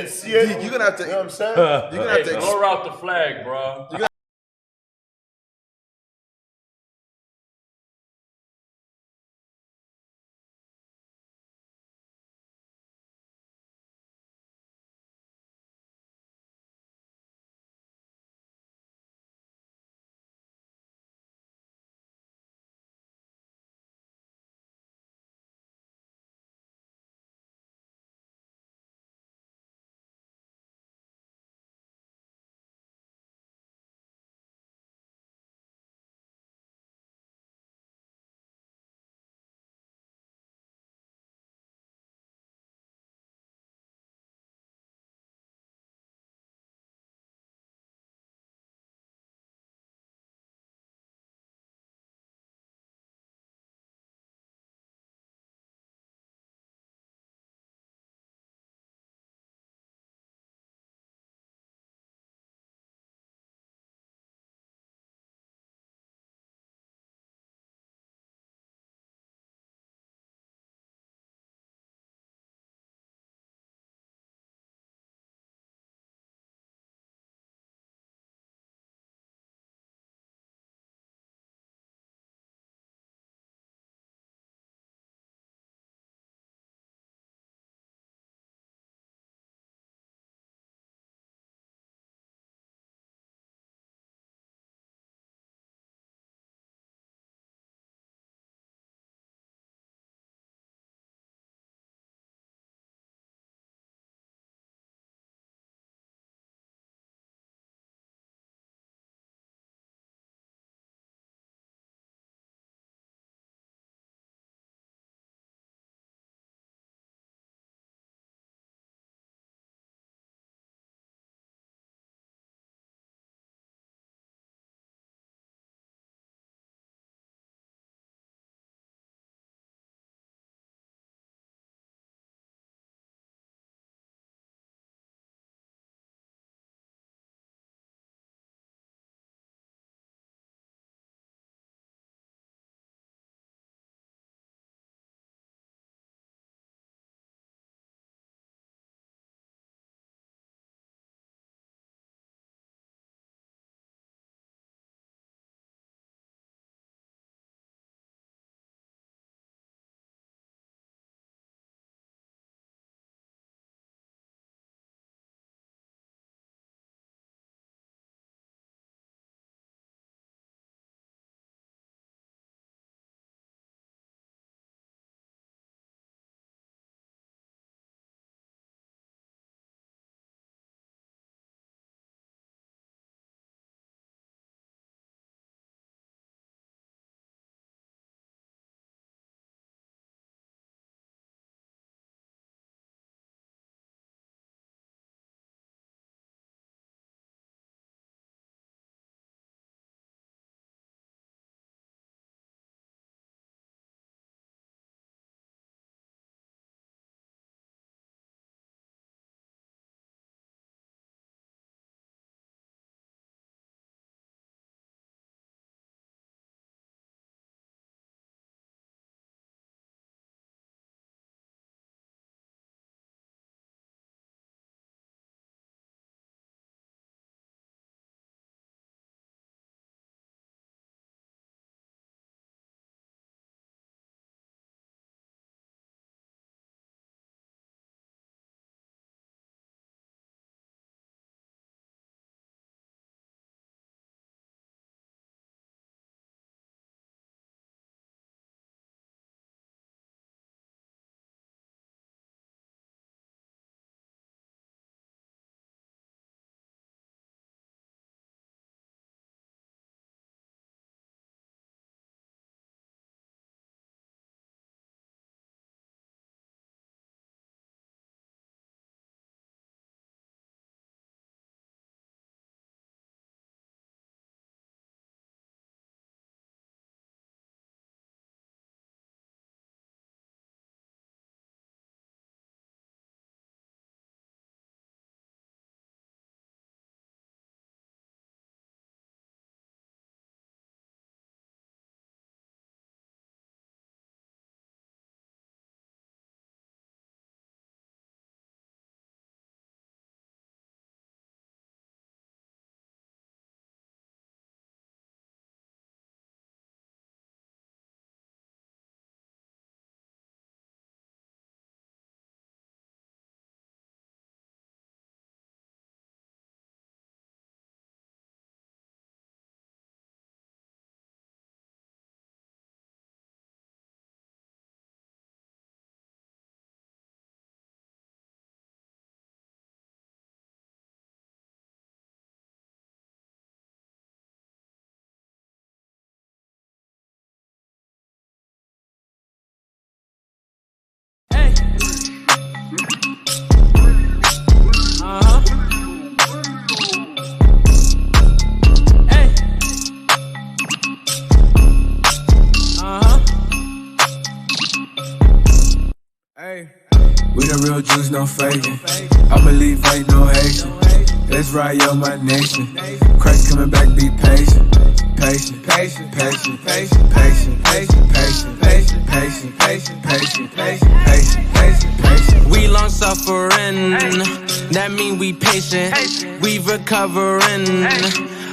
See it. You're gonna have to. You know what I'm saying? You're gonna have to. Blow out the flag, bro. no faking. I believe ain't no Haitian. Let's ride on my nation. Christ coming back, be patient. Patient, patient, patient, patient, patient, patient, patient, patient, patient, patient, patient, patient, patient, patient, patient. We long suffering, that mean we patient. We recovering.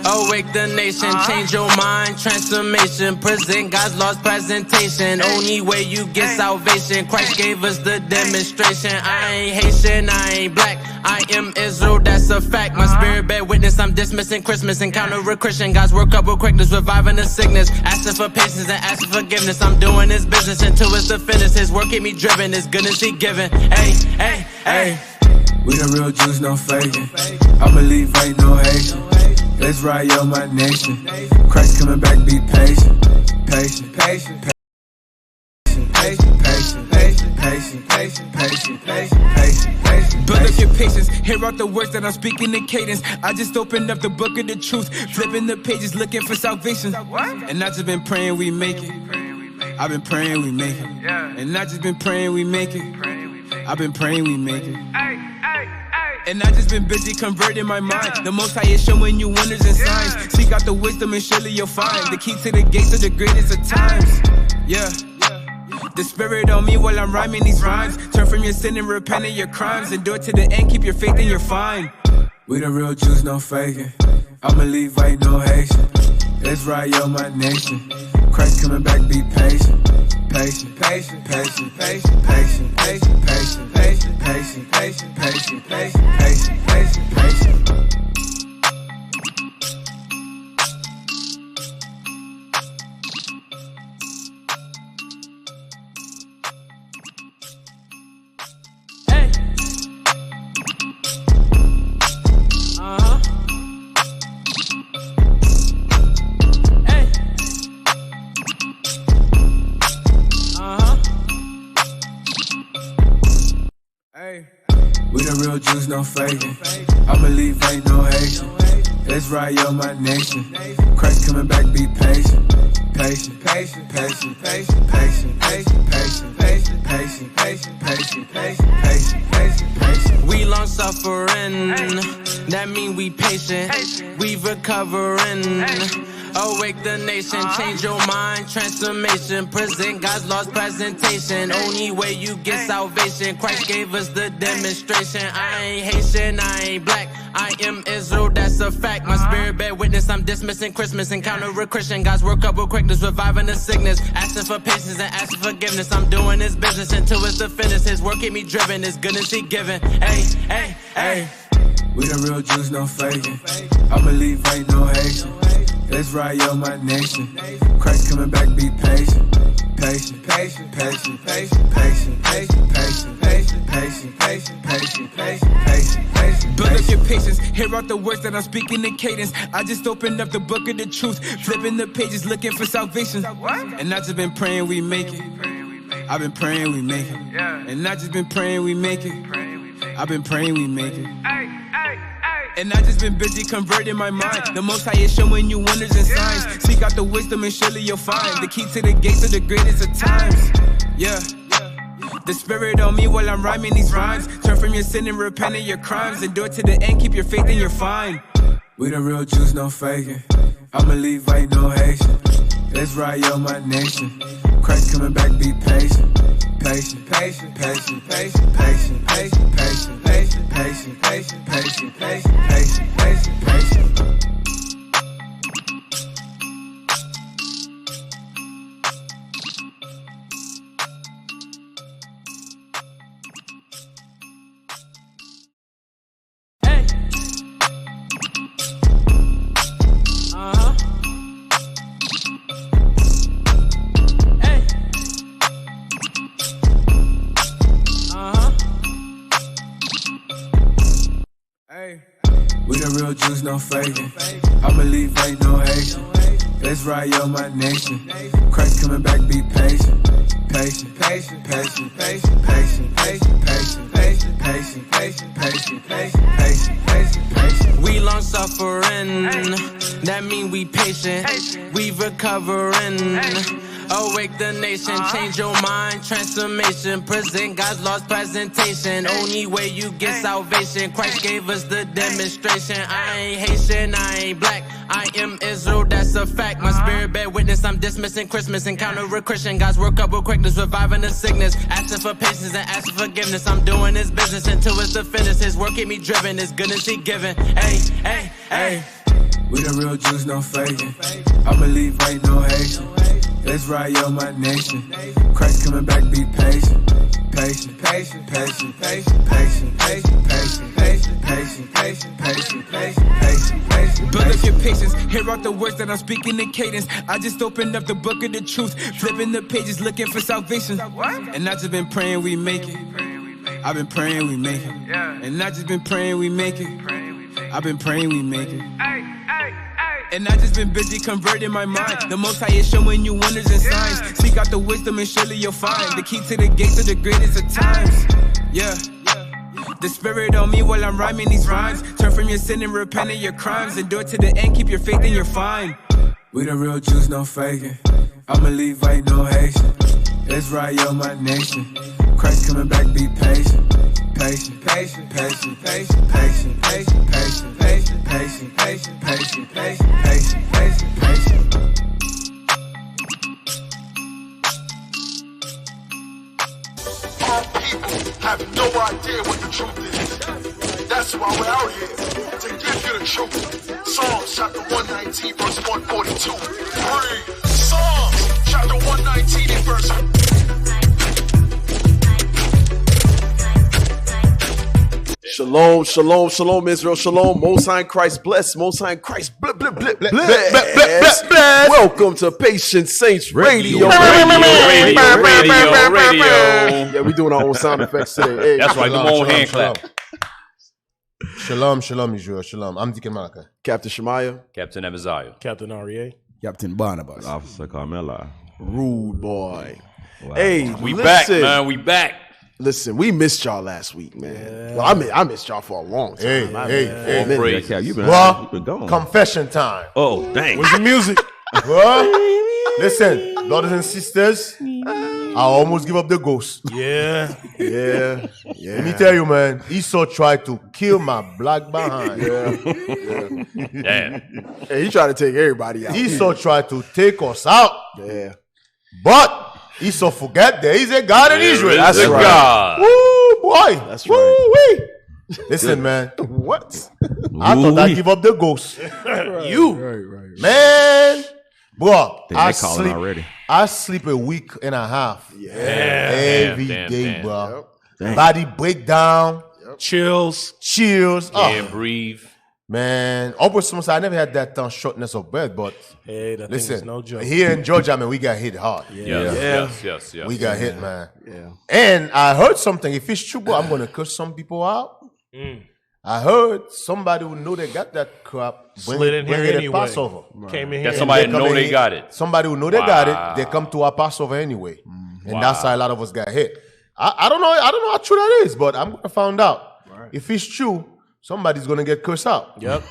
Awake the nation, change your mind, transformation. Present God's lost presentation. Only way you get salvation. Christ gave us the demonstration. I ain't Haitian, I ain't black. I am Israel, that's a fact. My spirit bear witness, I'm dismissing Christmas. Encounter a Christian, God's work up with quickness, reviving the sickness. Asking for patience and asking forgiveness. I'm doing His business until it's the finish. His work keep me driven, His goodness He giving. Hey, hey, hey. We the real Jews, no faking. I believe ain't no Haitian. Let's ride on my nation. Christ coming back, be patient. Patient, patient, patient, patient, patient, patient, patient, patient, patient, patient, patient. Build up your patience, hear out the words that I'm speaking in cadence. I just opened up the book of the truth, flipping the pages, looking for salvation. And I just been praying we make it. I've been praying we make it. And I just been praying we make it. I've been praying we make it. And I just been busy converting my mind. The Most High is showing you wonders and signs. Seek out the wisdom and surely you'll find the key to the gates of the greatest of times. Yeah. The Spirit on me while I'm rhyming these rhymes. Turn from your sin and repent of your crimes. Endure to the end, keep your faith and you're fine. We the real Jews, no faking. I believe ain't no Haitian. Let's ride on my nation. Christ coming back, be patient. Patient, patient, patient, patient, patient, patient, patient, patient, patient, patient, patient, patient, patient, patient, patient. We the real Jews, no faking. I believe ain't no Haitian. Let's ride on my nation. Christ coming back, be patient. Patient, patient, patient, patient, patient, patient, patient, patient, patient, patient, patient, patient, patient, patient. We long suffering, that mean we patient. We recovering. Awake the nation, change your mind, transformation. Present God's lost presentation. Only way you get salvation. Christ gave us the demonstration. I ain't Haitian, I ain't black. I am Israel, that's a fact. My spirit bear witness, I'm dismissing Christmas. Encounter a Christian, God's work up with quickness, reviving the sickness. Asking for patience and asking forgiveness. I'm doing His business until it's the finish. His work keep me driven, His goodness He giving. Hey, hey, hey. We the real Jews, no faking. I believe ain't no Haitian. Let's ride on my nation. Christ coming back, be patient. Patient, patient, patient, patient, patient, patient, patient, patient, patient, patient, patient, patient, patient, patient. Build up your patience, hear out the words that I'm speaking in cadence. I just opened up the book of the truth, flipping the pages, looking for salvation. And I just been praying we make it. I've been praying we make it. And I just been praying we make it. I've been praying we make it. And I just been busy converting my mind. The Most High is showing you wonders and signs. Seek out the wisdom and surely you'll find the key to the gates of the greatest of times. Yeah. The Spirit on me while I'm rhyming these rhymes. Turn from your sin and repent of your crimes. Endure to the end, keep your faith and you're fine. We the real Jews, no faking. I believe ain't no Haitian. Let's ride on my nation. Christ coming back, be patient. Patient, patient, patient, patient, patient, patient, patient, patient, patient, patient, patient, patient, patient, patient, patient. We the real Jews, no faking. I believe ain't no Haitian. Let's ride on my nation. Christ coming back, be patient. Patient, patient, patient, patient, patient, patient, patient, patient, patient, patient, patient, patient, patient, patient. We long suffering, that mean we patient. We recovering. Awake the nation, change your mind, transformation. Present God's lost presentation. Only way you get salvation. Christ gave us the demonstration. I ain't Haitian, I ain't black. I am Israel, that's a fact. My spirit bear witness, I'm dismissing Christmas. Encounter a Christian, God's work up with quickness, reviving the sickness. Asking for patience and asking forgiveness. I'm doing His business until it's the finish. His work keep me driven, His goodness He giving. Hey, hey, hey. We the real Jews, no faking. I believe ain't no Haitian. Let's ride yo, my nation. Christ coming back, be patient. Patient, patient, patient, patient, patient, patient, patient, patient, patient, patient, patient, patient, patient. Build up your patience, hear out the words that I'm speaking in cadence. I just opened up the book of the truth, flipping the pages, looking for salvation. And I just been praying we make it. I've been praying we make it. And I just been praying we make it. I've been praying we make it. And I just been busy converting my mind. The Most High is showing you wonders and signs. Seek out the wisdom and surely you'll find the key to the gates of the greatest of times. Yeah. The Spirit on me while I'm rhyming these rhymes. Turn from your sin and repent of your crimes. Endure to the end, keep your faith and you're fine. We the real Jews, no faking. I believe ain't no Haitian. Let's ride yo, my nation. Christ coming back, be patient. Patient, patient, patient, patient, patient, patient, patient, patient, patient, patient, patient, patient, patient, patient, patient. Our people have no idea what the truth is. That's why we're out here, to give you the truth. Psalms chapter 119, verse 142. Read. Psalms chapter 119 and verse 1. Shalom, shalom, shalom, Israel, shalom. Most High in Christ bless, Most High in Christ bless. Welcome to Patient Saints Radio. Radio. Yeah, we doing our own sound effects today. Hey, That's right, come on, hand clap. Shalom, shalom, Israel, shalom. I'm Deacon Malachi. Captain Shemaiah. Captain Amaziah. Captain REA. Captain Barnabas. Officer Carmela. Rude boy. Wow. Hey, We listen, back, man. We back. Listen, we missed y'all last week, man. Well, I missed y'all for a long time. Hey. Praise. Yeah, you've Well, been gone. confession time. Oh, dang. Where's the music? Listen, brothers and sisters, I almost give up the ghost. Yeah. Yeah. Let me tell you, man, Esau tried to kill my black behind. Damn. Hey, he tried to take everybody out. Esau tried to take us out. Yeah. But Esau forget there is a God in Israel. That's That's right. God. Woo, boy. That's right. Woo-wee. Listen, man, What? I thought I'd give up the ghost. Right. Man, bro, They calling already. I sleep a week and a half. Every Damn, day, damn. bro. Damn. Body breakdown, Chills. chills. Can't breathe. Man, upwards from I never had that shortness of breath, but Hey, that thing is listen, no joke. here in Georgia, man, we got hit hard. Yes. We got hit, man. Yeah. And I heard something. If it's true, bro, I'm gonna curse some people out. I heard somebody who know they got that crap Slid in here it at anyway. Passover. Came in here. That's somebody They come know in they here- got it. Somebody who know they got it, they come to our Passover anyway, and that's how a lot of us got hit. I don't know how true that is, but I'm gonna find out. If it's true, somebody's gonna get cursed out. Yep.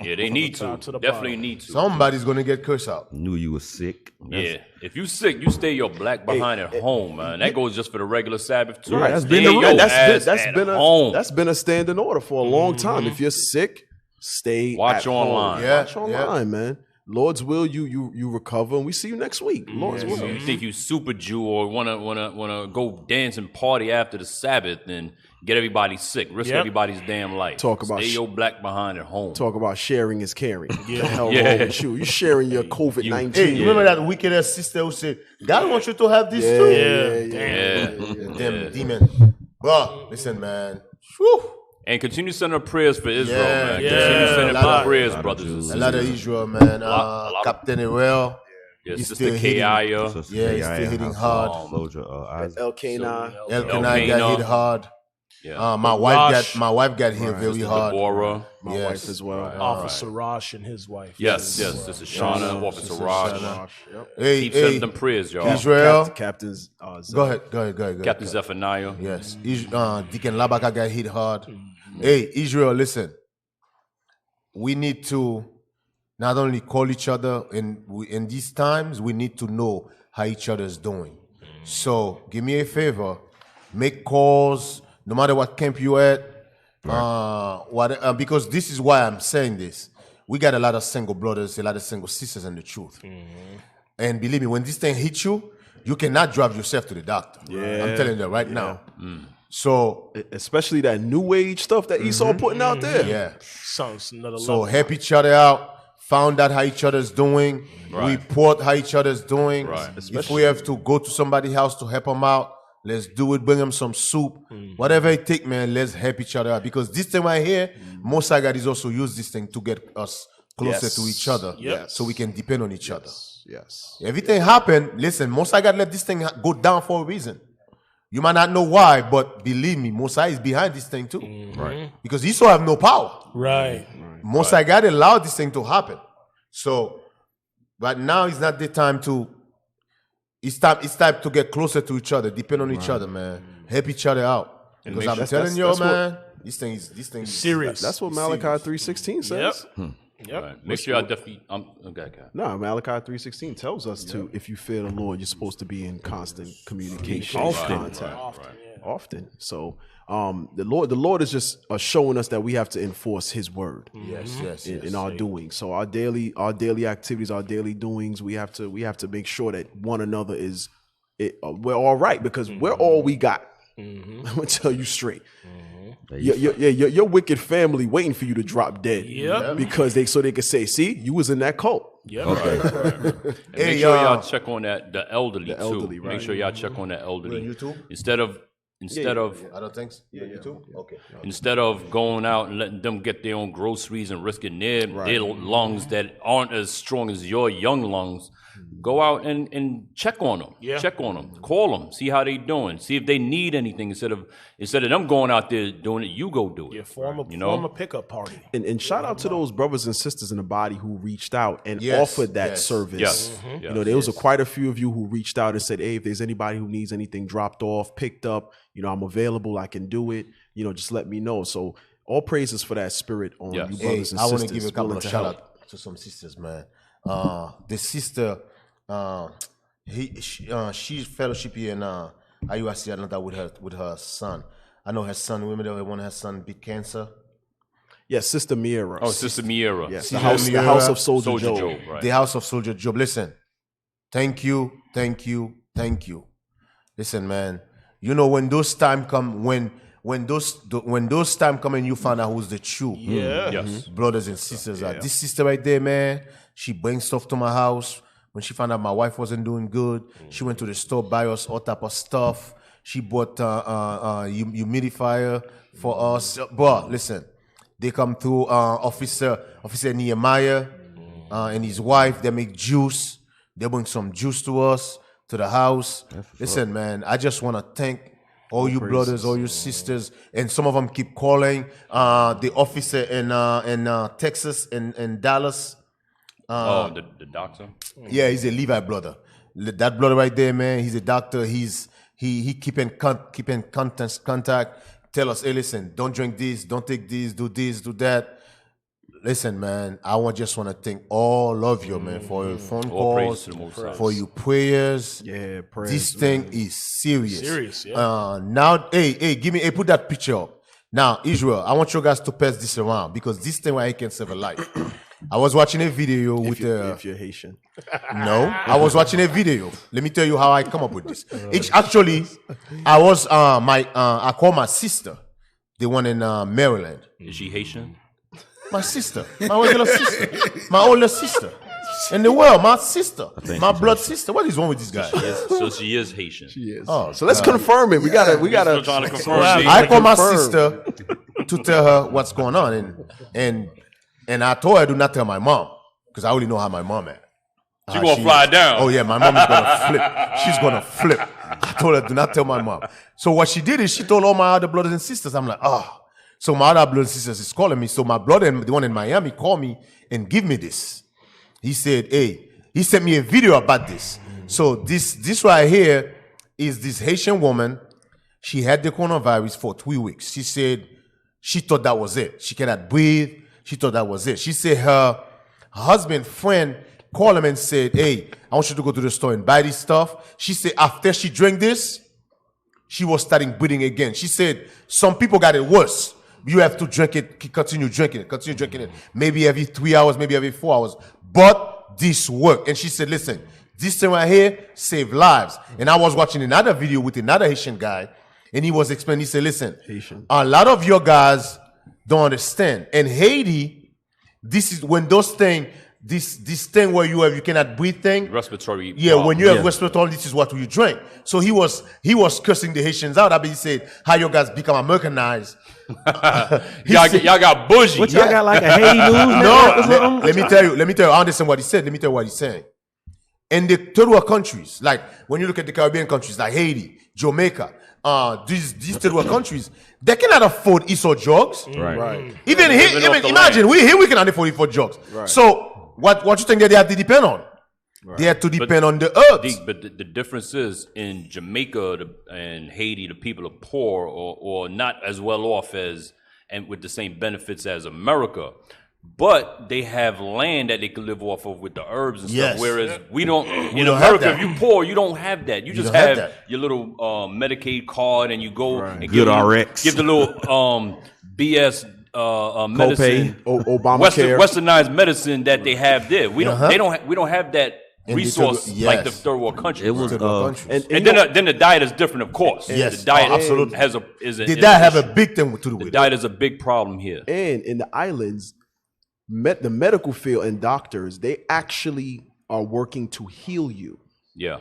Yeah, they need to. top to the Definitely bottom. need to. Somebody's gonna get cursed out. Knew you was sick. Yeah. If you sick, you stay your black behind at home, man. That goes just for the regular Sabbath too. Right, that's Stay been the your rule. ass at home. That's been a standing order for a long time. If you're sick, stay Watch at online. home. Yeah, Watch online, man. Lord's will, you recover, and we see you next week. Lord's will. So you think you super Jew or wanna go dance and party after the Sabbath and get everybody sick, risk Yep. everybody's damn life. Talk about Stay your black behind at home. Talk about sharing is caring. The hell Yeah. wrong with you? You sharing your COVID-19. Hey, you remember that wicked ass sister who said, "God wants you to have this too"? Yeah. Damn demon. Bro, listen, man. Whew. And continue sending prayers for Israel, Yeah, man. yeah. Continue sending A lot of- prayers, brothers and A sisters. lot of Israel, man. lot of- Captain Erel. Yeah, he's Sister still hitting. Kaya. Yeah, he's still hitting hard. Soldier, Isaac. Elkanah. Elkanah got hit hard. Yeah. My wife got hit very hard. Deborah. My wife as well. Officer Rosh and his wife. Yes. This is Shauna, Officer Raj. Hey, Keep sending them hey, prayers, y'all. Israel. Captain's. Go ahead. Captain Zephaniah. Yes, Deacon Labaka got hit hard. Hey, Israel, listen. We need to not only call each other in these times, we need to know how each other's doing. So give me a favor, make calls, no matter what camp you at. Because this is why I'm saying this. We got a lot of single brothers, a lot of single sisters in the truth. And believe me, when this thing hits you, you cannot drive yourself to the doctor. Yeah. I'm telling you right now. So especially that new age stuff that Esau putting out there. yeah. Sounds another So level. help each other out. Found out how each other's doing. Report how each other's doing. If we have to go to somebody's house to help them out, let's do it. Bring them some soup. Whatever it take, man, let's help each other out. Because this thing right here, most God is also use this thing to get us closer to each other. So we can depend on each other. Yes. Everything happened. Listen, Most God let this thing go down for a reason. You might not know why, but believe me, Mosai is behind this thing too. Right. Because Esau have no power. Right. Mosai God allowed this thing to happen. So, but now is not the time to. It's time to get closer to each other, depend on each other, man. Help each other out. Because I'm telling you, man, this thing is serious. That's what Malachi 3:16 says. Yep. Right. Make sure I defeat. Okay. No, Malachi 3:16 tells us to, if you fear the Lord, you're supposed to be in constant communication, contact, often. So, the Lord is just showing us that we have to enforce His word. In our doing. So our daily activities, our daily doings, we have to make sure that one another we're all right, because we're all we got. I'm gonna tell you straight. Your wicked family waiting for you to drop dead. Because so they could say, see, you was in that cult. And make sure y'all check on the elderly too. Make sure y'all check on the elderly. YouTube? Instead of I don't think so. YouTube? Okay. Instead of going out and letting them get their own groceries and risking their lungs that aren't as strong as your young lungs, go out and check on them. Check on them. Call them. See how they doing. See if they need anything. Instead of them going out there doing it, you go do it. Form a pickup party. And shout out to those brothers and sisters in the body who reached out and offered that service. You know, there was quite a few of you who reached out and said, hey, if there's anybody who needs anything dropped off, picked up, I'm available, I can do it. Just let me know. So all praises for that spirit on you brothers and sisters. I want to give a couple of shout out to some sisters, man. The sister, she's fellowship here in IUIC Atlanta with her son. I know her son. Remember when her son beat cancer? Yes, Sister Miera. Oh, Sister Miera. Yes, the house of Soldier Job. Right. The house of Soldier Job. Listen, thank you. Listen, man. When those time come, when those time come and you find out who's the true brothers and sisters are. This sister right there, man, she brings stuff to my house. When she found out my wife wasn't doing good, she went to the store, buy us all type of stuff. She bought humidifier for us. But listen, they come through Officer Nehemiah and his wife. They make juice. They bring some juice to us, to the house. Listen, man, I just want to thank all you brothers, all you sisters, and some of them keep calling. The officer in Texas, in Dallas. The doctor? Yeah, he's a Levi brother. That brother right there, man, he's a doctor. He keep in contact. Tell us, hey, listen, don't drink this, don't take this, do that. Listen, man, just want to thank all of you, man, for your phone calls, for your prayers. Yeah, prayers. This thing is serious. Serious, yeah. Now, put that picture up. Now, Israel, I want you guys to pass this around because this thing right here can save a life. I was watching a video if you're Haitian. No, I was watching a video. Let me tell you how I come up with this. Actually, I was I called my sister, the one in Maryland. Is she Haitian? My sister, my regular sister, my older sister. In the world, my sister, my blood sister. What is wrong with this guy? So she is Haitian. She is. Oh, so let's confirm it. We gotta. Trying to confirm. I called my sister to tell her what's going on, and I told her do not tell my mom because I already know how my mom is. She's gonna fly down. Oh yeah, my mom is gonna flip. She's gonna flip. I told her do not tell my mom. So what she did is she told all my other brothers and sisters. I'm like, oh. So my other brothers and sisters is calling me. So my brother, the one in Miami, called me and give me this. He said, hey, he sent me a video about this. So this right here is this Haitian woman. She had the coronavirus for 3 weeks. She said she thought that was it. She cannot breathe. She thought that was it. She said her husband friend called him and said, hey, I want you to go to the store and buy this stuff. She said after she drank this, she was starting bleeding again. She said some people got it worse. You have to drink it, continue drinking it. Maybe every 3 hours, maybe every 4 hours. But this worked. And she said, listen, this thing right here saved lives. And I was watching another video with another Haitian guy, and he was explaining, he said, listen, Haitian. A lot of your guys don't understand. In Haiti, this is when those things, this thing where you cannot breathe thing. Respiratory. Yeah, when you have respiratory, this is what you drink. So he was cursing the Haitians out. I mean, he said, how you guys become Americanized. y'all got bougie. What y'all got like a Haiti news? No, let me tell you. I understand what he said. Let me tell you what he's saying. In the third world countries, like when you look at the Caribbean countries like Haiti, Jamaica, these third world countries, they cannot afford ESO drugs. Right. Even imagine we cannot afford ESO drugs. Right. So what you think that they have to depend on? Right. They have to depend on the herbs. But the difference is in Jamaica and Haiti, the people are poor or not as well off as and with the same benefits as America. But they have land that they can live off of with the herbs and stuff. Whereas we don't. In America, if you poor, you don't have that. You just have your little Medicaid card, and you go and give the little BS medicine, Obamacare, westernized medicine that they have there. We don't. We don't have that resource like the third world country. It was, and then the diet is different, of course. Yes, the diet absolutely the diet have a big thing to do with it. The diet is a big problem here. And in the islands, the medical field and doctors, they actually are working to heal you. Yeah.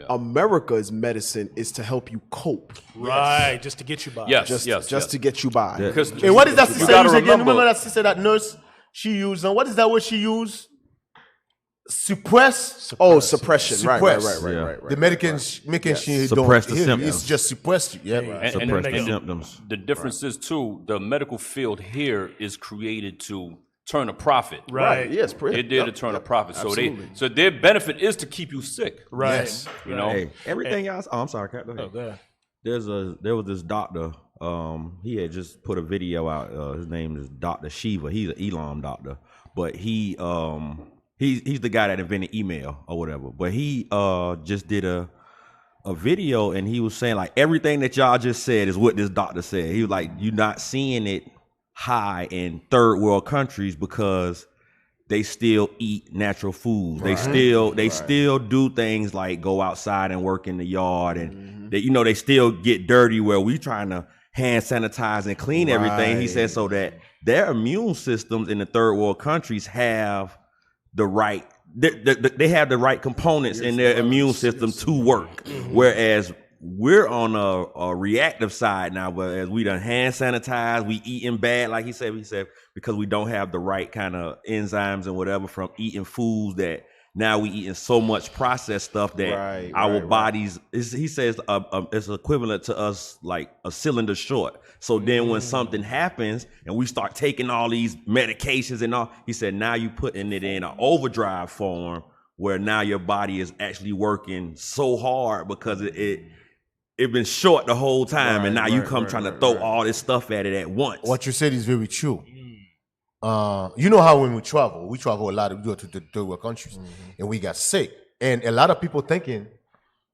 America's medicine is to help you cope. Right, just to get you by. Just to get you by. Yeah. And what is that sister use again? Remember that sister, that nurse? She used, what is that word she used? Suppression. Right. The Americans making sure suppress the symptoms. It's just suppress you. Yeah, suppress the symptoms. The difference is too, the medical field here is created to turn a profit. Right. Yes. They're there to turn a profit. So their benefit is to keep you sick. Right. Yes. You know. Hey, everything else. Oh, I'm sorry, Kat. Go ahead. Go ahead. There was this doctor. He had just put a video out. His name is Dr. Shiva. He's an Elam doctor, but he's the guy that invented email or whatever. But he just did a video, and he was saying like everything that y'all just said is what this doctor said. He was like, you're not seeing it high in third world countries because they still eat natural foods. Right. They still do things like go outside and work in the yard, and they still get dirty where we trying to hand sanitize and clean everything. He said so that their immune systems in the third world countries have the right they have the right components in their immune system to work. Whereas we're on a reactive side now, but as we done hand sanitize, we eating bad, like he said, because we don't have the right kind of enzymes and whatever from eating foods that now we eating so much processed stuff that our bodies, he says it's equivalent to us like a cylinder short. So then when something happens and we start taking all these medications and all, he said, now you putting it in an overdrive form where now your body is actually working so hard because it been short the whole time, and now you come trying to throw all this stuff at it at once. What you said is very true. You know how when we travel a lot. We go to the third world countries, and we got sick. And a lot of people thinking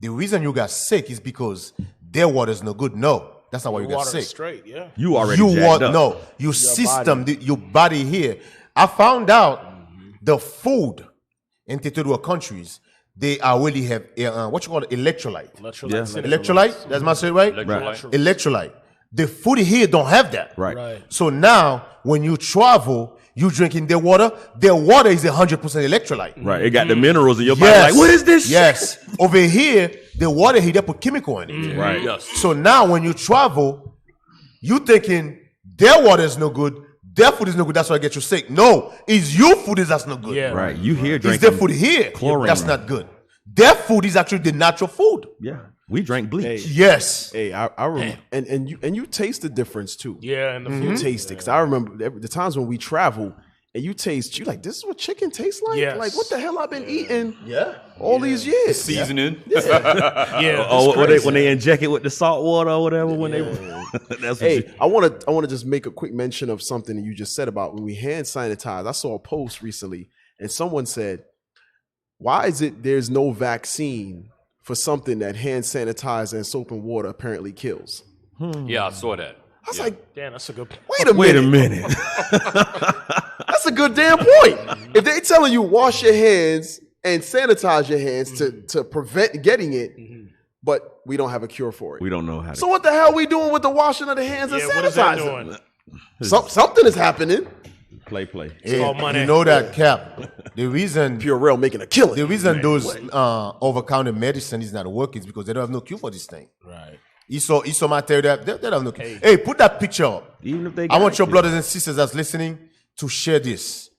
the reason you got sick is because their water is no good. No, that's not why you got sick. Straight, yeah. You already jacked up. No, your system, your body here. I found out the food in the third world countries, they already have what you call it, electrolyte. Electrolyte. That's my say, right? Electrolyte. The food here don't have that. Right. So now when you travel, you drinking their water. Their water is 100% electrolyte. Right. It got the minerals in your body. Like, what is this? Yes. Over here, the water here, they put chemical in it. Right. Yes. So now when you travel, you thinking their water is no good. Their food is no good. That's why I get you sick. No, it's your food that's not good. Yeah. Right. You here drinking. It's their food here chlorine. That's not good. Their food is actually the natural food. Yeah. We drank bleach. Yes. Hey, I remember, and you taste the difference too. Yeah, and the you taste it because I remember the times when we travel and you taste, you like, this is what chicken tastes like. Yes. Like, what the hell I've been eating? All these years. Seasoning. When they inject it with the salt water or whatever. When they, that's what I want to just make a quick mention of something that you just said about when we hand sanitize. I saw a post recently, and someone said, why is it there's no vaccine for something that hand sanitizer and soap and water apparently kills? Yeah, I saw that. I was like, damn, that's a good point. Wait a minute. That's a good damn point. If they telling you wash your hands and sanitize your hands to prevent getting it, but we don't have a cure for it. We don't know how to. So what the hell are we doing with the washing of the hands and What is that sanitizing? doing? Something is happening. Play. Hey, all money. you know that, Cap. The reason Pure Real making a killing. the reason those over-counter medicine is not working is because they don't have no cure for this thing. Right. You saw my theory that they don't have no cure. Hey, put that picture up. Even if they I want your got brothers and sisters that's listening to share this.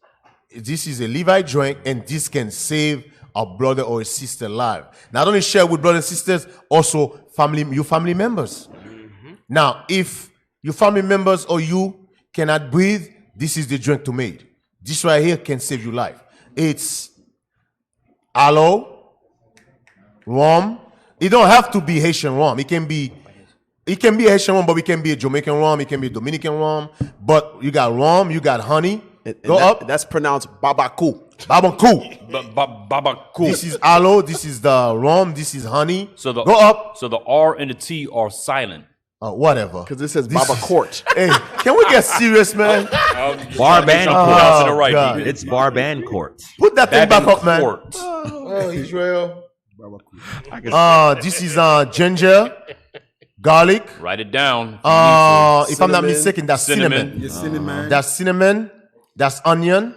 This is a Levi joint, and this can save a brother or a sister life. Not only share with brothers and sisters, also your family members. Now, if your family members or you cannot breathe, this is the drink to make. This right here can save your life. It's aloe, rum. It don't have to be Haitian rum. It can be a Haitian rum, but it can be a Jamaican rum. It can be a Dominican rum. But you got rum, you got honey. Go up. That's pronounced babaku. Babaku. Babaku. This is aloe. This is the rum. This is honey. So the go up. So the R and the T are silent. Whatever. Because it says Baba Court. Hey, can we get serious, man? Barban pronouncing it right. God. It's Barban Court. Put that thing back up, man. Court. Oh, Israel. This is ginger, garlic. Write it down. If I'm not mistaken, that's cinnamon. Your cinnamon. That's cinnamon. That's onion.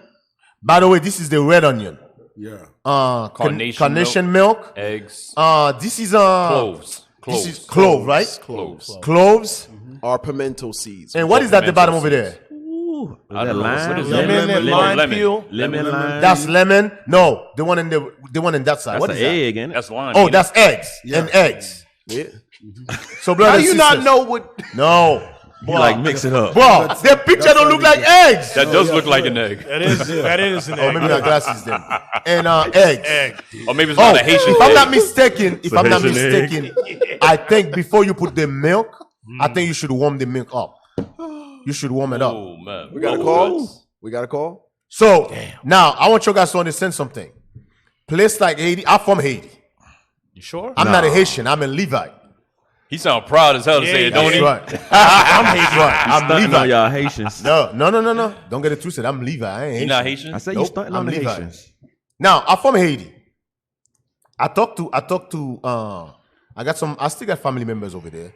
By the way, this is the red onion. Yeah. Carnation milk. Eggs. This is Cloves. This is clove, right? Cloves. Or pimento seeds. And what is at the bottom over there? Ooh, I don't know. What is Lemon peel. Lemon lime. That's lemon. No, the one in that side. That's What an is that? egg, ain't it? That's lime. Oh, that's eggs and eggs. Yeah. So, brother, How do you not know what? No, You like mix it up. bro. Their picture don't look like eggs. That does look like an egg. That is an Oh, egg. maybe my glasses then. And eggs. Egg. Or maybe it's not a Haitian If I'm egg. not mistaken, Haitian egg. I think before you put the milk, I think you should warm the milk up. You should warm it up. Oh, man. We got a call? We got a call? So now I want you guys to understand something. Place like Haiti, I'm from Haiti. You sure? I'm not a Haitian. I'm a Levite. He sound proud as hell to say it, don't That's he? right. I'm Haitian. I'm Stunting on Levite. y'all Haitians. No. Don't get it twisted. I'm Levi. I ain't He Haitian. not Haitian? I say you Nope, stunting I'm on the Levi. Haitians. Now I'm from Haiti. I still got family members over there.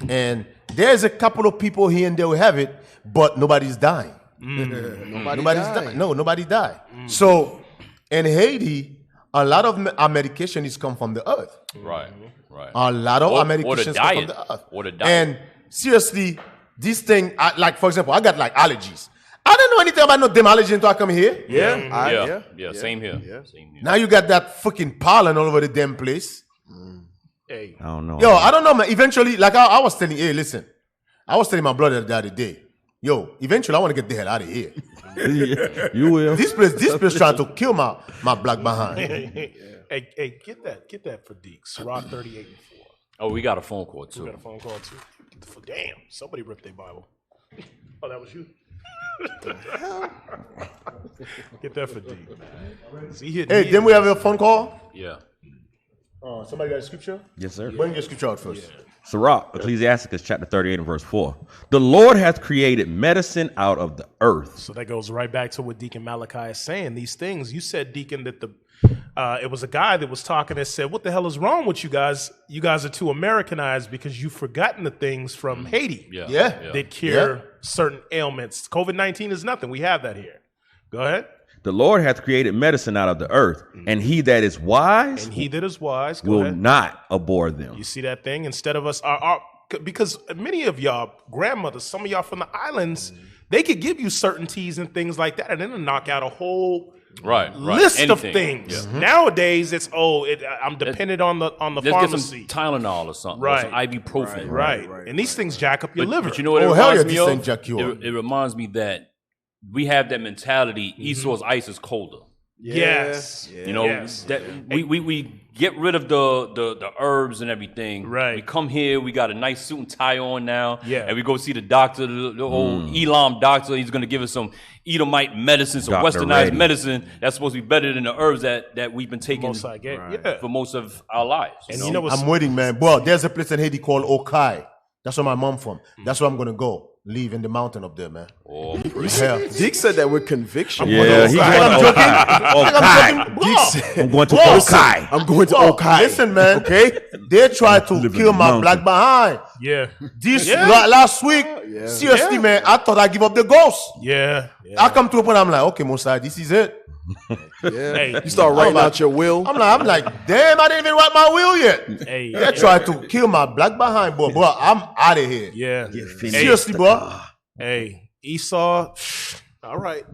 And there's a couple of people here and there who have it, but nobody's dying. Nobody's dying. No, nobody died. So in Haiti, a lot of our medication is come from the earth. Right. A lot of our Or the medications come from diet. the earth. Or the diet. And seriously, this thing, like for example, I got like allergies. I don't know anything about no damn allergy until I come here. Yeah, same here. Same here. Now you got that fucking pollen all over the damn place. Hey. I don't know. Yo, I don't know, man. Eventually, like I was telling, hey, listen, I was telling my brother the other day, yo, eventually I want to get the hell out of here. You will. This place trying to kill my black behind. Hey, get that for Deeks. Rock 38 and 4. Oh, we got a phone call, too. We got a phone call too. Damn, somebody ripped their Bible. Oh, that was you. Get that for Deek. Hey, then we have a phone call. Yeah. Somebody got a scripture? Yes, sir. Bring your scripture out first. Sirach, Ecclesiasticus chapter 38 and verse 4. The Lord hath created medicine out of the earth. So that goes right back to what Deacon Malachi is saying. These things, you said, Deacon, that it was a guy that was talking that said, what the hell is wrong with you guys? You guys are too Americanized because you've forgotten the things from Haiti that cure certain ailments. COVID-19 is nothing. We have that here. Go ahead. The Lord hath created medicine out of the earth, and he that is wise will not abhor them. You see that thing? Instead of us, because many of y'all grandmothers, some of y'all from the islands, they could give you certain teas and things like that, and then knock out a whole list of things. Yeah. Nowadays, it's I'm dependent on the pharmacy. Let's get some Tylenol or something. Right. Or some ibuprofen. Right. And these things jack up your liver. But you know what it reminds me of? It reminds me that we have that mentality. Esau's ice is colder. Yes. You know that we get rid of the herbs and everything. Right. We come here, we got a nice suit and tie on now. Yeah. And we go see the doctor, the old Elam doctor. He's going to give us some Edomite medicine, some Dr. westernized Reddy. medicine that's supposed to be better than the herbs that we've been taking for most of our lives. And you know what's I'm waiting, man. Well, there's a place in Haiti called Okai. That's where my mom from. That's where I'm gonna go. Live in the mountain up there, man. Oh, Yeah. Deke said that with conviction. Yeah, he's I'm going joking. to I'm going to Bro, Okai. I'm going to Bro, Okai. listen, man. Okay, they tried to Live in kill the my mountain. black behind. yeah. This last week, seriously, man, I thought I'd give up the ghost. Yeah. I come to a point, I'm like, okay, Musa, this is it. Yeah. You start writing out your will. I'm like, damn, I didn't even write my will yet. Hey. They tried to kill my black behind, boy. Bro, I'm out of here. Yeah. Seriously, bro. Hey, Esau. All right.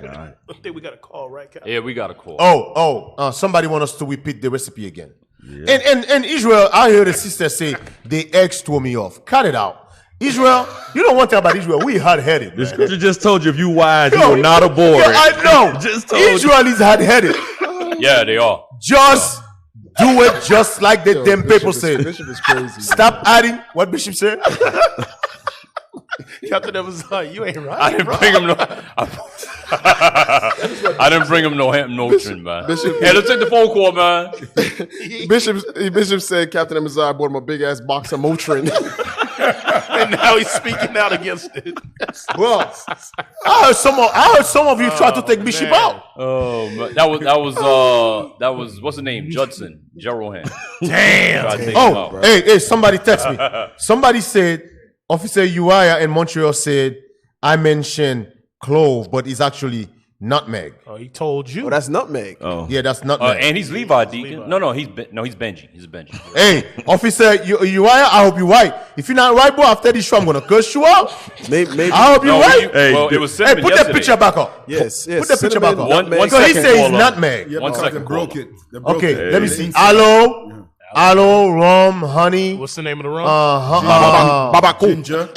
I think we got a call, right, Cap? yeah, we got a call. Somebody want us to repeat the recipe again. Yeah. And Israel, I heard the sister say the eggs threw me off. Cut it out. Israel, you know one thing about Israel, we hard-headed. The man. scripture just told you if you wise, you will not abhor Yeah, it. I know. Just told you. Israel is hard-headed. Yeah, they are. Just do it just like the damn people say. Bishop is crazy. Stop adding what Bishop said. Captain Amazon, you ain't right. I didn't bring him no. I didn't bring him no Motrin, man. Hey, let's take the phone call, man. Bishop said Captain Amazon bought him a big ass box of Motrin. And now he's speaking out against it. Well, I heard some of you try to take Bishop out. Oh, man. that was what's the name? Judson Jeroham. Damn. Oh, hey, somebody text me. Somebody said, Officer Uriah in Montreal said, I mentioned clove, but it's actually nutmeg. Oh, he told you. Oh, that's nutmeg. Oh. Yeah, that's nutmeg. And he's Levi, Deacon. No, he's Benji. He's a Benji. Hey, Officer Uriah, I hope you're right. If you're not right, bro, after this show, I'm going to curse you out. Maybe. I hope you're right. It was cinnamon Hey, put yesterday. that picture back up. Yes. Put that picture back up. One So he second, says it's caller. nutmeg. One second, broke caller. it. They broke Okay, it. let me see. Aloe, rum, honey, What's the name of the rum? Ginger.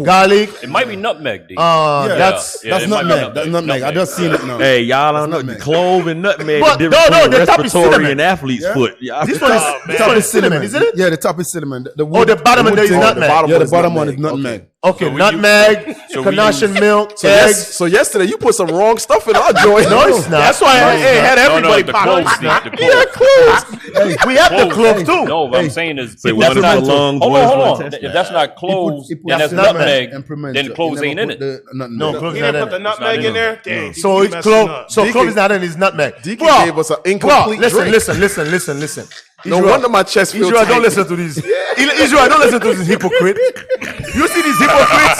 garlic. It might be nutmeg, D. That's Yeah, That's it might be nutmeg. That's nutmeg. I just seen it now. Hey, y'all don't know. Clove and nutmeg But are different no, between the top is respiratory cinnamon. and athlete's Yeah. foot. Y'all- This one is cinnamon, isn't it? Yeah, the top is cinnamon. The bottom of there is nutmeg. Yeah, the bottom one is nutmeg. Okay, we nutmeg, ganache and milk, eggs. So yesterday you put some wrong stuff in our joint. No, it's not. That's why I had everybody the pop cloves, up. Steve, the Yeah, cloves. clothes. We have the clove too. No, what I'm saying is, Say if water that's not, for lungs, hold boys on, for hold on. intestines. If that's not cloves, He put and that's cinnamon nutmeg, and pimento. then cloves He ain't never in put it. the nutmeg. No, cloves He not didn't put the in. nutmeg in in there? it. Dang, So you it's messing clove. up. So clove is not in. It's nutmeg. Deacon Bro, gave us an bro, incomplete drink. listen. No wonder my chest feels Israel, tight. don't listen to these. Israel, don't listen to this hypocrite. You see these hypocrites?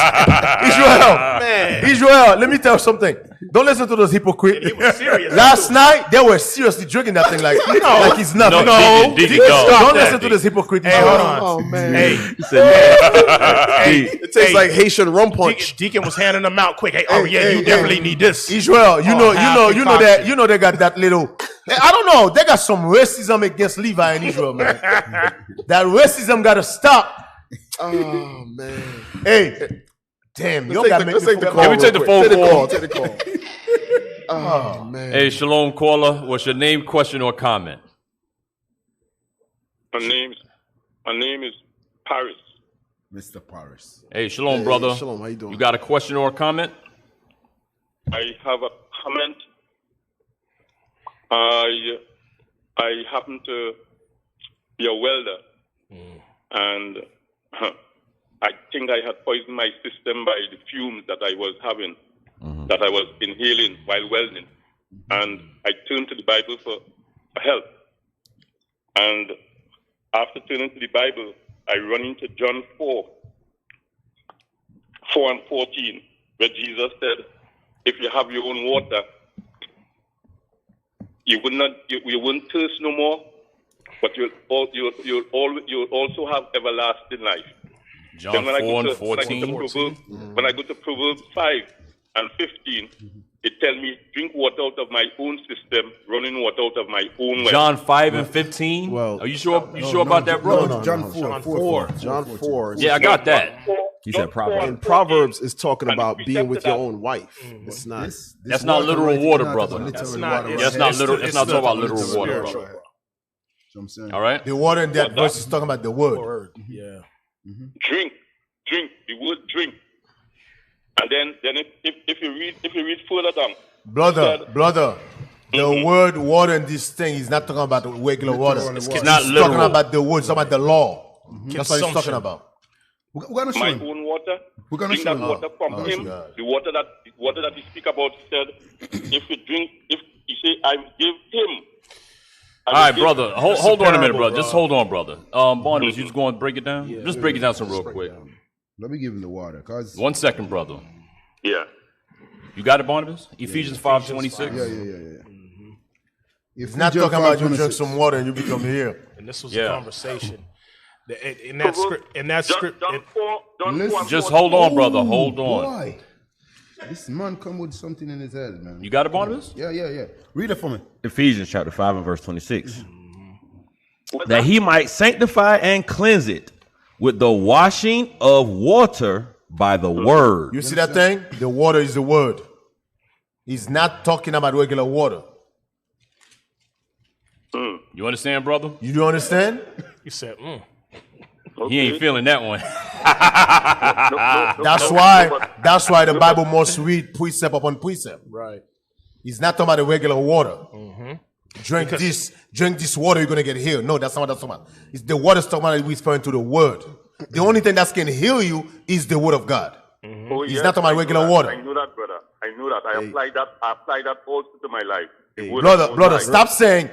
Israel, let me tell you something. Don't listen to those hypocrites. He was serious. Last night, they were seriously drinking that thing like it's nothing. No, Deacon, Don't listen to this hypocrite. Hey, hold on. Oh man. Hey, It tastes like Haitian rum punch. Deacon was handing them out quick. Hey, you definitely need this. Israel, you know that concoction. they got that little. I don't know. They got some racism against Levi in Israel, man. That racism got to stop. Oh man. Hey, damn, you Let's got to take make the me call. Can we take the real phone quick. call? Take the call. Oh man. Hey, Shalom caller, what's your name, question, or comment? My name is Paris. Mr. Paris. Hey, Shalom, brother. Shalom, how you doing? You got a question or a comment? I have a comment. I happen to be a welder, and I think I had poisoned my system by the fumes that I was having, that I was inhaling while welding. And I turned to the Bible for help. And after turning to the Bible, I run into John 4:14, where Jesus said, if you have your own water, you wouldn't thirst no more, but you'll also have everlasting life. John Then 4:14. when I go to Proverbs 5:15, it tells me drink water out of my own system, running water out of my own well. John 5:15. Well, are you sure? You sure about that, bro? No, John 4. John 4. Yeah, I got that. He said Proverbs. And Proverbs is talking And about we being with accepted your that. own wife. It's not. That's not literal water, brother. That's not. That's not literal. It's not talking about literal water, spiritual, brother. I'm saying. All right. The water in that verse is talking about the word. Word. Yeah. Drink, the word drink. And then if you read further down, Brother, the word water in this thing is not talking about regular water. It's not talking literal. about the word, it's talking about the law. That's what he's talking about. We're gonna show my him. own water, We're gonna drink show that him. water from Oh, him. God. The water that he speak about said, if you drink, if he say, I give him. All right, brother. Hold on a minute, parable, brother. bro. Just hold on, brother. Barnabas, you just going to break it down? Just break it down some real quick. Let me give him the water, cause 1 second, brother. Yeah. You got it, Barnabas? Ephesians 5:26. yeah. It's not talking about you drink some water and you become here. And this was Yeah. a conversation. In that script, Just hold on, brother. Hold on. Boy, this man come with something in his head, man. You got it, Barnabas? Yeah. Read it for me. Ephesians chapter 5 and verse 26. That he might sanctify and cleanse it with the washing of water by the word. You see that thing? The water is the word. He's not talking about regular water. You understand, brother? You do understand? You said, He ain't feeling that one. That's why the Bible must read precept upon precept. right. He's not talking about the regular water. Drink this water, you're gonna get healed. No, that's not what that's talking about. It's the water's talking about, he's referring to the word. The only thing that can heal you is the word of God. Oh, He's yes, not talking about I knew regular that. water. I knew that, brother. I knew that. I applied that also to my life. The word of Brother, God. stop saying,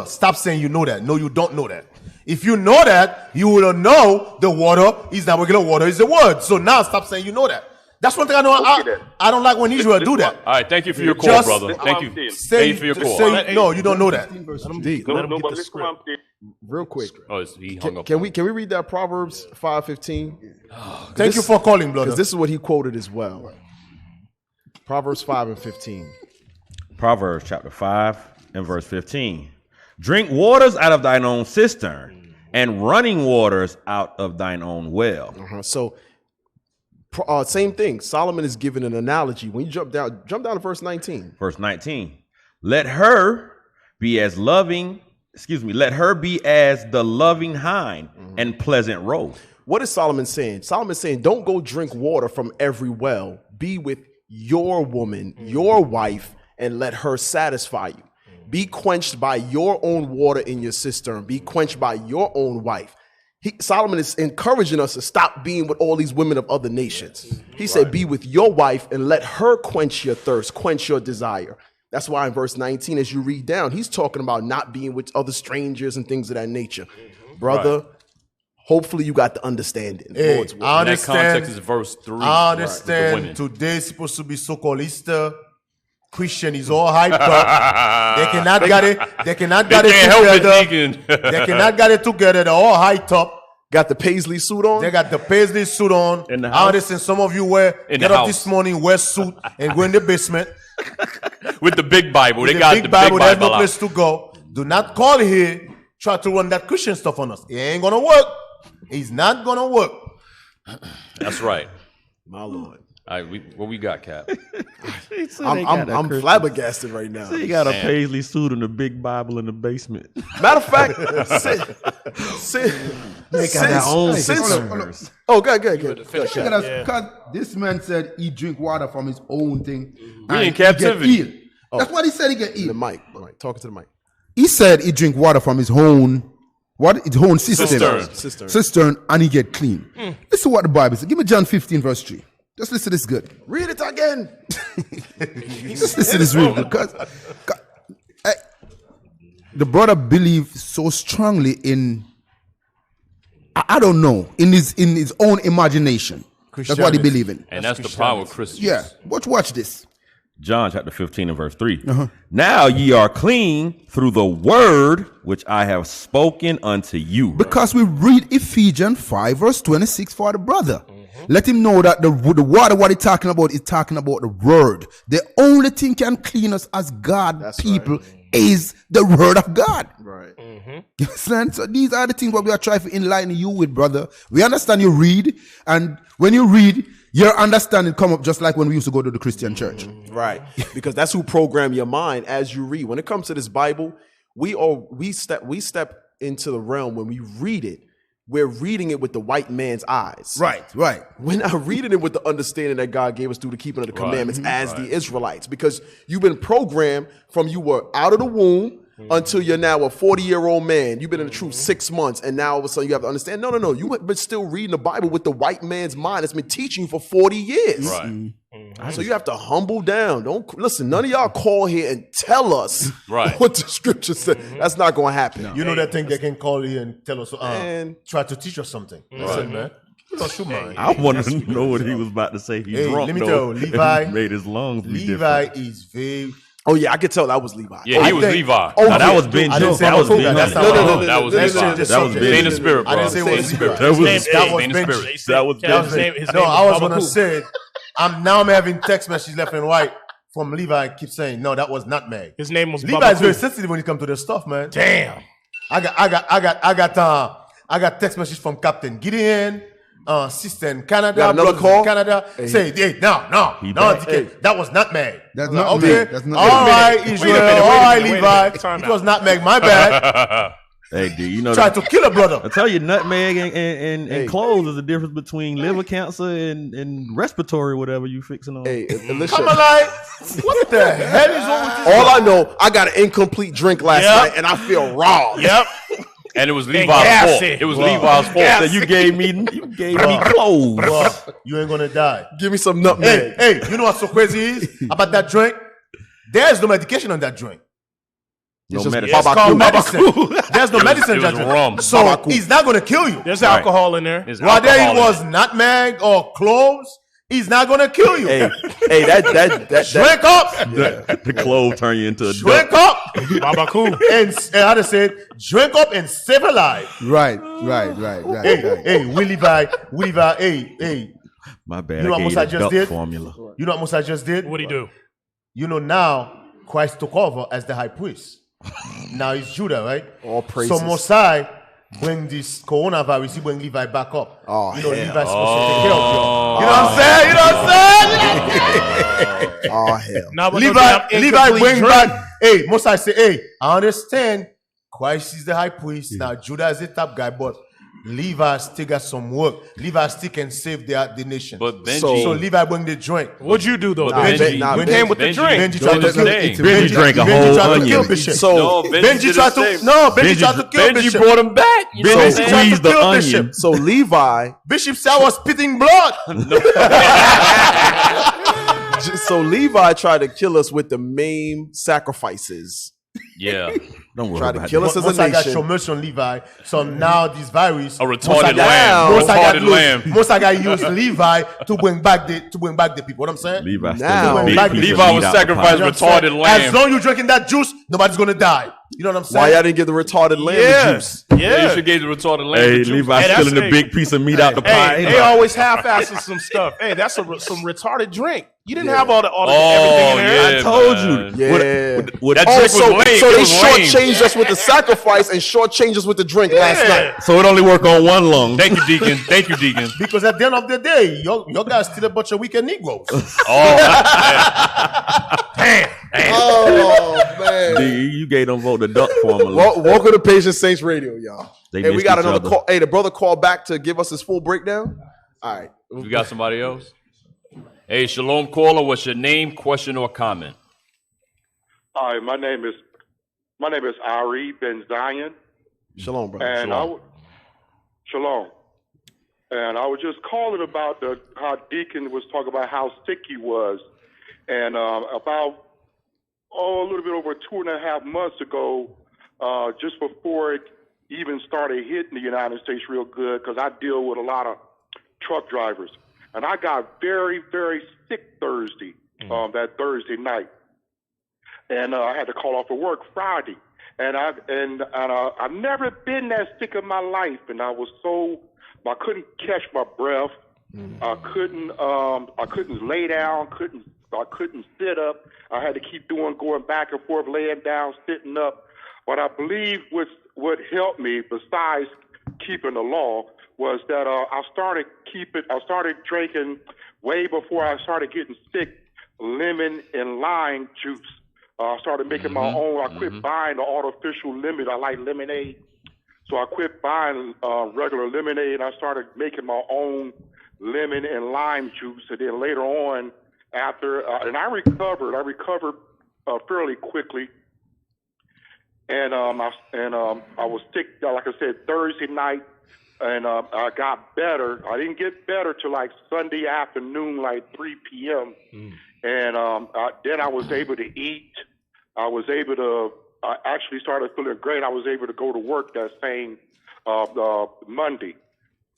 stop saying you know that. No, you don't know that. If you know that, you will know the water is not regular water, is the word. So now stop saying you know that. That's one thing I know. I don't like when Israel do that. All right, thank you for your call, Just- brother. Thank you. Say, Thank you for your call. say no, you don't know that. D, No, but listen what I'm saying. real quick. Oh, he hung up. Can we read that Proverbs 5:15? Thank you for calling, brother. Because this is what he quoted as well. Proverbs 5:15. Proverbs chapter 5 and verse 15. Drink waters out of thine own cistern and running waters out of thine own well. So, same thing. Solomon is giving an analogy. When you jump down to verse 19. Verse 19. Let her be as the loving hind and pleasant roe. What is Solomon saying? Solomon is saying, don't go drink water from every well. Be with your woman, your wife, and let her satisfy you. Be quenched by your own water in your cistern. Be quenched by your own wife. Solomon is encouraging us to stop being with all these women of other nations. He said, be with your wife and let her quench your thirst, quench your desire. That's why in verse 19, as you read down, he's talking about not being with other strangers and things of that nature. Brother, hopefully you got the understanding. Hey, Lord's will. I In that understand. context is verse 3. I with the understand. women. Today's supposed to be so-called Easter. Christian is all hyped up. They cannot get it. They cannot get it can't help it, together. Deacon. They cannot get it together. They're all hyped up. Got the paisley suit on? They got the paisley suit on. In the I house. understand some of you In get the up house. this morning, wear suit, and go in the basement. With the big Bible. They The got big the Bible, big there's no Bible place out. to go. Do not call here, try to run that Christian stuff on us. It ain't gonna work. It's not gonna work. That's right. My Lord. All right, what we got, Cap? I'm flabbergasted right now. He got a Damn. paisley suit and a big Bible in the basement. Matter of fact, oh, good. Because this man said he drink water from his own thing. We and in he captivity. get healed. That's what he said. He get The healed. mic, talking to the mic. He said he drink water from his own cistern, and he get clean. Listen what the Bible says. Give me John 15 verse 3. Just listen to this good. Read it again. Just listen to this real good. Because the brother believes so strongly in, I don't know, in his own imagination. That's what he believes in. And that's the power of Christians. Yeah. Watch this. John chapter 15 and verse 3. Now ye are clean through the word which I have spoken unto you. Because we read Ephesians 5 verse 26 for the brother. Let him know that the water, what he's talking about the word. The only thing can clean us as God people is the word of God. Right. You understand? So these are the things what we are trying to enlighten you with, brother. We understand you read, and when you read, your understanding come up just like when we used to go to the Christian church. Right. Because that's who program your mind as you read. When it comes to this Bible, we step into the realm when we read it. We're reading it with the white man's eyes. Right. We're not reading it with the understanding that God gave us through the keeping of the commandments as the Israelites. Because you've been programmed from you were out of the womb until you're now a 40-year-old man. You've been in the truth 6 months, and now all of a sudden you have to understand, no. You have been still reading the Bible with the white man's mind. It's been teaching you for 40 years. Right. So you have to humble down. Don't listen. None of y'all call here and tell us what the scripture said. That's not going to happen. You know that thing they can call you and tell us, try to teach us something. Listen, man. Don't shoot mine. I want to know what he was about to say. He's drunk, let me though. tell you, Levi He made his lungs be Levi different. is very. Oh yeah, I could tell that was Levi. Yeah, he was Levi. Oh, Now, that was Benji. I didn't say That was Levi. Benji. That's not No, that was Levi. That was Stay in the spirit, bro. I didn't say it Stay in was the spirit. That was Benji. Benji. That was Benji. No, I was gonna say. I'm having text messages left and right from Levi. I keep saying no, that was not Meg. His name was Levi is very sensitive when it comes to this stuff, man. Damn. I got text messages from Captain Gideon, sister in Canada, Got another brothers call? in Canada. Say, no, DK, that was not Meg. That's I'm not like, Meg. okay. That's not All Meg. right, Israel. All right, Levi. Time It out. was not Meg. My bad. Hey, dude, you know Tried to kill a brother. I tell you, nutmeg and cloves is the difference between liver cancer and respiratory, whatever you fixing on. Hey, listen. Come on, like, what the hell is wrong with this? All I know, I got an incomplete drink last night, and I feel wrong. Yep. And it was Levi's gassy. fault. It was Levi's fault. So you gave me clothes. Bro, you ain't gonna die. Give me some nutmeg. Hey, you know what's so crazy is about that drink? There's no medication on that drink. No just medicine. It's called medicine. There's no medicine in it was that drink. rum. So Babaku. he's not gonna kill you. There's alcohol in there. There's Whether alcohol it in was nutmeg or cloves, he's not gonna kill you. Hey, that Drink up, The clove turn you into a drink duck. up, Babaku. and I just said, drink up and save a life. Right. Hey, Willie Levi, hey. My bad. You know what I gave Musa you the just duck did? formula. You know what Musa just did? What'd he do? You know now Christ took over as the high priest. Now it's Judah, right? All praises. So Mosai bring this coronavirus, he bring Levi back up. Oh, you know, hell. Levi's supposed to take care of you. You know what I'm saying? Oh hell. Nah, but Levi bring back. Hey, Mosai say, hey, I understand Christ is the high priest. Now Judah is the top guy, but Levi still got some work. Levi still can save the nation. But Benji, So Levi bring the drink. What'd you do though? But Benji? Benji- You came with the Benji- drink. Benji tried to Benji kill did the Benji drank a Benji whole tried to onion. kill Bishop. So no, Benji tried to kill Bishop. brought him back. You know what I'm Benji saying? squeezed the Kill onion. Bishop. So Levi, Bishop said I was spitting blood. so Levi tried to kill us with the main sacrifices. Yeah. Don't worry Tried to about kill that. us as a Most I got nation. show mercy on Levi. So now this virus, A retarded lamb. Most I Retarded lamb. got use Levi to bring back the people. What I'm saying? Levi Now- still a big Levi piece of was meat out the sacrificed You know pot. what I'm saying? retarded lamb. As long as you're drinking that juice, nobody's gonna die. You know what I'm saying? Why y'all didn't give the retarded lamb the juice? Yeah, you Yeah. should give the retarded lamb. Hey, the juice. Levi Hey, stealing that's- a big piece of meat out the pie. Hey, they always half-assing some stuff. Hey, that's some retarded drink. You didn't have all the everything in there. I told you. man. Yeah. What- That Oh, drink was so lame. they It was lame. shortchanged us with the sacrifice and shortchanged us with the drink last night. so it only work on one lung. Thank you, Deacon. Thank you, Deacon. Because at the end of the day, your guys still a bunch of weekend Negroes. Oh man. You gave them vote the duck formula. Welcome to Patient Saints Radio, y'all. They Hey, we missed got each another other. call. Hey, the brother called back to give us his full breakdown. All right. We got somebody else? Hey, Shalom caller, what's your name, question, or comment? Hi, my name is Ari Ben Zion, Shalom, brother. and Shalom. Shalom. And I was just calling about how Deacon was talking about how sick he was, and about a little bit over 2.5 months ago, just before it even started hitting the United States real good, because I deal with a lot of truck drivers, and I got very, very sick Thursday, that Thursday night. And I had to call off of work Friday, and I've never been that sick in my life, and I couldn't catch my breath, I couldn't lay down, couldn't I couldn't sit up. I had to keep going back and forth, laying down, sitting up. But I believe what helped me, besides keeping the law, was that I started drinking way before I started getting sick, lemon and lime juice. I started making my own. I quit buying the artificial lemon. I like lemonade. So I quit buying regular lemonade, and I started making my own lemon and lime juice. And then later on, after, and I recovered fairly quickly. And I was sick, like I said, Thursday night, and I got better. I didn't get better till like Sunday afternoon, like 3 p.m. And then I was able to eat. I actually started feeling great. I was able to go to work that same Monday.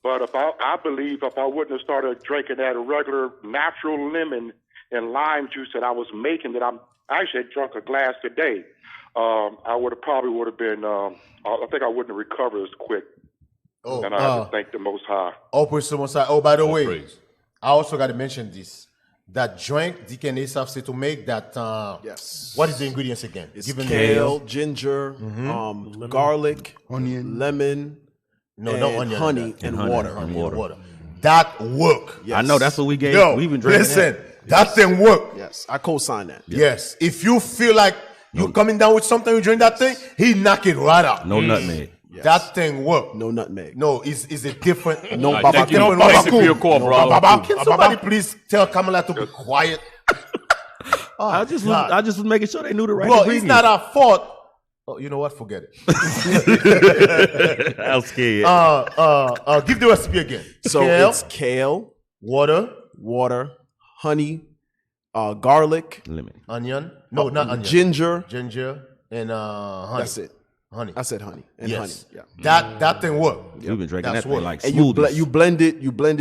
But I believe if I wouldn't have started drinking that regular natural lemon and lime juice that I was making, that I actually had drunk a glass today, I would have been. I think I wouldn't have recovered as quick. Oh, and I have to thank the Most High. Oh, praise the Most High. Oh, by the way, praise. I also got to mention this. That drink Deacon Asaph said to make that. Yes. What is the ingredients again? It's kale, ginger, garlic, onion, lemon, no onion, honey, and water. Water. That work. Yes. I know that's what we gave. Yo, we've been drinking. Listen, that thing work. Yes, I co-sign that. Yes. If you feel like you're coming down with something, you drink that thing, he knock it right out. No nutmeg. Yes. That thing work. No nutmeg. No, it's a different. No Right, thank you. Thank you for your call, bro. Can somebody please tell Kamala to be quiet? I just was making sure they knew the right Well, ingredients. it's not our fault. Oh, you know what? Forget it. I was scared. Give the recipe again. So it's kale, water, honey, garlic, lemon, onion. No, not onion. Ginger, and honey. That's it. Honey. I said honey and honey. Yeah. That thing work. We've been drinking That's that thing what- like And smoothies. you blend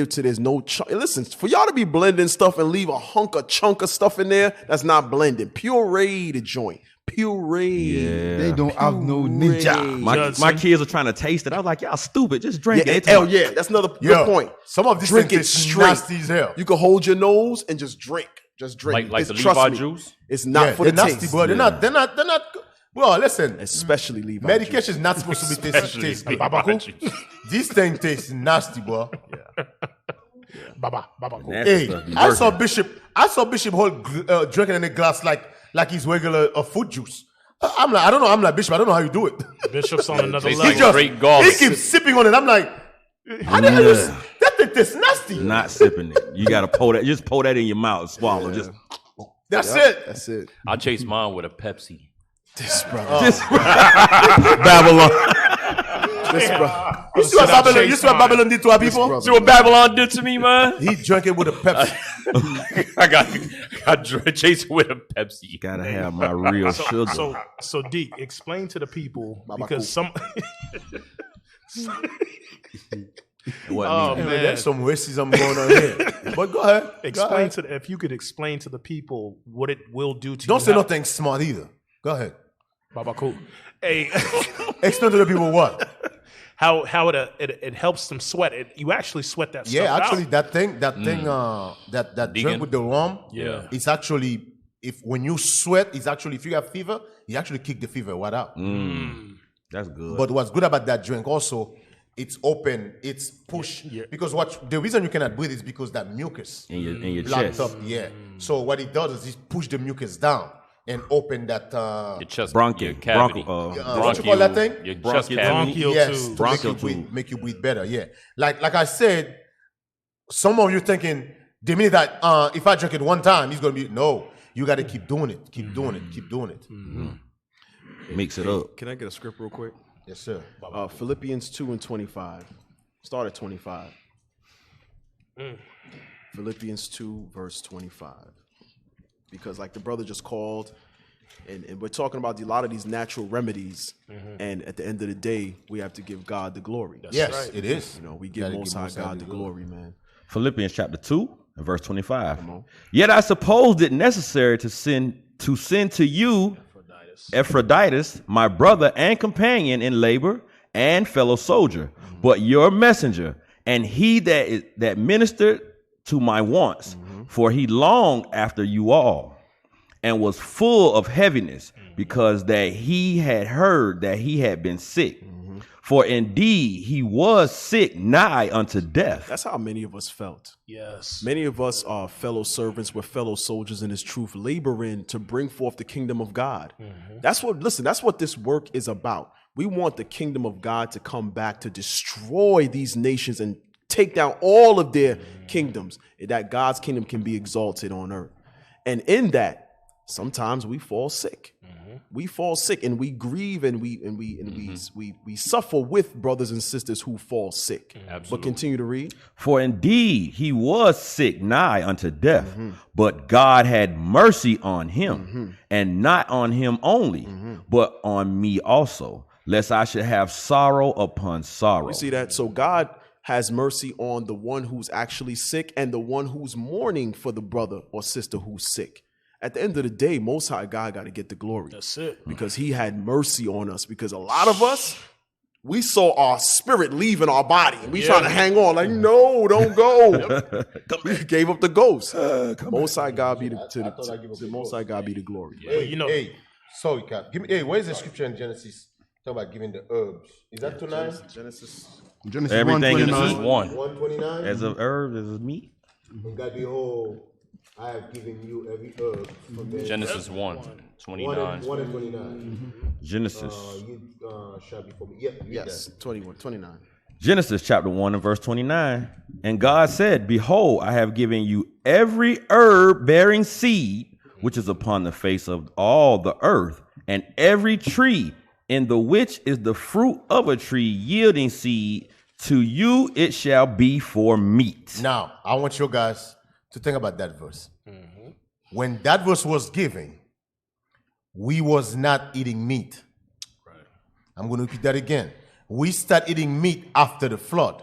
it till there's no chunk. Listen, for y'all to be blending stuff and leave a chunk of stuff in there, that's not blending. Puree the joint. Puree. Yeah. They don't have no ninja. My kids are trying to taste it. I was like, y'all stupid. Just drink it. Yeah, that's another good point. Some of these Drink things it taste straight. nasty as hell. You can hold your nose and just drink. Just drink. Like the Trust Levi me, juice? It's not for the they're nasty, taste. bro. They're not. Well, listen. Especially Levi Medication is not supposed to be tasty. This thing tastes nasty, bro. Baba. Hey, I saw Bishop hold drinking in a glass like he's regular fruit juice. I'm like, I don't know. I'm like, Bishop, I don't know how you do it. Bishop's on another Tastes level. like straight garlic. He keeps sipping on it. I'm like, how the hell is that thing tastes nasty? Not sipping it. You got to pour that. Just pour that in your mouth. Swallow. Just That's it. That's it. I chase mine with a Pepsi. This brother. Babylon. This brother. You see what Babylon did to our people? See what Babylon did to me, man? He drank it with a Pepsi. I got chased with a Pepsi. Gotta have my real sugar. So Deke, explain to the people because some. What man. There's some racism going on here. But go ahead. If you could explain to the people what it will do to you. Don't say nothing smart either. Go ahead. Baba cool. Hey, explain to the people what. How it helps them sweat. You actually sweat that stuff out. Actually, that drink with the rum. Yeah, it's actually when you sweat, it's actually if you have fever, you actually kick the fever right out. That's good. But what's good about that drink also, it's open, it's push because the reason you cannot breathe is because that mucus in your locked chest. up. Yeah. So what it does is it push the mucus down and open that your chest bronchial cavity. What you call that thing? Your chest cavity. Yes, bronchial make you breathe better. Yeah. Like I said, some of you thinking the minute that if I drink it one time, it's gonna be no. You got to keep doing it. Keep doing it. Keep doing it. Mix it up. Can I get a script real quick? Yes, sir. Philippians 2:25. Start at 25. Philippians 2, verse 25. Because like the brother just called, and we're talking about a lot of these natural remedies, and at the end of the day, we have to give God the glory. Yes, it is. You know, we give Most High God the glory, man. Philippians chapter 2 and verse 25. Yet I supposed it necessary to send to you Epaphroditus, my brother and companion in labor and fellow soldier, but your messenger, and he that ministered to my wants. For he longed after you all, and was full of heaviness, because that he had heard that he had been sick. For indeed he was sick nigh unto death. That's how many of us felt. Yes. Many of us are fellow servants, we're fellow soldiers in his truth, laboring to bring forth the kingdom of God. That's what this work is about. We want the kingdom of God to come back to destroy these nations and take down all of their kingdoms, that God's kingdom can be exalted on earth. And in that, sometimes we fall sick. We fall sick and we grieve and we suffer with brothers and sisters who fall sick. But continue to read. For indeed he was sick nigh unto death, but God had mercy on him, and not on him only, but on me also, lest I should have sorrow upon sorrow. You see that? So God has mercy on the one who's actually sick and the one who's mourning for the brother or sister who's sick. At the end of the day, Most High God got to get the glory. That's it. Because he had mercy on us. Because a lot of us, we saw our spirit leaving our body. And we trying to hang on like, no, don't go. We gave up the ghost. Most High God be the Most High God be the glory. Hey, sorry, Cap. Give me. Hey, where's the scripture in Genesis talk about giving the herbs? Is that tonight? Genesis Everything in Genesis 1. 129. As of herbs, as of meat. And God, behold, I have given you every herb from the Genesis 1, 29. 1 and 29. Genesis. You shall be for me. Yeah, Yes, 21, 29. Genesis chapter 1 and verse 29. And God said, behold, I have given you every herb bearing seed, which is upon the face of all the earth, and every tree in the which is the fruit of a tree yielding seed, to you it shall be for meat. Now, I want you guys to think about that verse. When that verse was given, we was not eating meat. Right. I'm going to repeat that again. We start eating meat after the flood.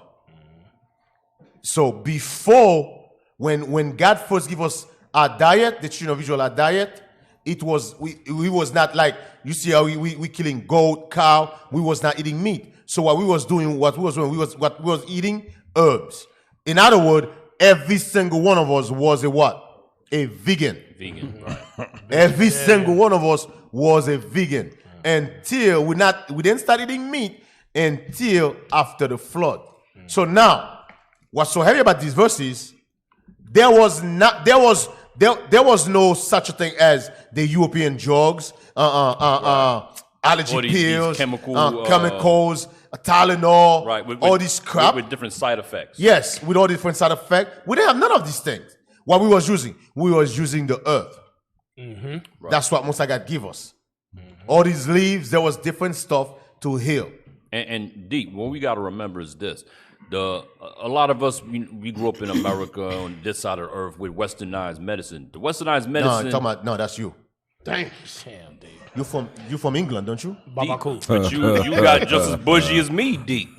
So before, when God first gave us our diet, the children of Israel, our diet, it was we was not like, you see how we killing goat, cow. We was not eating meat. So what we was eating herbs. In other words, every single one of us was a what? A vegan. Right. Every single one of us was a vegan until we didn't start eating meat until after the flood. So now, what's so heavy about these verses? There was no such a thing as the European drugs, allergy pills, chemicals, Tylenol, right, with all this crap with different side effects. Yes, with all different side effects. We didn't have none of these things. What we was using the earth. Right. That's what Most High God give us. All these leaves, there was different stuff to heal. And deep, what we got to remember is this: a lot of us we grew up in America on this side of the earth with westernized medicine. The westernized medicine. No, that's you. Damn, Dave. You from England, don't you? Baba cool. But you got just as bougie as me, deep.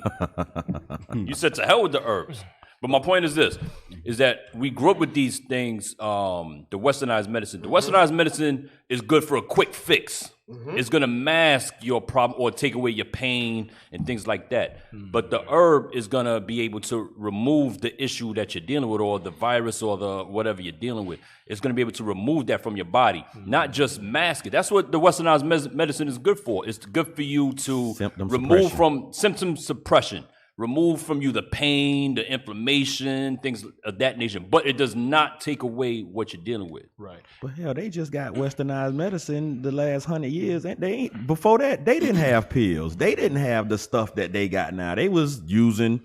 You said to hell with the herbs. But my point is this, is that we grew up with these things, the westernized medicine. The westernized medicine is good for a quick fix. It's going to mask your problem or take away your pain and things like that. But the herb is going to be able to remove the issue that you're dealing with or the virus or the whatever you're dealing with. It's going to be able to remove that from your body, not just mask it. That's what the westernized medicine is good for. It's good for you to remove from symptom suppression. Remove from you the pain, the inflammation, things of that nature. But it does not take away what you're dealing with. Right. But hell, they just got westernized medicine the last 100 years. And before that, they didn't have pills. They didn't have the stuff that they got now. They was using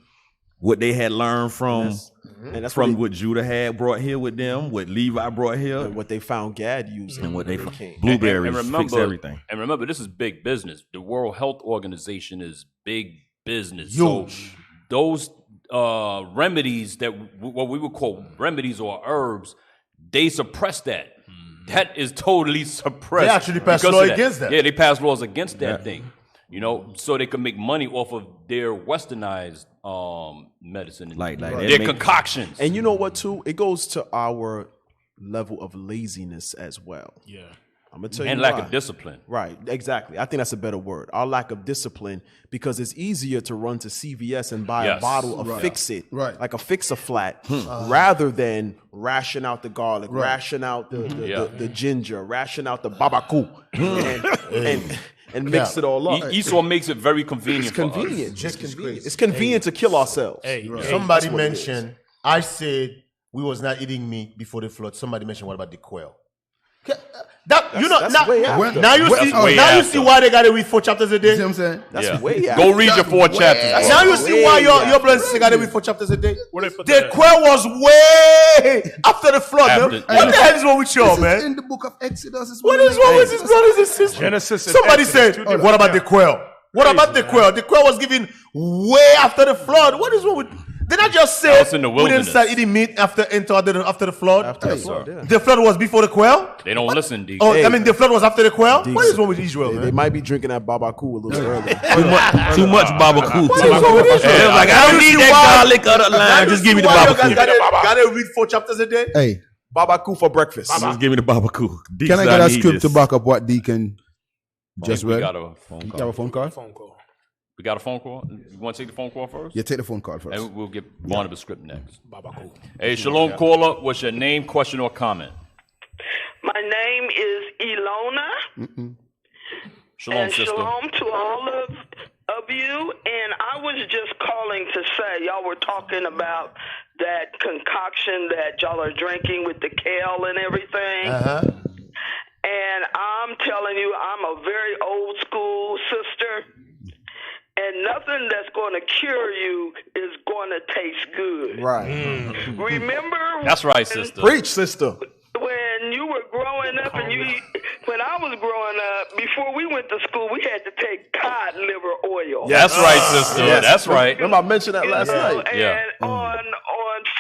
what they had learned from what Judah had brought here with them, what Levi brought here. And what they found Gad using. And what they found. Blueberries, and remember, fix everything. And remember, this is big business. The World Health Organization is big business. Huge. So those remedies that what we would call remedies or herbs, they suppress that. That is totally suppressed. They actually pass laws against that. Yeah, they pass laws against that thing. So they can make money off of their westernized medicine, and their concoctions. And you know what, too? It goes to our level of laziness as well. Yeah. I'm gonna tell you and lack why. of discipline. Right, exactly. I think that's a better word. Our lack of discipline, because it's easier to run to CVS and buy a bottle of Fix-It, like a Fix-A-Flat, rather than ration out the garlic, ration out the ginger, ration out the babaku, and mix it all up. Esau makes it very convenient. It's convenient. It's convenient. It's convenient to kill ourselves. Somebody mentioned, I said we was not eating meat before the flood. Somebody mentioned, what about the quail? Now you see why they got to read 4 chapters a day. You see what I'm saying? That's way after. Go read your 4 chapters. Now you see why your brothers got to read 4 chapters a day. The quail was way after the flood, man. What the hell is wrong with y'all, man? In the book of Exodus. What is wrong with his brothers and sisters? Genesis. Somebody said, what about the quail? What about the quail? The quail was given way after the flood. What is wrong with? Did I just say we didn't start eating meat after the flood? The flood was before the quail? They don't listen, D. I mean, the flood was after the quail? What is wrong with Israel, man? They might be drinking that babaku a little early. Too much babaku. What is wrong with Israel? They're like, I don't need that garlic or the lime. Just give me the babaku. Gotta read 4 chapters a day? Hey, Babaku for breakfast. Just give me the babaku. can I get a script to back up what Deacon just read? We got a phone You call. have a phone call? We got a phone call. You want to take the phone call first? Yeah, take the phone call first. And we'll get Barnabas' script next. Hey, Shalom caller. What's your name, question, or comment? My name is Ilona. Shalom, and sister. shalom to all of you. And I was just calling to say, y'all were talking about that concoction that y'all are drinking with the kale and everything. And I'm telling you, I'm a very old school sister. And nothing that's going to cure you is going to taste good. Right. Remember? That's right, sister. Preach, sister. When you were growing up and when I was growing up, before we went to school, we had to take cod liver oil. Yeah, that's right, sister. Yes. That's right. Remember I mentioned that last night. And on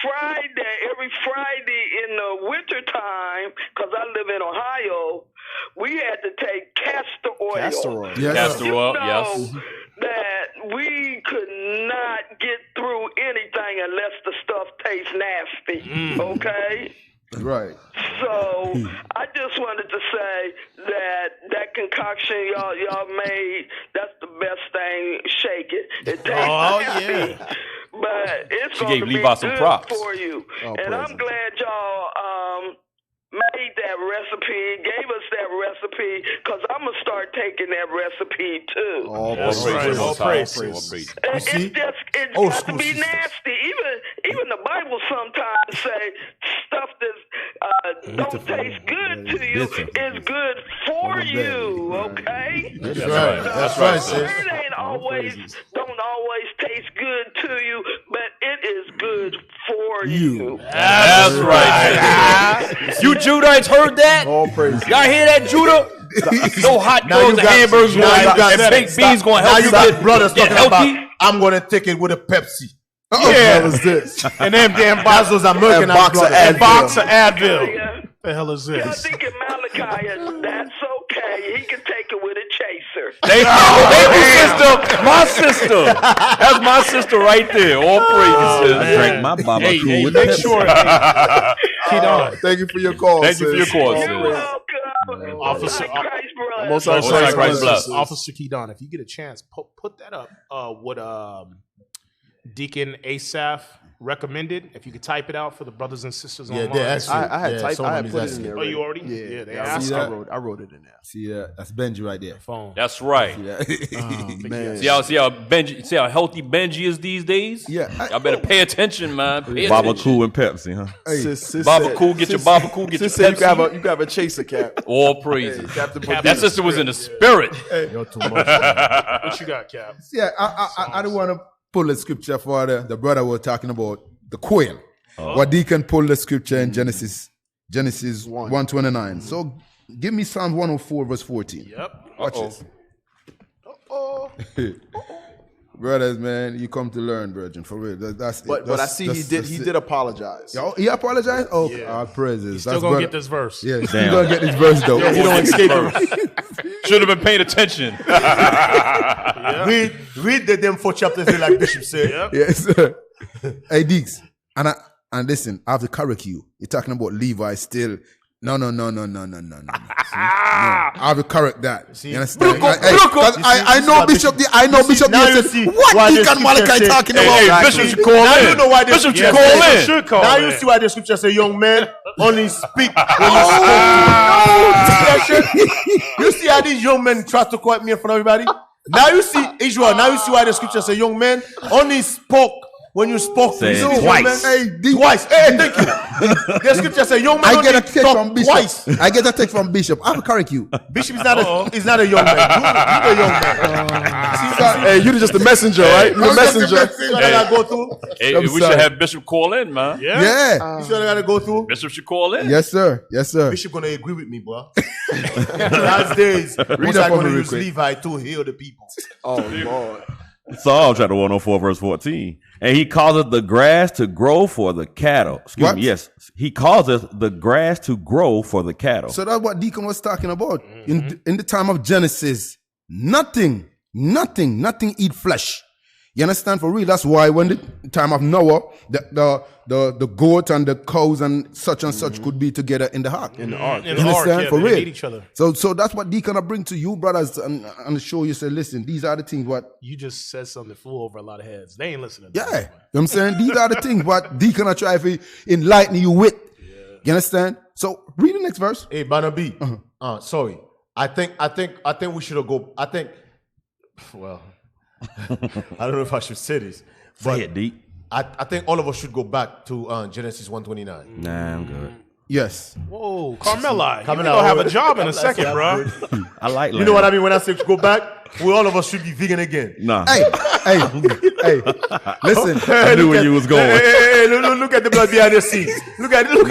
Friday, every Friday in the wintertime, because I live in Ohio, we had to take castor oil. Castor oil. Yes. Castor oil, You know yes. that we could not get through anything unless the stuff tastes nasty. Okay? Right. So I just wanted to say that concoction y'all made, that's the best thing. Shake it. It tastes nasty, but it's going to be Levi some good props. for you. And I'm glad y'all made that recipe, gave us that recipe, because I'm going to start taking that recipe too. All praise. It's got to be nasty. Even the Bible sometimes say stuff that don't taste good to you is good for you. Okay. That's right. That's right, sis. It don't always taste good to you, but it is good for you. That's right. You Judahites heard that? All praise. Y'all hear that, Judah? No hot dogs and hamburgers and baked beans going to help you get brothers talking healthy. about, I'm going to take it with a Pepsi. Yeah. What is this? And them damn Bazos are milking box of Advil. Box of Advil. The hell is Y'all this? thinking Malachi is that's okay. He can take it with a chaser. Thank you, my sister. That's my sister right there. All praises. I drank my babaku with Make Pepsi. sure. Keep on. Thank you for your call. Thank you for your call, You're sis. welcome. Officer- Christ, brother. Most Most high Christ bless. Officer Keydon, if you get a chance, put that up. What Deacon Asaph recommended. If you could type it out for the brothers and sisters online. I had typed. I had put it in there. Oh, you already? Yeah, they I asked. wrote it in there. See that? That's Benji right there. Phone. That's right. Man. See how healthy Benji is these days? Yeah. Y'all better pay attention, man. Pay attention. Babaku and Pepsi, huh? Babaku, get your Babaku, get your Pepsi. You can have a chaser cap. All praises. Captain That sister was in the spirit. You're too much. What you got, Cap? Yeah, I don't want to pull the scripture for the brother was talking about the quail. What Deacon pulled the scripture in Genesis 1:29. So give me Psalm 104 verse 14. Yep. Watch this. Brothers, man, you come to learn, virgin, for real. But I see he did apologize. Oh, he apologized? Oh, our praises. Still gonna get this verse. Yeah, still gonna get this verse though. You don't escape it. Should have been paying attention. Read the damn 4 chapters there like Bishop said. Yep. Yes, sir. Hey, Deeks, and listen, I have to correct you. You're talking about Levi still No. I will correct that. See? You understand? I know Bishop. I know Bishop. Now you see what Deacon Malachi talking about. Hey, Bishop should call in. Now you know why Bishop should call in. Now you see why the scripture say, "Young men only speak when you speak." You see how these young men try to quote me in front of everybody. Now you see Israel. Now you see why the scripture say, "Young men only spoke." When you spoke to twice. Twice. Hey, thank you. The scripture says, young man, I get a text from Bishop. Twice. I get a text from Bishop. I will correct you. Bishop is not a young man. You the young man. Hey, you're just the messenger, right? You're the messenger. Hey, we should have Bishop call in, man. Yeah. You sure I gotta go through? Bishop should call in. Yes, sir. Bishop gonna agree with me, bro. Last days, was I gonna use Levi to heal the people? Oh, Lord. Psalm chapter 104, verse 14. And he causeth the grass to grow for the cattle. Excuse me. Yes. He causeth the grass to grow for the cattle. So that's what Deacon was talking about. In the time of Genesis, nothing eat flesh. You understand? For real. That's why when the time of Noah, the goat and the cows and such could be together in the ark. In the ark. You understand? Yeah, for real. hate each other. So that's what Deacon bring to you, brothers, and show you. Say, listen, these are the things what you just said something that flew over a lot of heads. They ain't listening. Yeah, you know what I'm saying? These are the things what Deacon try to enlighten you with. Yeah. You understand? So read the next verse. Hey, Banabi. Sorry. I think we should go. Well, I don't know if I should say this. Say it, D. I think all of us should go back to Genesis 1:29. Nah, I'm good. Yes. Whoa, Carmela, you're going to have a job in a second, bro. I like You know what I mean when I say go back? All of us should be vegan again. Nah. Hey, listen. I knew where you was going. Hey, look at the blood behind the scenes. Look at Look,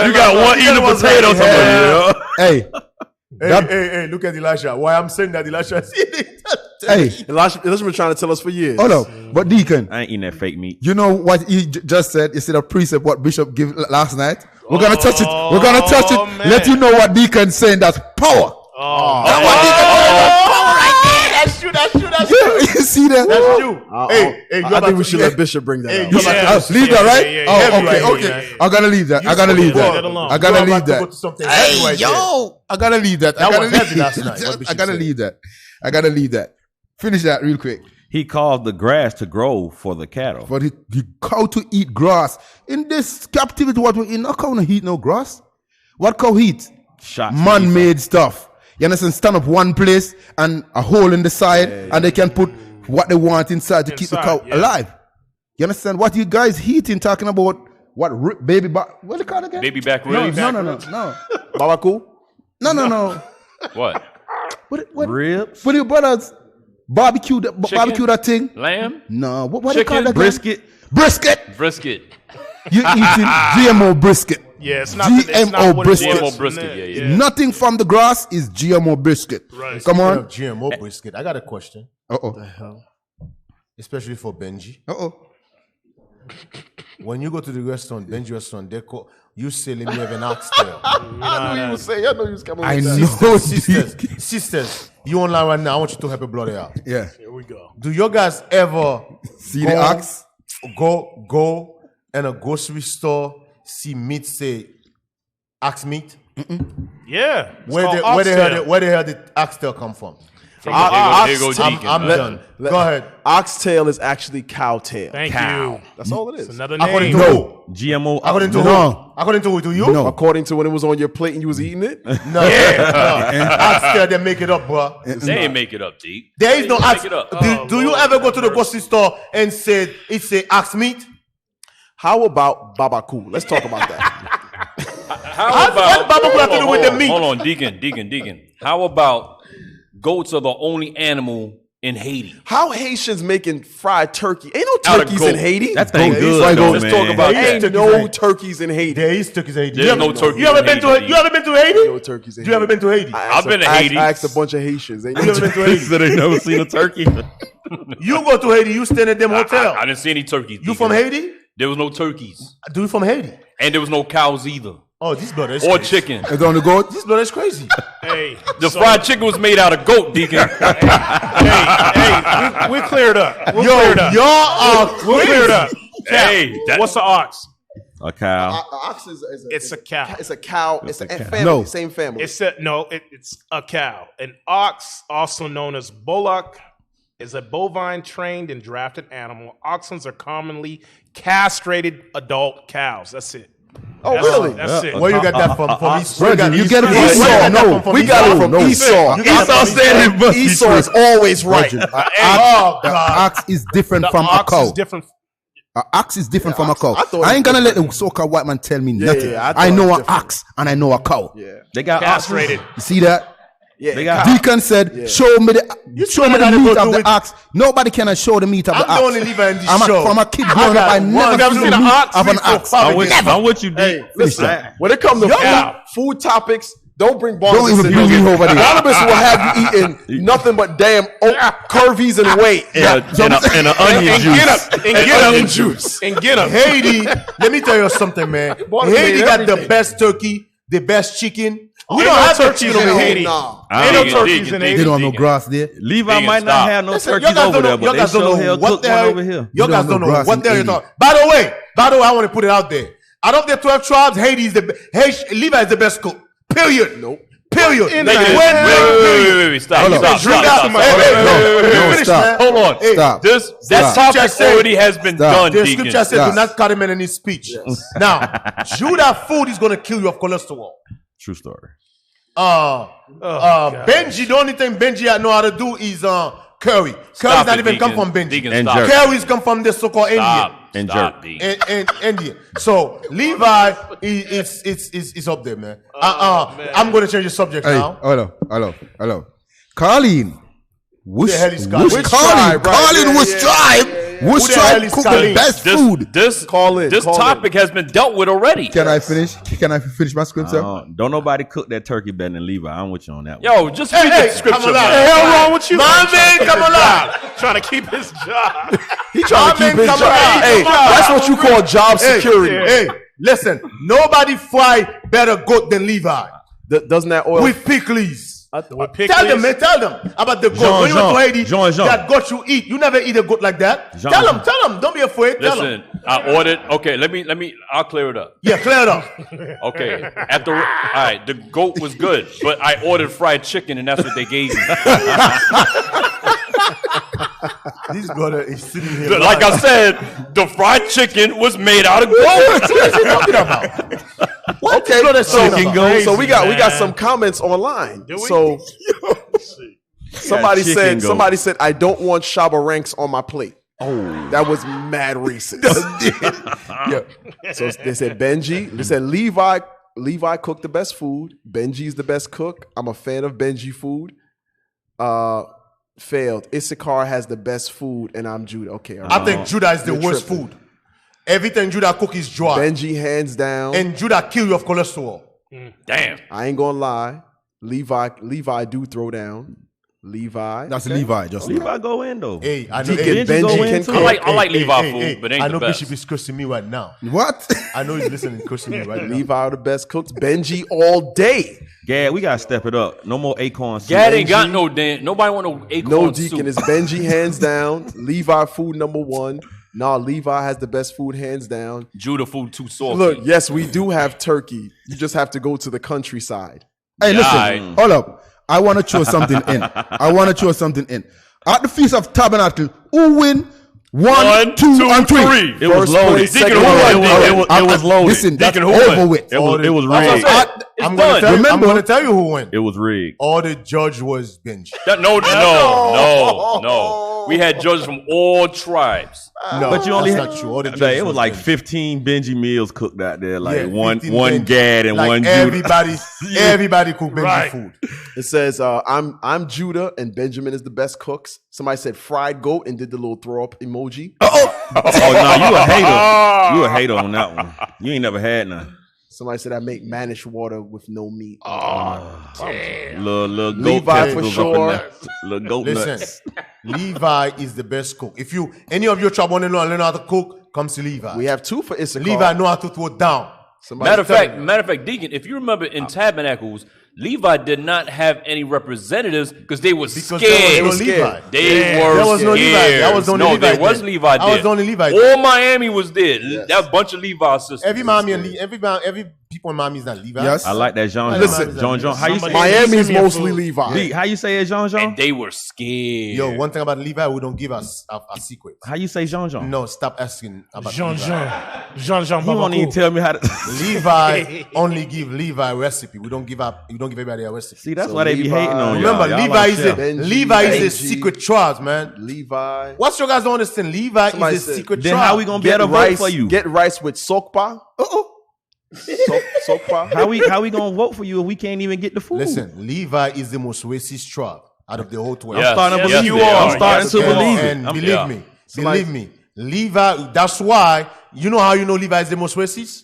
you got one eating potato somewhere. Hey. Hey, look at Elisha. Why I'm saying that Elisha Elisha been trying to tell us for years. Hold up. But Deacon, I ain't eating that fake meat. You know what he just said? Instead of precept what Bishop gave last night? We're going to touch it. We're going to touch it. Man. Let you know what Deacon saying. That's power. That's what Deacon power right there. That's true. You see that? That's true. Hey, I think we should let Bishop bring that up. Leave that, right? Okay. I gotta leave that. I gotta leave that. I gotta leave that. Hey, yo! I gotta leave that. I gotta leave that. I gotta leave that. Finish that real quick. He caused the grass to grow for the cattle. For the cow to eat grass. In this captivity, what we eat, no cow no eat no grass. What cow eat? Man-made stuff. You understand? Stand up one place and a hole in the side, and they can put what they want inside to keep the cow alive. You understand? What you guys eating? Talking about what baby back? What they call it again? Baby back ribs. No. Babaku? No. What? What? Ribs? What your brothers barbecue that thing? Lamb? No. What they call that? Brisket? Brisket. You eating GMO brisket? Yeah, it's not GMO brisket. GMO brisket. Yeah. Nothing from the grass is GMO brisket. Right. Come on. GMO brisket. I got a question. Uh-oh. What the hell? Especially for Benji. Uh-oh. When you go to the restaurant, Benji restaurant, you say, let me have an oxtail. I knew you would say. I know you was coming with that. I know. Sisters, you online right now. I want you to help your brother out. Yeah. Here we go. Do you guys ever See the ox? Go in a grocery store, see meat say ox meat? Yeah. Where they heard the oxtail come from? Here go Deacon. I'm done. Go ahead. Oxtail is actually cow tail. Thank you. That's all it is. It's another According name. to who? GMO. According to No. who? According to who? To you? No. According to when it was on your plate and you was eating it? No. Oxtail, they make it up, bro. They ain't make it up, Deke. There is no They ox. make it up. Do you ever go to the grocery store and say it's a ox meat? How about Babaku? Let's talk about that. How about Babaku have to do with the meat? Hold on, Deacon. How about goats are the only animal in Haiti? How Haitians making fried turkey? Ain't no Out of turkeys goat. in Haiti. That thing Let's good, though, Let's man. talk about There is ain't turkeys in no Haiti. turkeys in Haiti. There is turkeys in Haiti. There's no turkeys You ever in been to Haiti. You ever been to Haiti? No turkeys in You ever been to Haiti? I've been to Haiti. I asked a bunch of Haitians. Ain't You ever been to He Haiti? said they never seen a turkey. You go to Haiti, you stay in them hotel. I didn't see any turkeys. You Deacon. from Haiti? There was no turkeys. Do you from Haiti? And there was no cows either. Oh, this brother is Or crazy. chicken. It's on the goat? This brother is crazy. Hey, The fried chicken was made out of goat, Deacon. hey, we'll clear it up. We'll clear it up. Y'all are We'll clear it up. Hey, What's the ox? A cow. Ox is It's a cow. It's a cow. It's a family. No. Same family. It's a cow. An ox, also known as bullock, is a bovine trained and drafted animal. Oxens are commonly castrated adult cows. That's it. Oh, really? That's it. Where you got that from? From Esau? Brethren, you get it from Esau. No, We got it from Esau. Esau said it must be Esau true. is always right. Brethren, Oh, the God. ox is different The from a ox cow. is different. An ox is different from a ox. cow. I thought I ain't it gonna was let the so-called white man tell me Yeah, nothing. yeah, I thought I it know was an ox and I know a cow. Yeah. They got Castrated. You see that? Yeah. They got Deacon said, "Show me the meat of the ox." Nobody can show the meat of the I'm ox. the only leaver in this show. From a kid growing up, I never seen the meat of an ox. I'm with you, D. Listen, when it comes to food topics, don't bring Don't Barnabas even in bring there. me over there. Barnabas will have you eating nothing but damn curvies and weight. And an onion juice. And juice. And get them. Haiti, let me tell you something, man. Haiti got the best turkey, the best chicken. We don't have turkeys turkeys in Haiti. Nah. Ain't no turkeys in They Haiti. don't have no grass there. Levi Vegan, might stop. not have no Listen, turkeys over there, but y'all they guys don't sure know hell what cook the one hell. over here. Y'all guys don't don't know know grass what in the hell you're Haiti. talking. By the way, I want to put it out there. Out of the 12 tribes, Haiti is Levi is the best cook. Period. Nope. Period. Wait, stop. Hold on. Stop. Stop. Hold on. Stop. That Stop. topic already has been done, The Deacon. scripture said, Stop. do not cut him in any speech. Now, Judah food is going to kill you of cholesterol. True story. Benji, the only thing Benji know how to do is curry. Curry's Stop not it, even come Deacon. from Benji. Deacon, And stop. jerk. Curry's come from the so-called Indian. Stop. And Stop, jerk. Deacon. And Indian. So Levi is up there, man. I'm going to change the subject Hey, now. hello. Colleen. Which the hell is Colleen? Colleen? Which tribe, right? Colleen, Yeah, which yeah, tribe? Who Which the hell tribe is cook the Colleen? best food? This Call topic has been dealt with already. Can I finish? Can I finish my scripture? Don't nobody cook that turkey better than Levi. I'm with you on that one. Yo, just read the scripture. come man. alive. What the hell wrong with you? My man, come alive. Trying to keep his job. He trying to My keep man his come job. around. Hey, Come on. that's what you call job security. Hey, listen. Nobody fry better goat than Levi. Doesn't that oil? With pickles. With Tell them, man. Tell them about the goat. When you went to Haiti, that goat you eat. You never eat a goat like that. Tell them. Don't be afraid. Tell them. Listen, I ordered. Okay, let me. I'll clear it up. Yeah, clear it up. Okay, all right. The goat was good, but I ordered fried chicken, and that's what they gave me. This brother is sitting here. Like I said, the fried chicken was made out of goat. What is he talking about? Okay, so we got man. some comments online. Do we? So somebody chicken goat. said I don't want Shabba ranks on my plate. Oh, that was mad racist. Yeah. So they said Benji. They said Levi cooked the best food. Benji's the best cook. I'm a fan of Benji food. Failed. Issachar has the best food, and I'm Judah. Okay, all right. I think Judah is the worst food. Everything Judah cook is dry. Benji hands down. And Judah kill you of cholesterol. Damn. I ain't gonna lie. Levi do throw down. Levi. That's Levi. Just Levi go in though. Hey, I know Deacon Benji go Benji in can too. cook. I like Levi food, but ain't I know the best. Bishop is cursing me right now. what? I know he's listening cursing me right now. Levi are the best cooks. Benji all day. Gad, we gotta step it up. No more acorn soup. Gad ain't got no damn. Nobody want no acorn No soup. Deacon is Benji hands down. Levi food number one. Nah, Levi has the best food hands down. Judah food too salty. Look, yes, we do have turkey. You just have to go to the countryside. Hey, listen. Aight. Hold up. I want to throw something in. At the Feast of Tabernacle, who win? One, two, and three. It was First loaded. place, Deacon, second who place. won? It was loaded. Listen, that's Deacon, who won? over with. It was That's rigged. what I'm saying. I'm It's going done. Remember- to tell you who won. It was rigged. All the judge was Benji. No. We had judges from all tribes. No, But you only that's had not true. All the Like, judges it was like Benji. 15 Benji meals cooked out there. Like Yeah, one 15 Benji. Gad and Like one Judah. everybody cook Benji Right. food. It says, I'm Judah and Benjamin is the best cooks. Somebody said fried goat and did the little throw up emoji. Oh no, you a hater. You a hater on that one. You ain't never had none. Somebody said I make manish water with no meat. Little goat Levi for testicles sure. up in there. Little goat Listen, nuts. Levi is the best cook. If any of your tribe want to learn how to cook, come to Levi. We have two for Issachar. Levi know how to throw down. Matter of fact, Deacon, if you remember in Tabernacles, Levi did not have any representatives because they were scared. There was no Levi. There was no Levi. There was only Levi. There was Levi there. I was only Levi. All Miami was there. That was a bunch of Levi sisters. Every Miami and every people in Miami is not Levi. Yes. I like that Jean. Listen, Jean. How you say Miami's mostly Levi. D, how you say it, Jean? And they were scared. Yo, one thing about Levi, we don't give us a secret. How you say Jean? No, stop asking about Jean. He won't even tell me how to. Levi only give Levi a recipe. We don't give everybody a recipe. See, that's why they be hating on you. Remember, y'all. Levi is Benji, a secret tribe, man. Levi. What's your guys don't understand? Levi is a secret Then tribe. how we gonna be able to vote for you? Get rice with sokpa. Sokpa. How we gonna vote for you if we can't even get the food? Listen, Levi is the most racist tribe out of the whole 12. Yes. I'm starting to believe you it. are. I'm starting to believe it. And believe me, Levi. That's why you know how you know Levi is the most racist.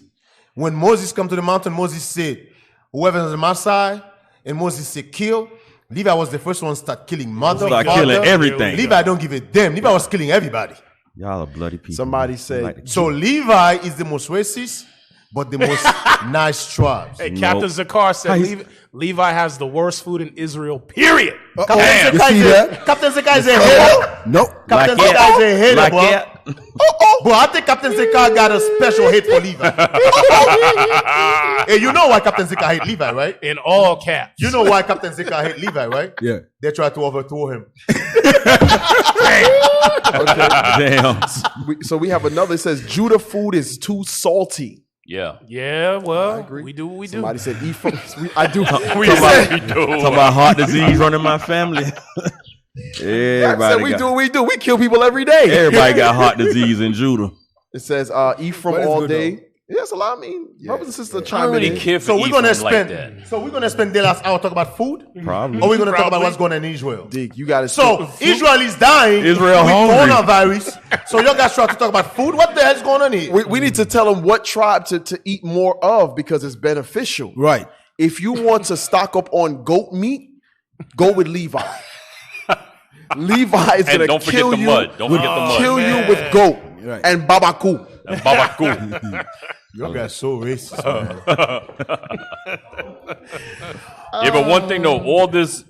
When Moses come to the mountain, Moses said, "Whoever is on my side," and Moses said, "Kill." Levi was the first one to start killing mother, Start father. killing everything. Levi don't give a damn. Levi was killing everybody. Y'all are bloody people. Somebody said. So Levi is the most racist, but the most nice tribes. Hey, Captain Zakar said Levi has the worst food in Israel, period. Captain Zakar is a hater. Nope. Captain Zakar is a hater, bro. Bro, I think Captain Zakar got a special hate for Levi. Hey, you know why Captain Zakar hate Levi, right? In all caps. You know why Captain Zakar hate Levi, right? Yeah. They tried to overthrow him. Damn. So we have another. It says Judah food is too salty. Yeah. Yeah, well, we do what we do. Somebody said eat from. I do. Talking about heart disease running my family. Everybody we do what we do. We kill people every day. Everybody got heart disease in Judah. It says eat from all day. Yeah, that's a lot. I mean, brothers and sisters I chime don't really in. care for So we're gonna Ephraim like spend. that. So we're gonna spend the last hour talking about food, Probably. or we're gonna talk about what's going on in Israel. Dig, you got to. So Israel is dying. Israel with hungry. coronavirus. So y'all guys try to talk about food. What the hell's going on here? we need to tell them what tribe to eat more of because it's beneficial. Right. If you want to stock up on goat meat, go with Levi. Levi is And gonna don't forget kill the you. mud. Don't forget the mud. Kill you with goat and babaku. And Babaku. You guys so racist. Man. Yeah, but one thing though, all this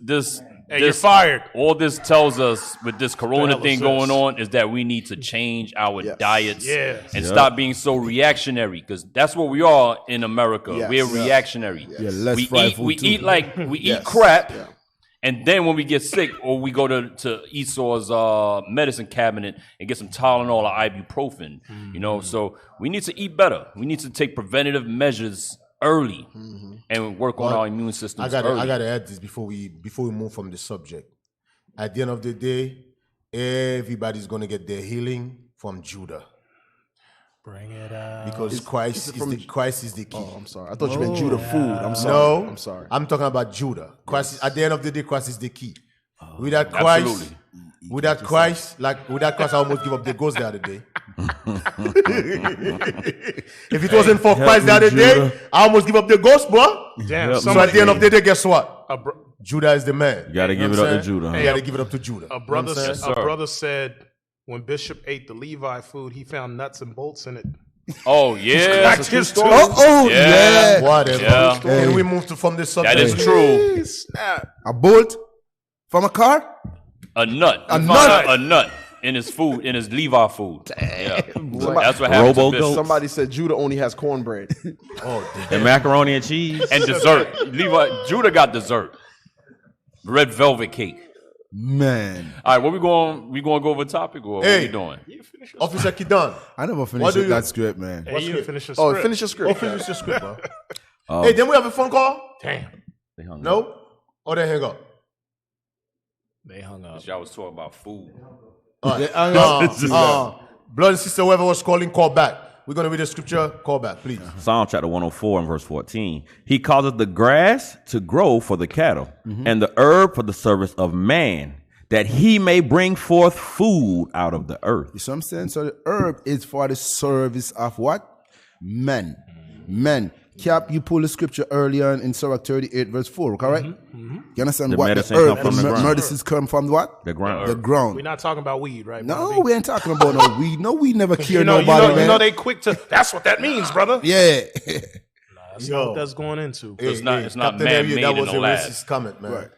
You're fired. All this tells us with this Corona hell thing is going this? on is that we need to change our diets Yes. and stop being so reactionary because that's what we are in America. Yes. We're Yes. reactionary. Yeah, less We fried eat, food we too. eat like we eat Yes. crap. Yeah. And then when we get sick, or we go to Esau's medicine cabinet and get some Tylenol or ibuprofen, you know. So we need to eat better. We need to take preventative measures early and work on our immune systems. I gotta add this before we move from the subject. At the end of the day, everybody's gonna get their healing from Judah. Bring it out. Because Christ is the key. Oh, I'm sorry. I thought you meant Judah food. I'm sorry. No, I'm sorry. I'm talking about Judah. Christ. At the end of the day, Christ is the key. Without Christ, Absolutely. without Christ, I almost give up the ghost the other day. If it wasn't for Christ the other day, I almost give up the ghost, bro. Damn, So at the end of the day, guess what? Judah is the man. You gotta give it up to Judah. You gotta give it up to Judah. A brother, You know what I'm saying? a brother said when Bishop ate the Levi food, he found nuts and bolts in it. Oh yeah, Cracked his toe. yeah. Whatever. Yeah. Can we move from this subject? That is true. A bolt from a car? A nut. A He nut? found a nut in his food, in his Levi food. Yeah. That's what happened Robo to goat. Bishop. Somebody said Judah only has cornbread. And macaroni and cheese. And dessert. Judah got dessert. Red velvet cake. Man. All right, what we going to go over a topic or what Hey. we doing? Officer Kidan. I never What finished do you- that script, man. Hey, you didn't finish your Oh, script. finish your script. Finish your script, bro. Oh, Hey, then we have a phone call? Damn, they hung up. No? Or they hang up? they hung up. Y'all was talking about food. Blood and sister, whoever was calling, call back. We're going to read the scripture. Call back, please. Psalm chapter 104 and verse 14. He causeth the grass to grow for the cattle and the herb for the service of man, that he may bring forth food out of the earth. You see what I'm saying? So the herb is for the service of what? Men. Men. Cap, you pulled the scripture earlier in Sirach 38, verse 4, correct? You understand The what medicine the herb, come from the ground. medicines come from what? The ground. The ground. We're not talking about weed, right? No, Bobby? we ain't talking about no weed. No, we never cure nobody, man. You know they quick to. That's what that means, brother. Yeah. That's not what that's going into. It's not Captain Harry, man-made that in was the a lab. racist comment, man. Right.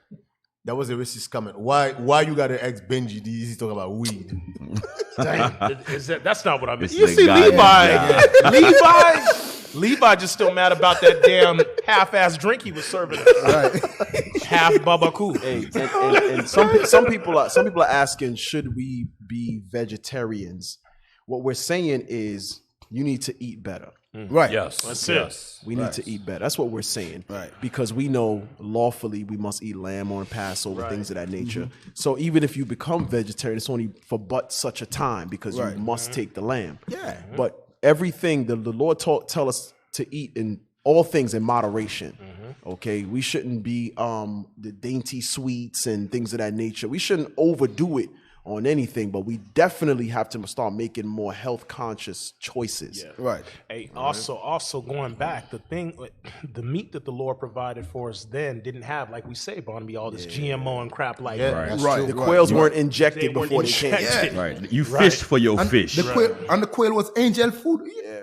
That was a racist comment. Why you got to ex Benji? He's talking about weed. That's not what I mean. It's You the see, guy. Levi just still mad about that damn half-ass drink he was serving us. Right. Half Babaku. Hey, and some people are asking, should we be vegetarians? What we're saying is, you need to eat better. Right. Yes. That's yes. We need to eat better. That's what we're saying. Right. Because we know lawfully we must eat lamb on Passover, things of that nature. So even if you become vegetarian, it's only for but such a time because you must take the lamb. Yeah. But everything the Lord tell us to eat in all things in moderation. Okay. We shouldn't be the dainty sweets and things of that nature. We shouldn't overdo it on anything, but we definitely have to start making more health conscious choices. Yeah. Right. Hey, also going back, the meat that the Lord provided for us then didn't have, like we say, Barnaby, all this GMO and crap like that. Right. The quails weren't injected They weren't before they came. injected. Yeah. Right. You fished for your fish. The quail was angel food. Yeah.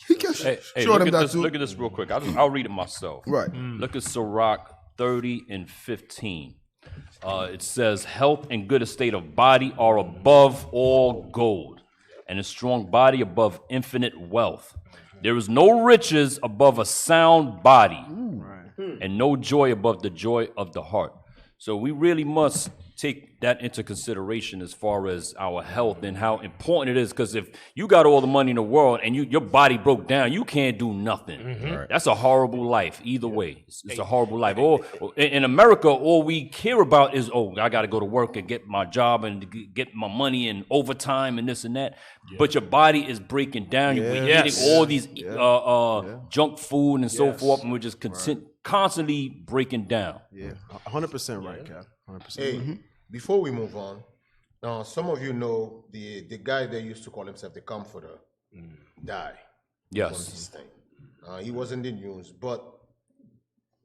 He can Hey, show look them at that this. too. Look at this real quick. I'll read it myself. Right. Look at Sirach 30 and 15. It says, health and good estate of body are above all gold, and a strong body above infinite wealth. There is no riches above a sound body, and no joy above the joy of the heart. So we really must take that into consideration as far as our health and how important it is. Because if you got all the money in the world and your body broke down, you can't do nothing. Right. That's a horrible life. Either way, it's a horrible life. In America, all we care about is, I got to go to work and get my job and get my money and overtime and this and that. Yeah. But your body is breaking down. You're eating all these junk food and so forth, and we're just constantly breaking down. Yeah, 100% right, Cap. 100%. Hey, before we move on, some of you know the guy that used to call himself the Comforter died. Yes. He was in the news, but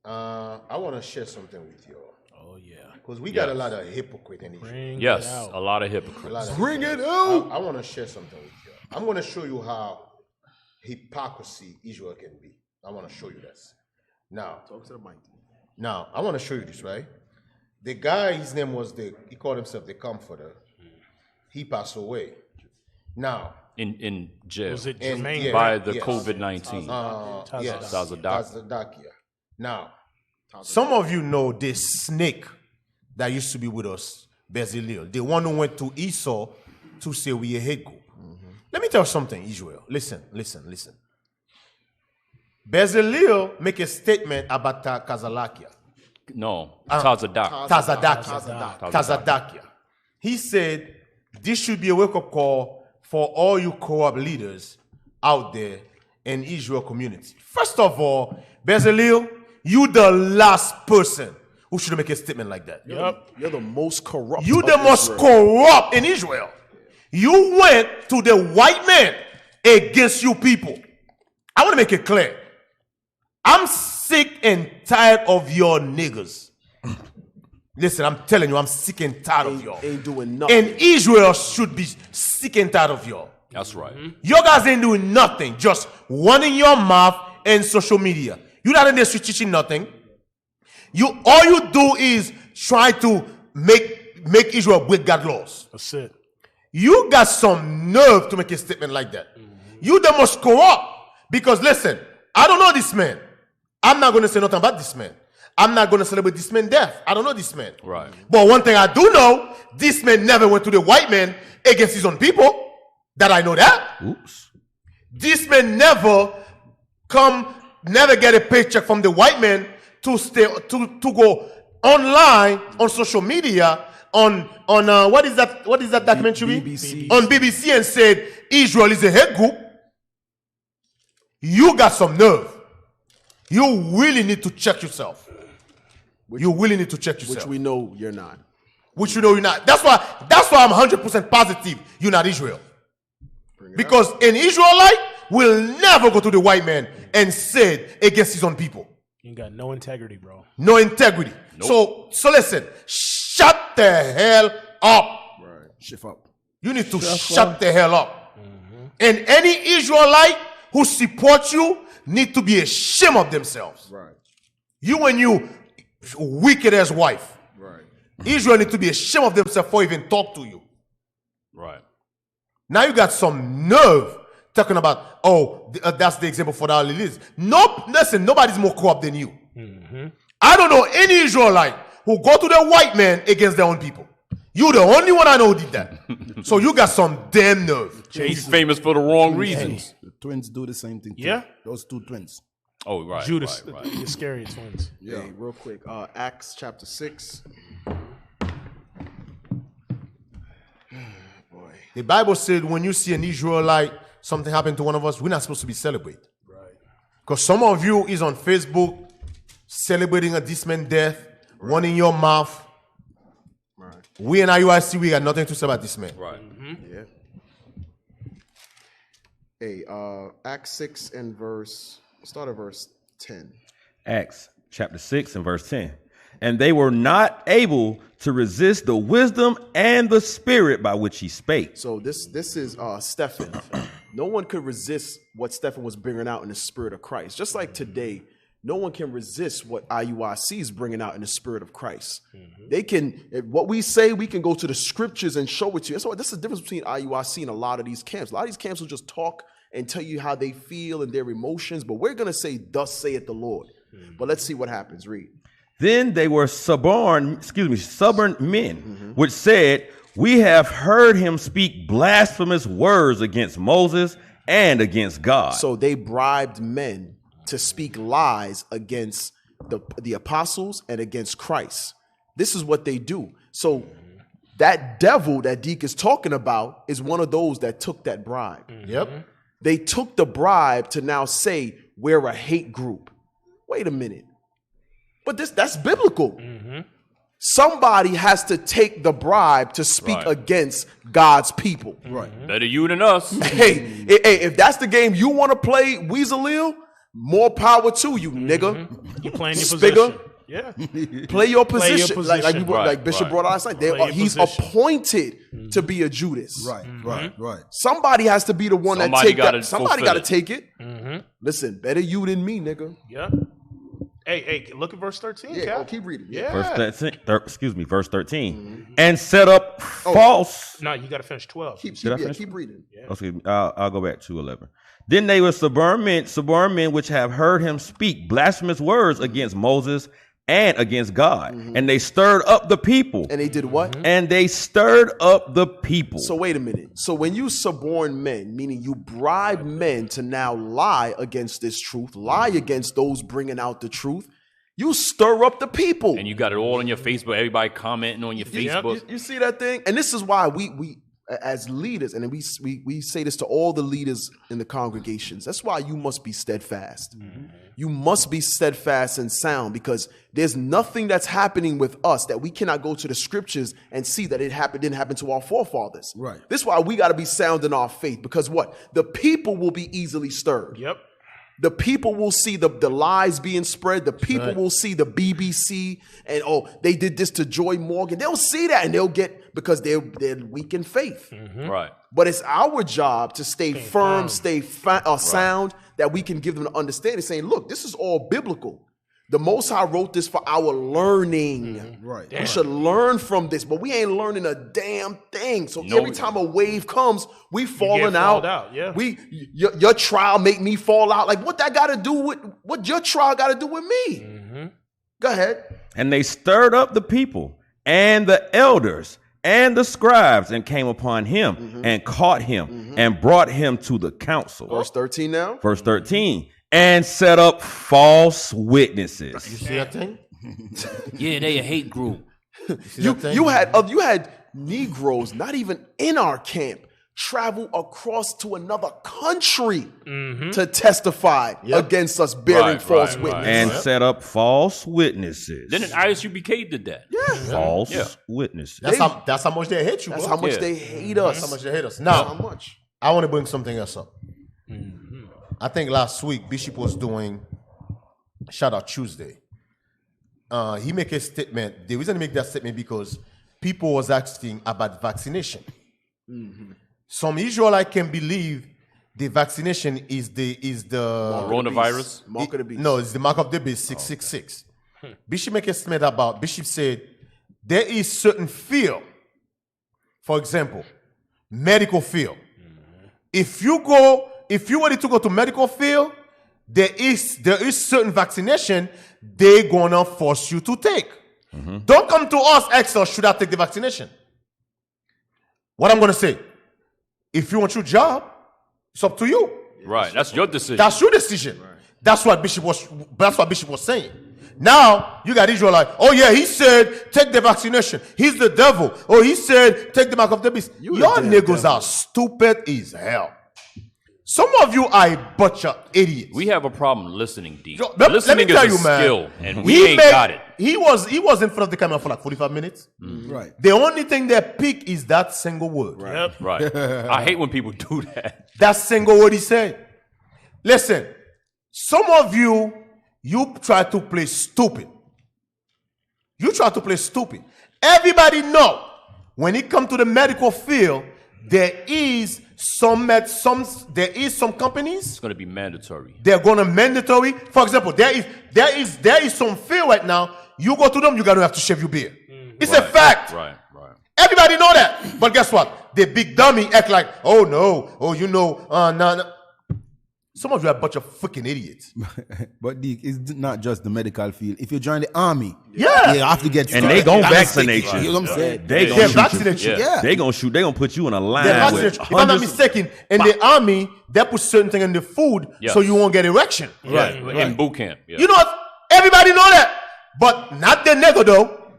I want to share something with you. Oh, yeah. Because we got a lot of hypocrite in here. A lot of hypocrites. Bring it out. I want to share something with you. I'm going to show you how hypocrisy Israel can be. I want to show you this. Now, talk to the mic. Now, I want to show you this, right? The guy, his name was he called himself the Comforter. He passed away. Now, in jail. Was it Jermaine? By the COVID-19. Yes. Tazadakia. Now, some of you know this snake that used to be with us, Bezalel, the one who went to Esau to say we a hate group. Let me tell you something, Israel. Listen. Bezalel make a statement about Kazalakia. No, Tazadakia. He said, this should be a wake-up call for all you corrupt leaders out there in Israel community. First of all, Bezalel, you the last person who should make a statement like that. You're the most corrupt. You the most corrupt in Israel. You went to the white man against you people. I want to make it clear. I'm sick and tired of your niggas. Listen, I'm telling you, I'm sick and tired of y'all. Ain't doing nothing. And Israel should be sick and tired of y'all. That's right. You guys ain't doing nothing. Just running your mouth and social media. You're not in the street teaching nothing. All you do is try to make Israel break God's laws. That's it. You got some nerve to make a statement like that. You the most corrupt. Because listen, I don't know this man. I'm not going to say nothing about this man. I'm not going to celebrate this man's death. I don't know this man. Right. But one thing I do know, this man never went to the white man against his own people. That I know that. Oops. This man never get a paycheck from the white man to go online on social media on what is that documentary? BBC. On BBC and said Israel is a hate group. You got some nerve. You really need to check yourself. Which we know you're not. Which you know you're not. That's why I'm 100% positive you're not Israel. Because in Israelite, will never go to the white man and say against his own people. You got no integrity, bro. No integrity. Nope. So listen, shut the hell up. Right. Shift up. You need to shut the hell up. And any Israelite who supports you need to be ashamed of themselves. Right. You and you wicked ass wife. Right. Israel need to be ashamed of themselves for even talk to you. Right. Now you got some nerve talking about, that's the example for the early leaders. Nope. Listen, nobody's more corrupt than you. I don't know any Israelite who go to the white man against their own people. You the only one I know who did that. So you got some damn nerve. He's famous for the wrong reasons. The twins do the same thing too. Yeah. Those two twins. Oh, right. Judas, Right. the Iscariot twins. Yeah. Hey, real quick. Acts chapter 6. Boy. The Bible said when you see an Israelite, something happen to one of us, we're not supposed to be celebrating. Right. Because some of you is on Facebook celebrating this man's death, one in your mouth. Right. We in IUIC, we got nothing to say about this man. Right. Yeah. Hey, Acts 6 and start at verse 10. Acts chapter 6 and verse 10. And they were not able to resist the wisdom and the spirit by which he spake. So this is Stephen. No one could resist what Stephen was bringing out in the spirit of Christ. Just like today, no one can resist what IUIC is bringing out in the spirit of Christ. They can, what we say, we can go to the scriptures and show it to you. So this is the difference between IUIC and a lot of these camps. A lot of these camps will just talk and tell you how they feel and their emotions, but we're going to say, thus saith the Lord. But let's see what happens. Read. Then they were stubborn men, which said, we have heard him speak blasphemous words against Moses and against God. So they bribed men to speak lies against the apostles and against Christ. This is what they do. So that devil that Deke is talking about is one of those that took that bribe. Yep. They took the bribe to now say we're a hate group. Wait a minute. But that's biblical. Somebody has to take the bribe to speak against God's people. Right. Better you than us. Hey, if that's the game you want to play, Weaselil, more power to you, nigga. You playing your Spigger, position. Yeah. play your position. position. Like Bishop brought out last night. He's appointed to be a Judas. Right. Somebody has to be the one Somebody that take gotta that. Somebody fulfill got to take it. Listen, better you than me, nigga. Yeah. Hey, look at verse 13. Yeah, Cap. keep reading. Yeah. Verse 13. And set up false. No, you got to finish 12. Keep reading. Okay, I'll go back to 11. Then they were stubborn men which have heard him speak blasphemous words against Moses and against God. And they stirred up the people. And they did what? And they stirred up the people. So wait a minute. So when you suborn men, meaning you bribe men to now lie against this truth, lie against those bringing out the truth, you stir up the people. And you got it all on your Facebook. Everybody commenting on your Facebook. You see that thing? And this is why we as leaders, and we say this to all the leaders in the congregations, that's why you must be steadfast. You must be steadfast and sound, because there's nothing that's happening with us that we cannot go to the scriptures and see that didn't happen to our forefathers. Right. This is why we got to be sound in our faith, because what? The people will be easily stirred. Yep. The people will see the lies being spread. The people will see the BBC and, they did this to Joy Morgan. They'll see that and they'll get, because they're weak in faith. Right. But it's our job to stay firm, stay sound, that we can give them an understanding, saying, look, this is all biblical. The Most High wrote this for our learning. Right. We should learn from this, but we ain't learning a damn thing. So every time a wave comes, we falling out. Yeah. Your trial make me fall out. Like, what that got to do with what your trial got to do with me? Go ahead. And they stirred up the people and the elders and the scribes and came upon him and caught him and brought him to the council. Verse 13 now. Verse 13. And set up false witnesses. You see that thing? Yeah, they a hate group. You had Negroes not even in our camp travel across to another country to testify against us bearing false witness. And set up false witnesses. Then ISUBK did that. Yeah. False witnesses. That's how much they hate you. That's bro. how much they hate us. That's how much they hate us. Now, how much? I want to bring something else up. I think last week Bishop was doing Shout Out Tuesday. He make a statement. The reason he make that statement because people was asking about vaccination. Mm-hmm. Some Israelites can believe the vaccination is the coronavirus. Mark of the beast. No, it's the mark of the beast 666. Bishop make a statement about. Bishop said there is certain field, for example, medical field. Mm-hmm. If you ready to go to medical field, there is certain vaccination they're gonna force you to take. Mm-hmm. Don't come to us, Excel, should I take the vaccination? What I'm gonna say, if you want your job, it's up to you. Right, that's your decision. That's your decision. Right. That's what Bishop was saying. Now you got Israel like, oh yeah, he said take the vaccination. He's the devil. Oh, he said take the mark of the beast. Your niggas are stupid as hell. Some of you are a bunch of idiots. We have a problem listening, D. Listening is a skill, and we ain't got it. He was in front of the camera for like 45 minutes. Mm. Right. The only thing that peak is that single word. Right. Yep. Right. I hate when people do that. That single word he said. Listen, some of you try to play stupid. You try to play stupid. Everybody know when it comes to the medical field, there is some companies. It's going to be mandatory. They're going to mandatory. For example, there is some field right now. You go to them, you got to have to shave your beard. It's a fact. Right. Everybody know that. But guess what? The big dummy act like, oh no, oh you know, no. Some of you are a bunch of freaking idiots. But Deke, it's not just the medical field. If you join the army, you yeah, have to get and they gonna vaccinate you. You know what I'm saying? They gonna vaccinate you. Yeah. They gonna shoot. They gonna put you in a line. If I'm not mistaken, in the army, they put certain thing in the food so you won't get erection. Right. In boot camp. Yeah. You know what? Everybody know that. But not the nigga though.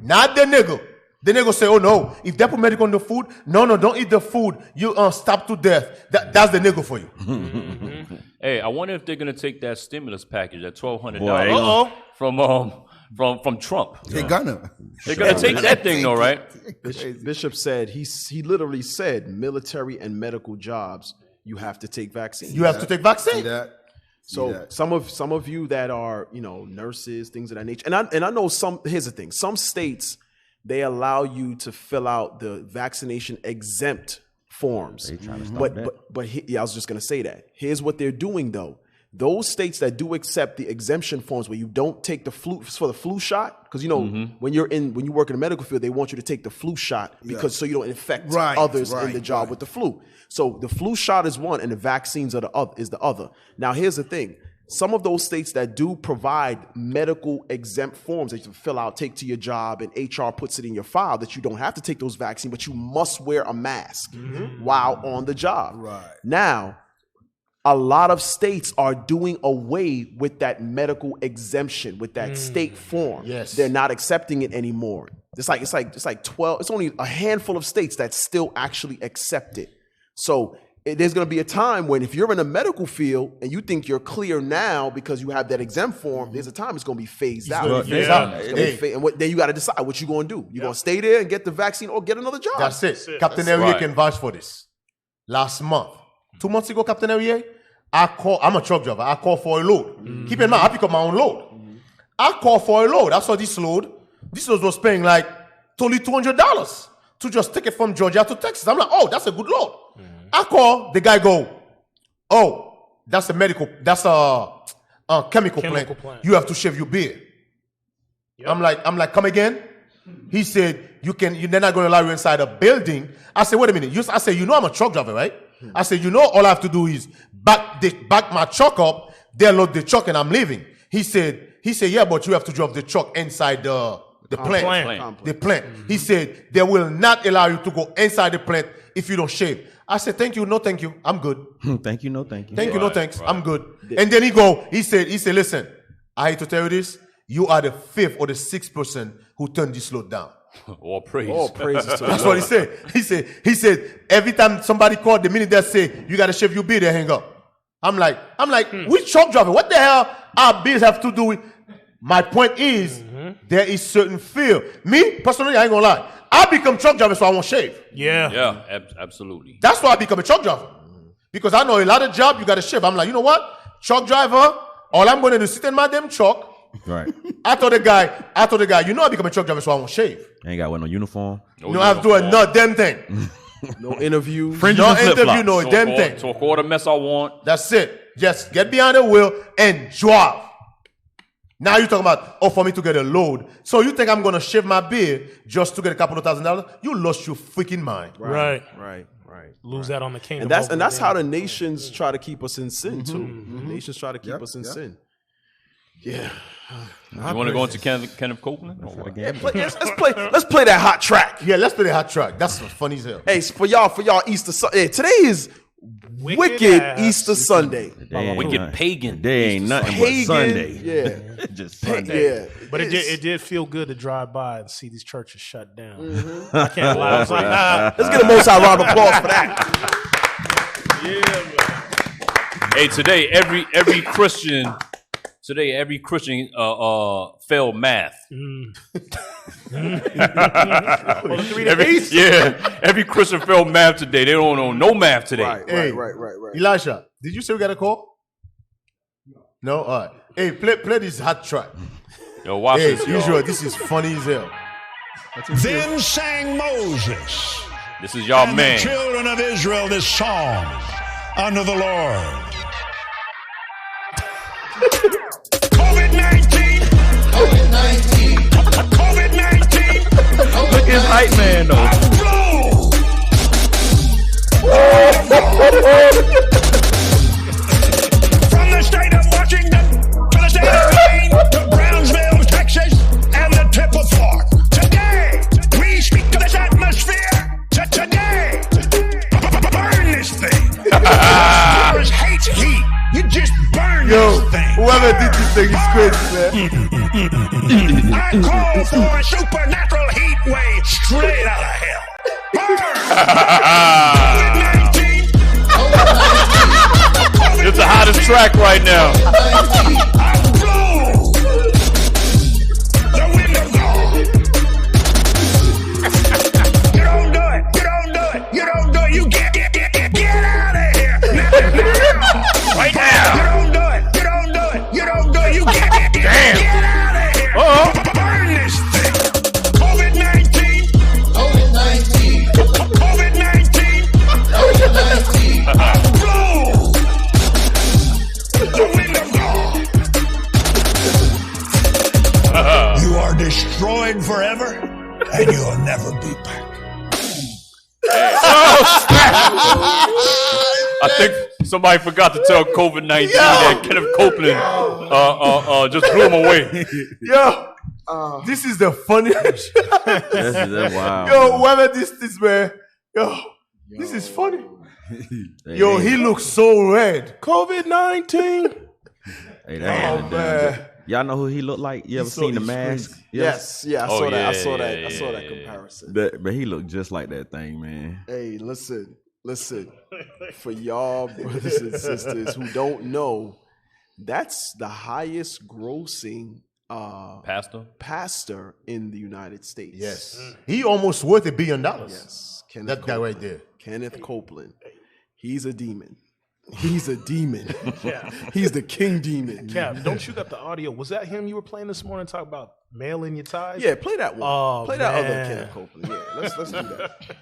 Not the nigga. The nigga say, oh no, if they put medical on the food, no, don't eat the food. You stop to death. That's the nigga for you. Hey, I wonder if they're gonna take that stimulus package, that $1,200 from Trump. They're gonna take that thing though, right? Bishop said he literally said military and medical jobs you have to take vaccines. You have to take vaccine. So some of you that are nurses, things of that nature, and I know some. Here's the thing: some states they allow you to fill out the vaccination exempt forms. But I was just gonna say that. Here's what they're doing though. Those states that do accept the exemption forms where you don't take the flu shot, because when you work in the medical field, they want you to take the flu shot so you don't infect others in the job with the flu. So the flu shot is one, and the vaccines is the other. Now here's the thing: some of those states that do provide medical exempt forms that you fill out, take to your job, and HR puts it in your file that you don't have to take those vaccines, but you must wear a mask while on the job. Right. Now, a lot of states are doing away with that medical exemption, with that state form. Yes. They're not accepting it anymore. It's like 12, it's only a handful of states that still actually accept it. So there's going to be a time when if you're in a medical field and you think you're clear now because you have that exempt form, there's a time it's going to be phased out. And then you got to decide what you're going to do. You're going to stay there and get the vaccine or get another job. That's it. Captain Ariel can vouch for this. Last month, 2 months ago, Captain Ariel, I'm a truck driver. I called for a load. Keep in mind, I pick up my own load. I called for a load. I saw this load. This load was paying like totally $200 to just take it from Georgia to Texas. I'm like, oh, that's a good load. I call, the guy go, oh, that's a chemical plant. You have to shave your beard. Yep. I'm like, come again? He said, they're not going to allow you inside a building. I said, wait a minute. I said, I'm a truck driver, right? I said, all I have to do is back my truck up, they load the truck and I'm leaving. He said, yeah, but you have to drive the truck inside the plant. The plant. He said, they will not allow you to go inside the plant if you don't shave. I said, thank you, no thank you, I'm good. Thank you, no thank you. Thank you, no thanks, I'm good. And then he said, listen, I hate to tell you this, you are the 5th or the 6th person who turned this load down. All praise. All praises to That's what he said. He said, every time somebody called, the minute they say, you got to shave your beard, they hang up. I'm like, we truck driver, what the hell our beards have to do with? My point is, there is certain fear. Me, personally, I ain't gonna lie. I become truck driver so I won't shave. Yeah, absolutely. That's why I become a truck driver. Because I know a lot of job, you got to shift. I'm like, you know what? Truck driver, all I'm going to do is sit in my damn truck. Right. I told the guy, you know I become a truck driver, so I won't shave. Ain't got no uniform. No, I have to do a damn thing. No interview. No interview, no damn thing. Talk all the mess I want. That's it. Just get behind the wheel and drive. Now you're talking about, for me to get a load. So you think I'm going to shave my beard just to get a couple of $1,000? You lost your freaking mind. Right. Lose that on the kingdom. And that's how the nations try to keep us in sin too. Mm-hmm. Nations try to keep us in sin. Yeah. You want to go into Kenneth Copeland? Yeah, let's play that hot track. Yeah, let's play that hot track. That's funny as hell. Hey, for y'all Easter Sunday. Today is Wicked Easter Sunday. Wicked pagan. They ain't nothing but Sunday. Yeah. Just Sunday. Yeah. But it did feel good to drive by and see these churches shut down. Mm-hmm. I can't lie. I was like, let's get a most high round of applause for that. Yeah, man. Hey, today every Christian failed math. Every Christian failed math today. They don't know no math today. Right. Elisha, did you say we got a call? No? All right. Hey, play this hot track. Yo, watch this, usual. This is funny as hell. Then sang Moses. This is y'all and man. The children of Israel this song unto the Lord. COVID-19. Look at his hype man though. From the state of Washington to the state of Maine to Brownsville, Texas, and the tip of Florida. Today, we speak to this atmosphere. Today, burn this thing. Yours hates heat. You just burn this thing. Whoever did this thing is crazy, man. I call for a supernatural heat wave straight out of hell. It's the hottest track right now. The wind of God. You don't do it. You don't do it. You don't do it. You get out of here. Right now. You don't do it. You don't do it. You don't do it. You get out of here. Burn this thing. COVID-19. The wind of God. You are destroyed forever, and you'll never be back. I think somebody forgot to tell COVID-19 that Kenneth Copeland just blew him away. This is the funniest. Wow. Yo, whoever this man. Yo, this is funny. Yo, he looks so red. COVID-19. Hey, man. Y'all know who he looked like? You ever seen The Mask? Yes. Yeah, I saw that. I saw that comparison. But he looked just like that thing, man. Hey, listen. For y'all brothers and sisters who don't know, that's the highest grossing pastor in the United States. Yes. He almost worth $1 billion. Yes. That guy right there. Kenneth Copeland. He's a demon. He's a demon. He's the king demon. Cap, don't you got the audio? Was that him you were playing this morning? Talk about mail in your ties? Yeah, play that one. Oh, play that other Kenneth Copeland. Yeah, let's do that.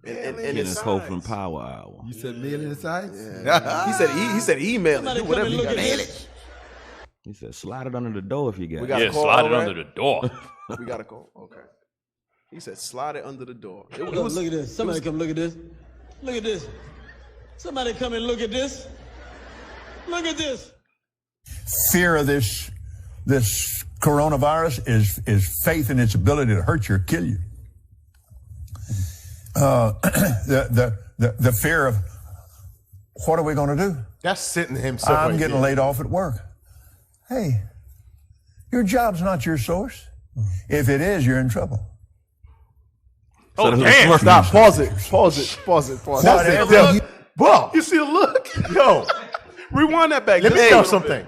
And Kenneth Copeland Power Hour. You said mail in the sides? Yeah. He said email it. Do whatever you got. Mail it. He said slide it under the door if you got it. Slide it under the door. We got to call. Okay. He said slide it under the door. Look at this. Somebody come look at this. Look at this. Somebody come and look at this. Look at this. Fear of this coronavirus is faith in its ability to hurt you or kill you. The fear of what are we going to do? That's sitting himself. I'm getting laid off at work. Hey, your job's not your source. If it is, you're in trouble. Oh, damn. Stop. Pause it. Bro, You see the look? yo, Rewind that back. let me tell you something.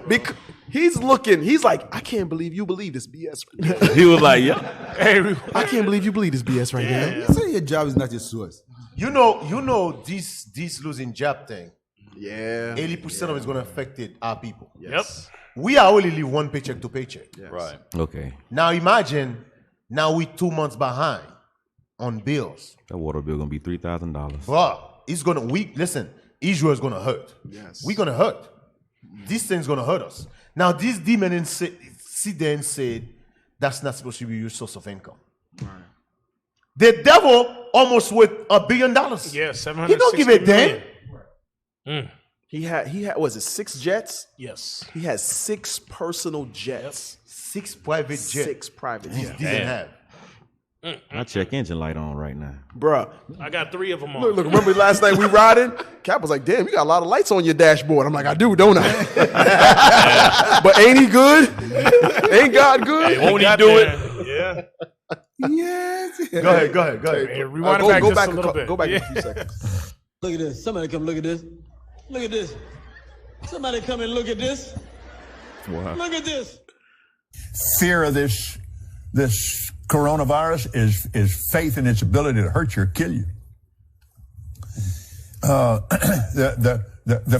He's looking. He's like, I can't believe you believe this BS right now. He was like, yeah. Hey, I can't believe you believe this BS right now. You say your job is not your source. You know this losing job thing. Yeah. 80% of it's gonna affect our people. Yes. We are only live one paycheck to paycheck. Yes. Right. Okay. Now imagine, now we 2 months behind on bills. That water bill gonna be $3,000. Bro, listen, Israel's gonna hurt. Yes. We're gonna hurt. This thing's gonna hurt us. Now these demons sit there and say that's not supposed to be your source of income. Right. The devil almost worth $1 billion. Yeah, 700. He don't give a damn. He had was it 6 jets? Yes. He has 6 personal jets. 6 private jets. 6 private He jets. didn't have. My check engine light on right now. Bruh. I got 3 of them on. Look, remember last night we riding? Cap was like, damn, you got a lot of lights on your dashboard. I'm like, I do, don't I? But ain't he good? Ain't God good? Hey, won't he do it? Yeah. Yes. Go ahead. Hey, rewind it back just a little bit. Go back in a few seconds. Look at this. Somebody come look at this. Look at this. Somebody come and look at this. Wow. Look at this. Fear of this coronavirus is faith in its ability to hurt you or kill you. The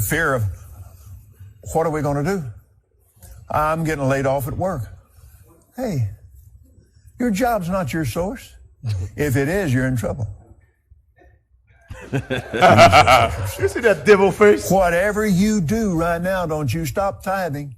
fear of what are we going to do? I'm getting laid off at work. Hey, your job's not your source. If it is, you're in trouble. You see that devil face? Whatever you do right now, don't you stop tithing.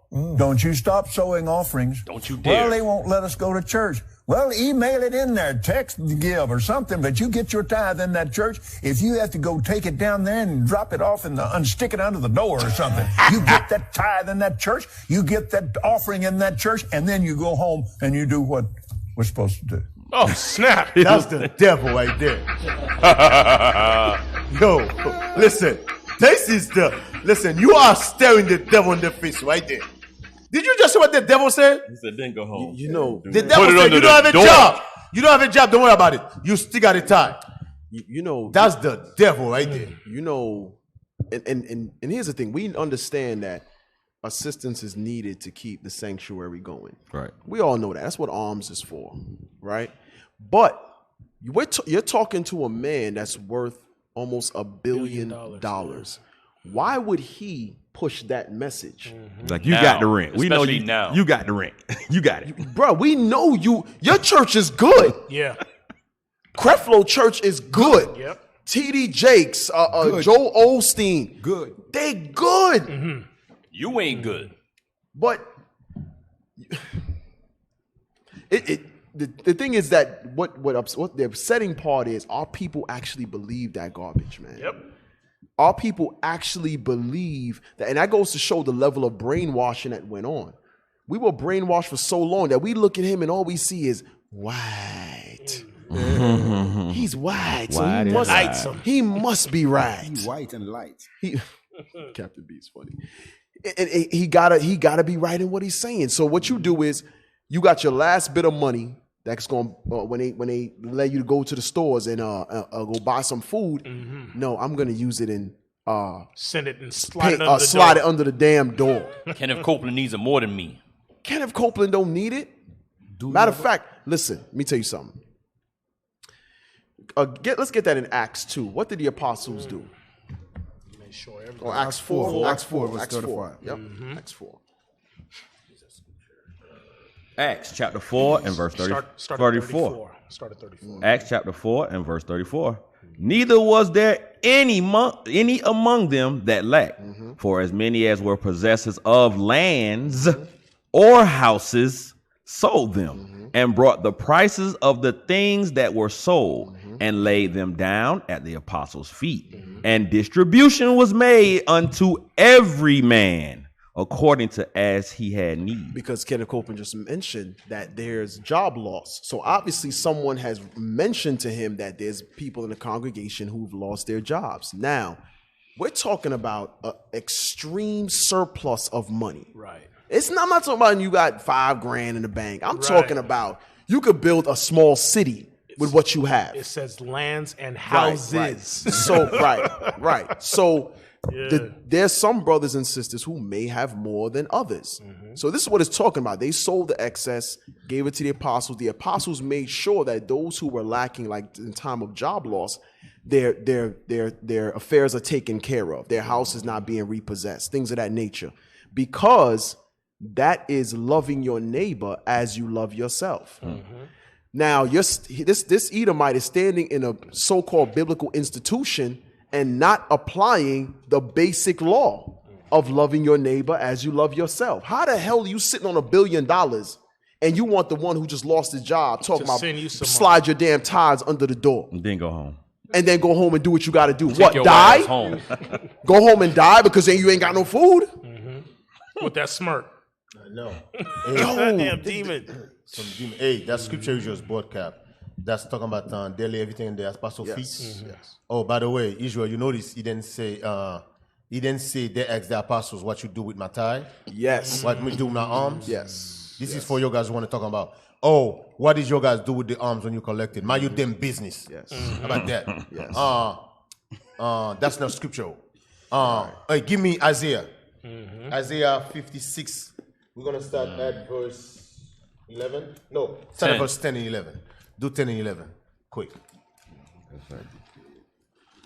Don't you stop sowing offerings. Don't you dare. Well, they won't let us go to church. Well, email it in there, text give or something, but you get your tithe in that church. If you have to go take it down there and drop it off and unstick it under the door or something, you get that tithe in that church, you get that offering in that church, and then you go home and you do what we're supposed to do. Oh, snap. That's the devil right there. Yo, listen. Listen, you are staring the devil in the face right there. Did you just see what the devil said? He said, then go home. You know, the devil said, you don't have a job. You don't have a job. Don't worry about it. You still got a time. you know, that's the devil right there. You know, and here's the thing. We understand that assistance is needed to keep the sanctuary going. Right. We all know that. That's what arms is for, right? But you're talking to a man that's worth almost $1 billion. Why would he push that message? Like, you got the rent. We know you now. You got the rent. You got it. Bro, we know you. Your church is good. Yeah. Creflo Church is good. Yep. T.D. Jakes, Joel Osteen. Good. They good. Mm-hmm. You ain't good. But the thing is that what the upsetting part is, our people actually believe that garbage, man. Yep. Our people actually believe that, and that goes to show the level of brainwashing that went on. We were brainwashed for so long that we look at him and all we see is white. He's white, so he must be right. He's white and light. Captain B's funny. And he gotta be right in what he's saying. So what you do is you got your last bit of money that's going when they let you go to the stores and go buy some food. Mm-hmm. No, I'm gonna use it and send it and slide it under the damn door. Kenneth Copeland needs it more than me. Kenneth Copeland don't need it. Matter of fact, listen, let me tell you something. Let's get that in Acts 2. What did the apostles do? Acts 4. Acts 4. Yep. Mm-hmm. Acts 4. Acts chapter 4 and verse 34. Start at 34. Acts chapter 4 and verse 34. Neither was there any among them that lacked, for as many as were possessors of lands or houses sold them, and brought the prices of the things that were sold, and laid them down at the apostles' feet. And distribution was made unto every man according to as he had need. Because Kenneth Copeland just mentioned that there's job loss. So obviously someone has mentioned to him that there's people in the congregation who've lost their jobs. Now, we're talking about an extreme surplus of money. Right. I'm not talking about you got $5,000 in the bank. I'm talking about you could build a small city with what you have. It says lands and houses. Right. So, right. So there's some brothers and sisters who may have more than others. So this is what it's talking about. They sold the excess, gave it to the apostles. The apostles made sure that those who were lacking, like in time of job loss, their affairs are taken care of. Their house is not being repossessed, things of that nature. Because that is loving your neighbor as you love yourself. Now, this Edomite is standing in a so-called biblical institution and not applying the basic law of loving your neighbor as you love yourself. How the hell are you sitting on $1 billion and you want the one who just lost his job talking about slide your damn tithes under the door? And then go home. And then go home and do what you got to do. What, die? Home. Go home and die because then you ain't got no food? With that smirk. I know. That damn demon. Some demon. Hey, that scripture you just brought, Cap. That's talking about daily everything in the apostle feast. Yes. Oh, by the way, Israel, you notice he didn't say they asked the apostles what you do with my tithe. Yes. What me do with my arms. Yes. This is for you guys who want to talk about. Oh, what did you guys do with the arms when you collected? Mind your damn business. Yes. How about that? Yes. That's not scriptural. Hey, give me Isaiah. Isaiah 56. We're gonna start at verse 11. No, start at verse 10 and 11. Do 10 and 11. Quick.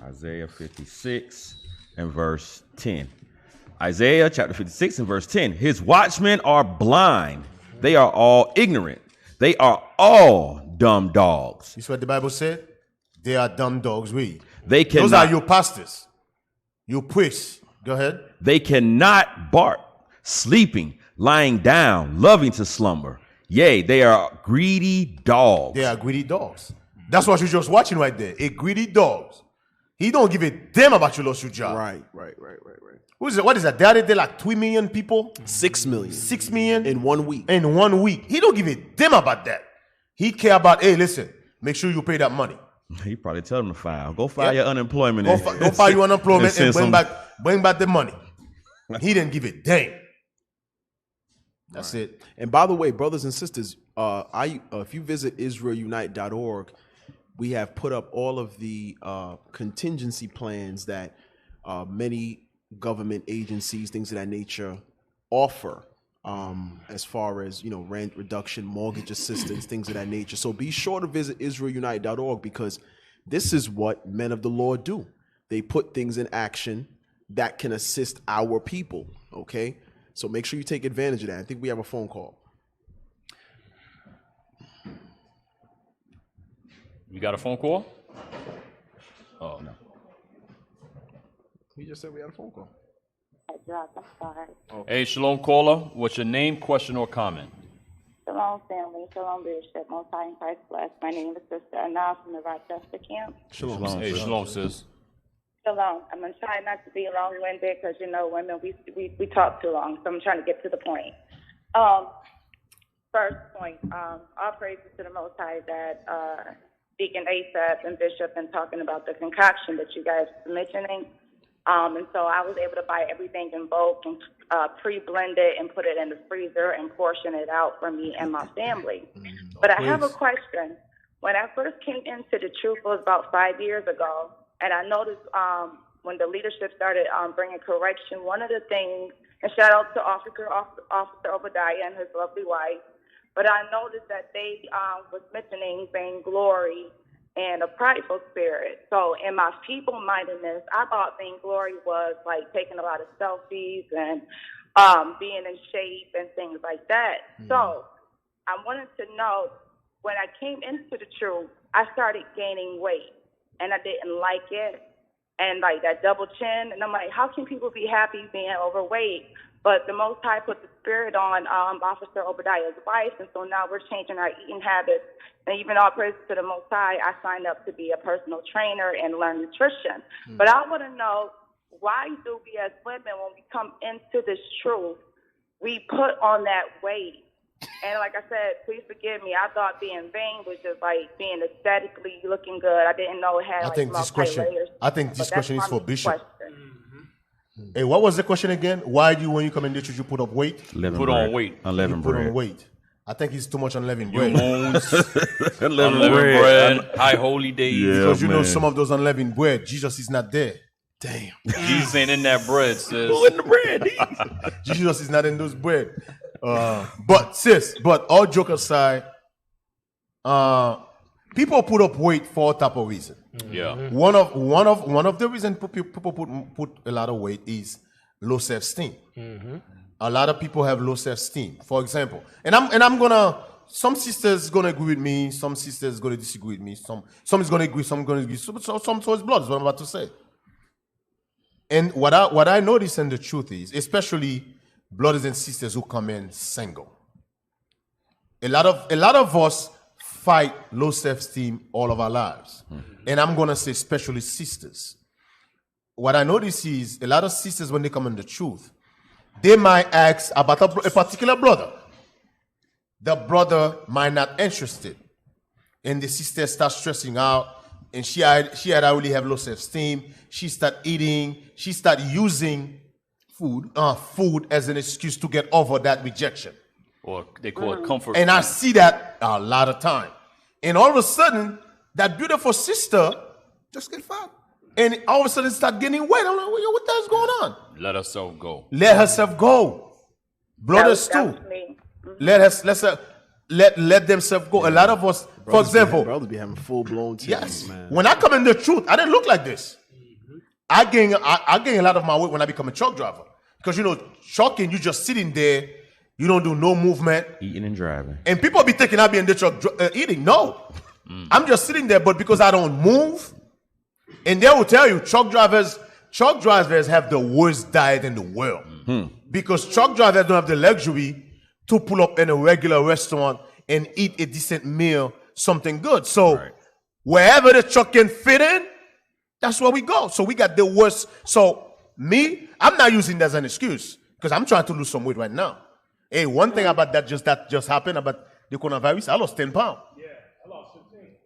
Isaiah 56 and verse 10. Isaiah chapter 56 and verse 10. His watchmen are blind. They are all ignorant. They are all dumb dogs. You see what the Bible said? They are dumb dogs. They cannot. Those are your pastors. Your priests. Go ahead. They cannot bark, sleeping, lying down, loving to slumber. Yea, they are greedy dogs. They are greedy dogs. That's what you're just watching right there. A greedy dogs. He don't give a damn about you lost your job. Right. What is that? They added there like 3 million people? 6 million. 6 million? In 1 week. In 1 week. He don't give a damn about that. He care about, hey, listen, make sure you pay that money. He probably tell them to file. Go file your unemployment. Go file your unemployment and bring back the money. He didn't give a damn. That's it. And by the way, brothers and sisters, if you visit IsraelUnite.org, we have put up all of the contingency plans that many government agencies, things of that nature, offer as far as, rent reduction, mortgage assistance, things of that nature. So be sure to visit IsraelUnite.org because this is what men of the Lord do. They put things in action that can assist our people, okay? So make sure you take advantage of that. I think we have a phone call. You got a phone call? Oh, no. He just said we had a phone call. I'm sorry. Okay. Hey, Shalom caller. What's your name, question, or comment? Shalom family, Shalom leadership, Most High in Christ bless. My name is Sister Anna from the Rochester camp. Shalom. Hey, Shalom, sis. Shalom. I'm going to try not to be long-winded because, women, we talk too long, so I'm trying to get to the point. First point, all praises to the Most High that Deacon Asaph and Bishop been talking about the concoction that you guys were mentioning. And so I was able to buy everything in bulk and pre-blend it and put it in the freezer and portion it out for me and my family. But I have a question. When I first came into the truth, it was about 5 years ago, and I noticed when the leadership started bringing correction, one of the things, and shout out to Officer Obadiah and his lovely wife, but I noticed that they was mentioning vainglory and a prideful spirit. So in my feeble-mindedness, I thought vainglory was like taking a lot of selfies and being in shape and things like that. So I wanted to know, when I came into the truth, I started gaining weight, and I didn't like it, and like that double chin, and I'm like, how can people be happy being overweight? But the Most High put the spirit on Officer Obadiah's wife, and so now we're changing our eating habits. And even all praise to the Most High, I signed up to be a personal trainer and learn nutrition. But I want to know, why do we as women, when we come into this truth, we put on that weight? And like I said, please forgive me. I thought being vain was just like being aesthetically looking good. I didn't know it had multi-layers. I think this question is for Bishop. Hey, what was the question again? Why do you, when you come in the church, you put up weight? Put on weight. Unleavened Put bread. on weight. I think it's too much unleavened New bread. moons, unleavened bread, high holy days. Because some of those unleavened bread, Jesus is not there. Damn. Jesus ain't in that bread, sis. Who in the bread? Jesus is not in those bread. But all joke aside, people put up weight for a type of reason. Yeah. One of the reasons people put a lot of weight is low self-esteem. A lot of people have low self-esteem. For example, and I'm gonna. Some sisters gonna agree with me. Some sisters gonna disagree with me. Some is gonna agree. Some gonna agree. Some towards blood is what I'm about to say. And what I notice, and the truth is, especially brothers and sisters who come in single, a lot of us fight low self-esteem all of our lives. And I'm gonna say especially sisters. What I notice is a lot of sisters, when they come in the truth, they might ask about a particular brother. The brother might not interested, and the sister starts stressing out, and she had already have low self-esteem. She start eating. She start using food as an excuse to get over that rejection. Or they call it comfort. And I see that a lot of time. And all of a sudden, that beautiful sister just get fat. And all of a sudden start getting weight. I'm like, what the hell's going on? Let herself go. Let herself go. Brothers too. Let themselves go. A lot of us, for example, brothers be having full blown titties, yes, man. when I come in the truth, I didn't look like this. I gain a lot of my weight when I become a truck driver. Because trucking, you just sitting there, you don't do no movement. Eating and driving. And people be thinking I be in the truck eating. No. I'm just sitting there, but because I don't move, and they will tell you, truck drivers have the worst diet in the world. Because truck drivers don't have the luxury to pull up in a regular restaurant and eat a decent meal, something good. So wherever the truck can fit in, that's where we go. So we got the worst. So I'm not using that as an excuse because I'm trying to lose some weight right now. Hey, one thing about that just happened about the coronavirus, I lost 10 pounds. Yeah,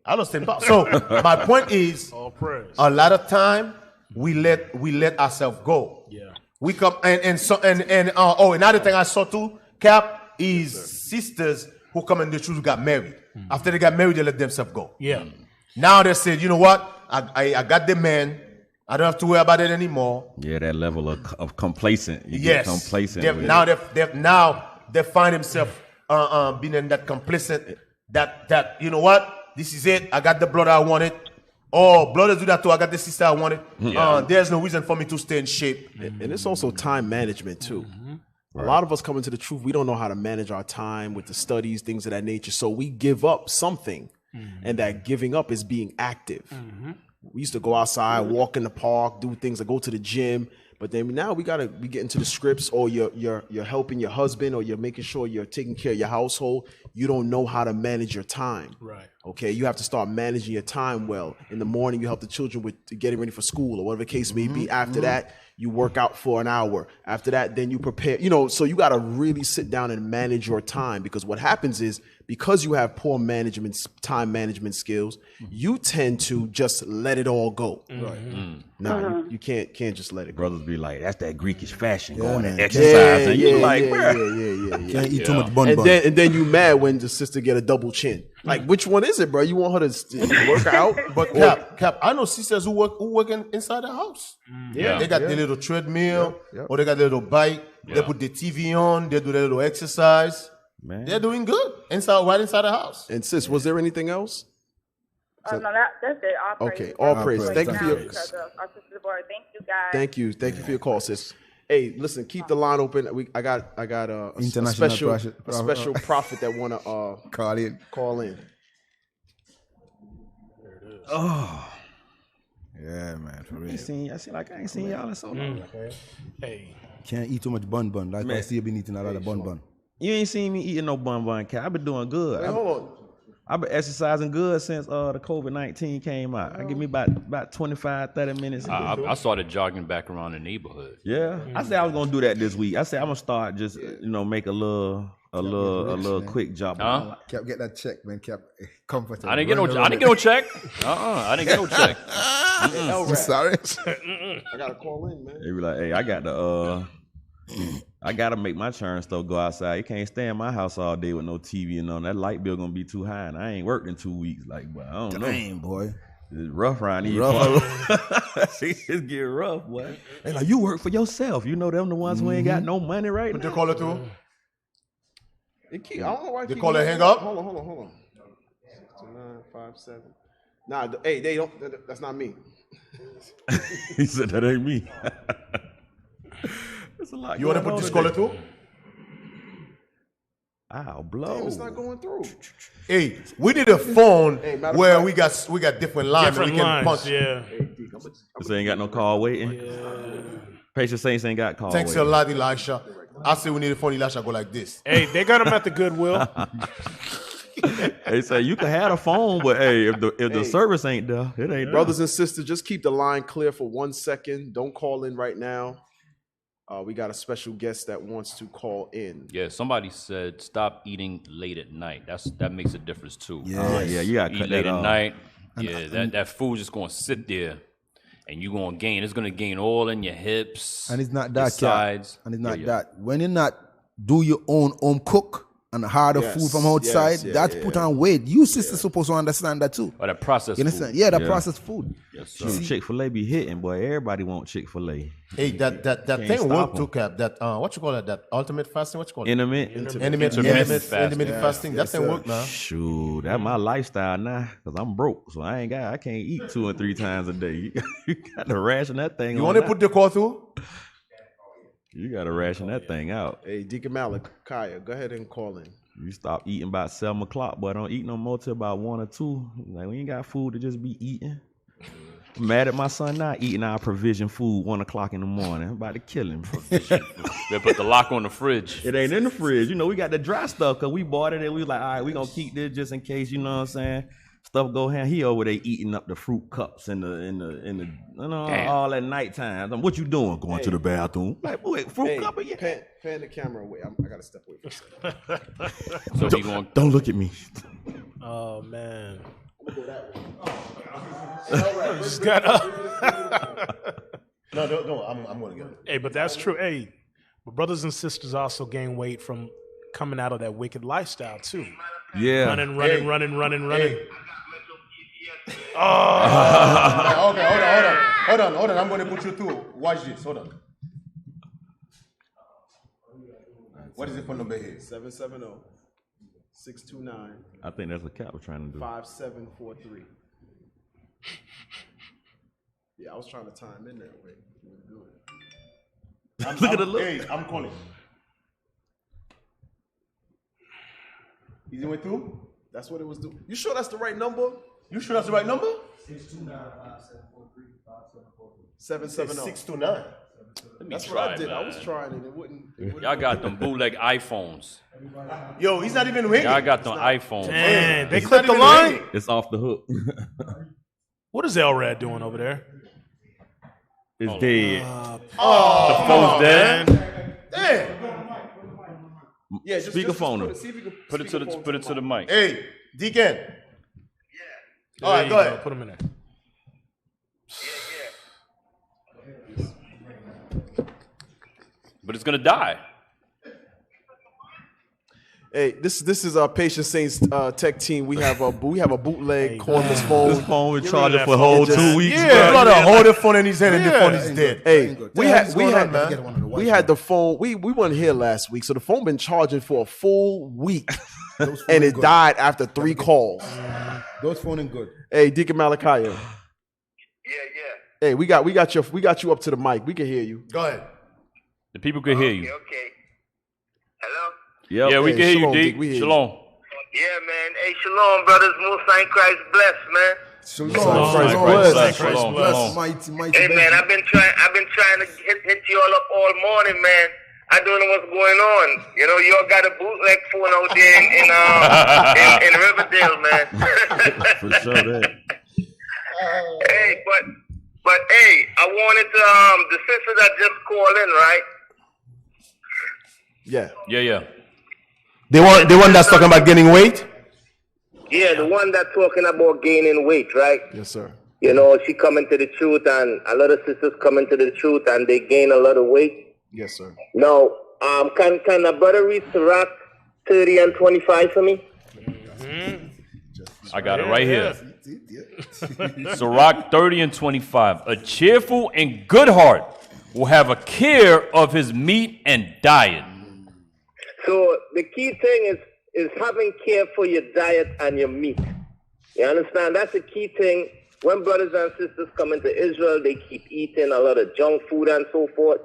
I lost 10 pounds. So my point is, a lot of time we let ourselves go. Yeah. We come another thing I saw too, Cap, is sisters who come in the truth who got married. After they got married, they let themselves go. Yeah. Now they said, you know what? I got the man. I don't have to worry about it anymore. Yeah, that level of complacent. You yes. Get complacent. Now they find themselves being in that complacent. That you know what? This is it. I got the brother I wanted. Oh, brothers do that too. I got the sister I wanted. There's no reason for me to stay in shape. And it's also time management too. A lot of us come into the truth. We don't know how to manage our time with the studies, things of that nature. So we give up something, and that giving up is being active. We used to go outside, walk in the park, do things, like go to the gym. But then now we gotta be getting to the scripts, or you're helping your husband, or you're making sure you're taking care of your household. You don't know how to manage your time. Right. Okay. You have to start managing your time well. In the morning, you help the children with getting ready for school or whatever the case may be. After that, you work out for an hour. After that, then you prepare. So you got to really sit down and manage your time, because what happens is, because you have poor time management skills, you tend to just let it all go. Right. No, you can't just let it go. Brothers be like, that's that Greekish fashion, going to exercise. And you're like, can't eat too much bun. And then you mad when the sister get a double chin. Like, which one is it, bro? You want her to work out? But Cap, I know sisters who work inside the house. Yeah. They got the little treadmill, or they got the little bike. They put the TV on. They do their little exercise. Man. They're doing good right inside the house. And sis, was there anything else? No, that's it. All praise. Okay, all praise. Thank you for your. Our sister Deborah. Thank you, guys. Thank you for your call, sis. Hey, listen, keep the line open. I got a special prophet that wanna call in. There it is. Oh, yeah, man. For real. I ain't seen y'all in so long. Hey, can't eat too much bun. Like man. I see you been eating a lot of bun. You ain't seen me eating no bun, Cat. I've been doing good. Wait, hold on. I've been exercising good since the COVID-19 came out. I give me about 25, 30 minutes. I started jogging back around the neighborhood. Yeah. I said I was gonna do that this week. I said I'm gonna start just make a little quick job. Kept get that check, man. Kept comfortable. I didn't get no check. I didn't get no check. I'm sorry. I gotta call in, man. They be like, hey, I gotta make my churn stuff go outside. You can't stay in my house all day with no TV and on. That light bill gonna be too high, and I ain't worked in 2 weeks. Like, but I don't know. Dang, boy. It's rough around here. It's getting rough, boy. They like, you work for yourself. You know them the ones who ain't got no money right now. What they call it to? I don't know why they call it hang up? Hold on. 62957. Nah, hey, they don't. That's not me. He said that ain't me. That's a lot. You want to put this caller too? I'll blow. Damn, it's not going through. Hey, we need a phone where we got different lines. Different we can lines, punch. yeah. This ain't got no call waiting. Yeah. Patient Saints ain't got call Thanks waiting. a lot, Elisha. I say we need a phone, Elisha, go like this. Hey, they got them at the Goodwill. They say you can have a phone, but hey, if the service ain't there, it ain't. Brothers and sisters, just keep the line clear for 1 second. Don't call in right now. We got a special guest that wants to call in. Yeah, somebody said stop eating late at night. That makes a difference too. Yeah, you gotta eat cut late that at off. night. Yeah, that food just gonna sit there, and you're gonna gain. It's gonna gain oil in your hips, And it's not your that, sides. And it's not that. When you not do your own home cook and harder food from outside, that's put on weight. You sisters supposed to understand that too. Or that processed You understand? food. Yeah, that processed food. Yes, sir. Chick-fil-A be hitting, boy. Everybody want Chick-fil-A. Hey, that Can't thing stop worked 'em. too, Cap. That ultimate fasting. What you call it? Intermittent fasting. That thing worked now. Shoot, that's my lifestyle now. Cause I'm broke, so I can't eat 2 or 3 times a day. You got to ration that thing. You want to put the call through? You got to ration that thing out. Hey, Deacon Malachi, go ahead and call in. You stop eating about 7 o'clock, boy. Don't eat no more till about 1 or 2. Like we ain't got food to just be eating. I'm mad at my son now eating our provision food 1 o'clock in the morning. I'm about to kill him. They put the lock on the fridge. It ain't in the fridge. You know, we got the dry stuff because we bought it and we was like, all right, we gonna keep this just in case, you know what I'm saying? Stuff go hand. He over there eating up the fruit cups in the you know, all at nighttime. What you doing? Going to the bathroom. Like, wait, fruit cup again? Pan the camera away. I gotta step away for a second. So don't look at me. Oh man. I'm gonna go that way. Just got up. No, I'm gonna get it. Hey, but that's true. Hey, but brothers and sisters also gain weight from coming out of that wicked lifestyle too. Yeah. Running. Oh. Okay, hold on. I'm gonna put you through. Watch this. Hold on. What is the phone number here? 770-629. I think that's what Cap was trying to do. 5743. Yeah, I was trying to time in that way. Look at the look. Hey, I'm calling. Is it went through? That's what it was doing. You sure that's the right number? You sure that's the right number? 770. 629. That's what I did. I was trying it. It wouldn't. Y'all got them bootleg iPhones. Yo, he's not even ringing. Y'all got them iPhones. Man, they clipped the line. It's off the hook. What is Elrad doing over there? It's dead. The phone's dead. Hey. Yeah, Speakerphone him. Put it to the mic. Hey, Deacon. All There right, you go ahead. Put him in there. But it's gonna die. Hey, this is our Patient Saints tech team. We have a bootleg cordless phone. This phone we charged for a whole 2 weeks. Yeah, brother, hold the phone in his hand and the phone is dead. Hey, we had the phone. We weren't here last week, so the phone been charging for a full week, and it died after 3 calls. Those phoning good. Hey, Deacon Malachi. Yeah. Hey, we got you up to the mic. We can hear you. Go ahead. The people can hear you. Okay. Hello? Yep. Yeah, we can hear you, Deke. Shalom. Yeah, man. Hey, shalom, brothers. Most Saint Christ bless, man. Shalom. Mighty. Hey, man, I've been trying to hit you all up all morning, man. I don't know what's going on. You know, you all got a bootleg phone out there in Riverdale, man. For sure, that. Hey, but hey, I wanted to the sister that just called in, right? Yeah. The one that's talking about gaining weight? Yeah, the one that's talking about gaining weight, right? Yes, sir. You know, she coming to the truth, and a lot of sisters coming to the truth, and they gain a lot of weight. Yes, sir. Now, can a brother read Sirach 30 and 25 for me? I got it right here. Sirach 30 and 25. A cheerful and good heart will have a care of his meat and diet. So the key thing is having care for your diet and your meat. You understand? That's the key thing. When brothers and sisters come into Israel, they keep eating a lot of junk food and so forth.